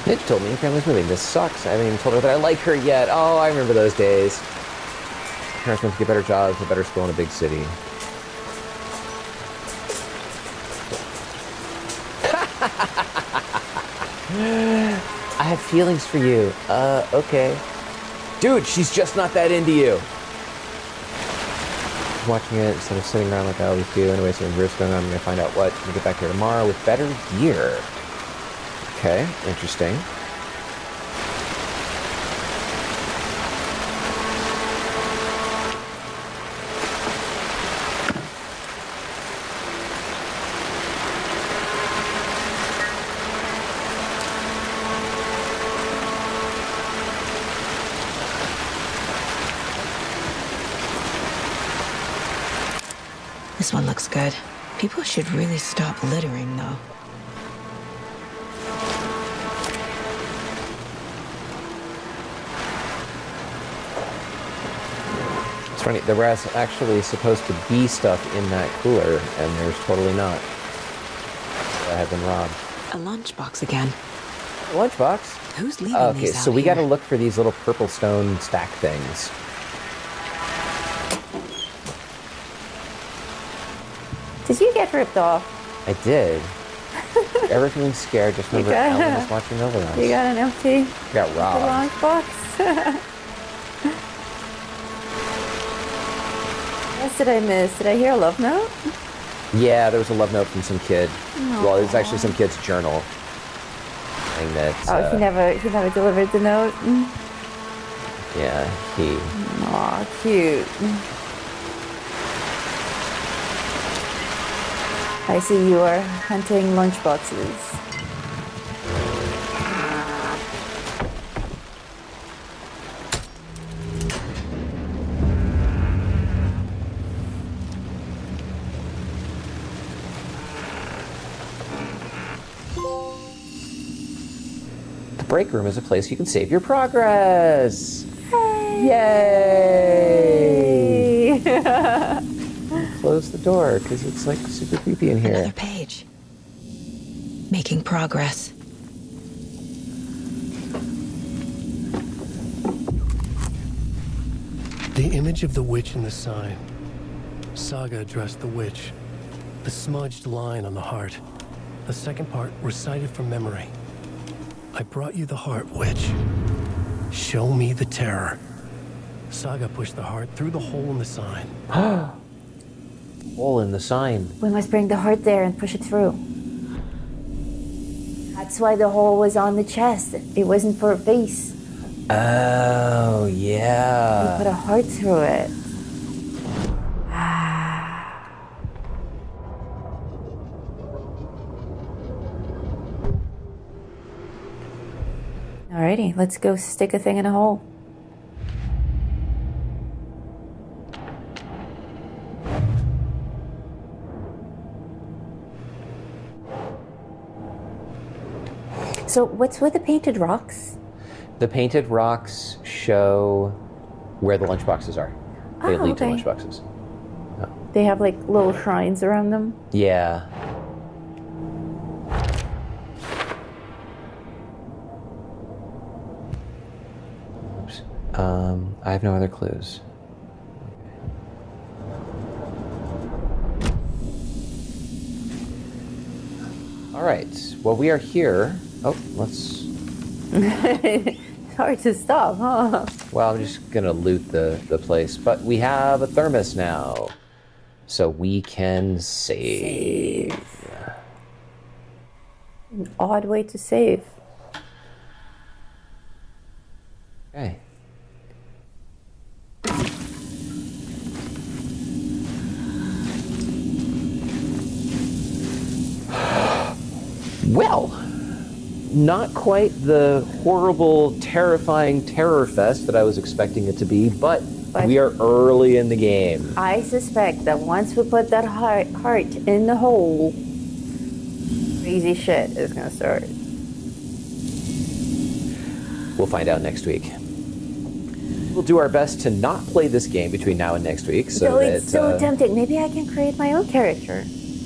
Nick told me your family's moving. This sucks. I haven't even told her that I like her yet. Oh, I remember those days. parents went to get better jobs, a better school in a big city. I have feelings for you. Okay. Dude, she's just not that into you. Watching it instead of sitting around like I always do. Anyway, so weird's going on. I'm going to find out what. I'm going to get back here tomorrow with better gear. Okay, interesting. This one looks good. People should really stop littering, though. It's funny, there was actually supposed to be stuff in that cooler, and there's totally not. I have been robbed. A lunchbox again. Lunchbox? Who's leaving Okay, these so out we here? gotta look for these little purple stone stack things. Did you get ripped off? I did. Ever feeling scared? Just remember Alan was watching over us. You got an empty Got robbed. lunchbox? What else did I miss? Did I hear a love note? Yeah, there was a love note from some kid. Well, it was actually some kid's journal. Saying that. Oh, he never delivered the note. Yeah, he. Aw, cute. I see you are hunting lunchboxes. The break room is a place you can save your progress. Yay! Close the door because it's like super creepy in here. Another page. Making progress. The image of the witch in the sign. Saga addressed the witch. The smudged line on the heart. The second part recited from memory. I brought you the heart, witch. Show me the terror. Saga pushed the heart through the hole in the sign. Hole in the sign. We must bring the heart there and push it through. That's why the hole was on the chest. It wasn't for a face. Oh, yeah. We put a heart through it. Alrighty, let's go stick a thing in a hole. So what's with the painted rocks? The painted rocks show where the lunchboxes are. They lead to okay. lunchboxes. They have like little shrines around them. Yeah. Oops. I have no other clues. All right. Well, we are here. Oh, let's. It's hard to stop, huh? Well, I'm just gonna loot the place, but we have a thermos now, so we can save. An odd way to save. Okay. Well, not quite the horrible, terrifying terror fest that I was expecting it to be, but we are early in the game. I suspect that once we put that heart in the hole, crazy shit is gonna start. We'll find out next week. We'll do our best to not play this game between now and next week, so Though that it's so tempting. Maybe I can create my own character.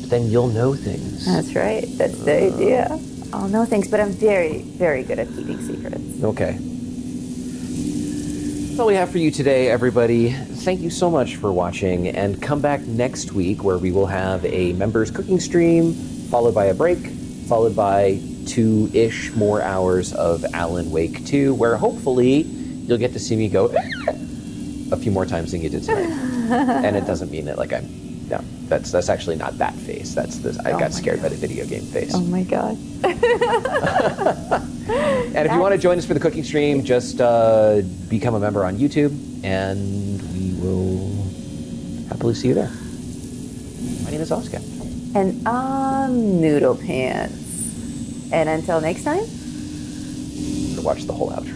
then you'll know things. That's right. That's the idea. I'll know things, but I'm very, very good at keeping secrets. Okay. That's all we have for you today, everybody. thank you so much for watching, and come back next week where we will have a members cooking stream, followed by a break, followed by 2-ish more hours of Alan Wake 2, where hopefully you'll get to see me go a few more times than you did tonight. And it doesn't mean that like no, that's actually not that face. That's this. I got scared by the video game face. Oh my god. And if you want to join us for the cooking stream, just become a member on YouTube, and we will happily see you there. My name is Oskapt. And I'm Noodle Pants. And until next time, watch the whole outro.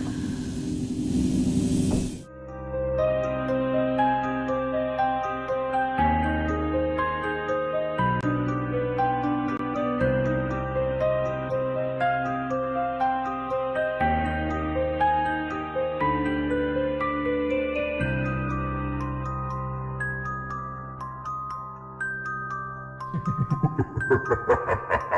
Ha ha ha ha.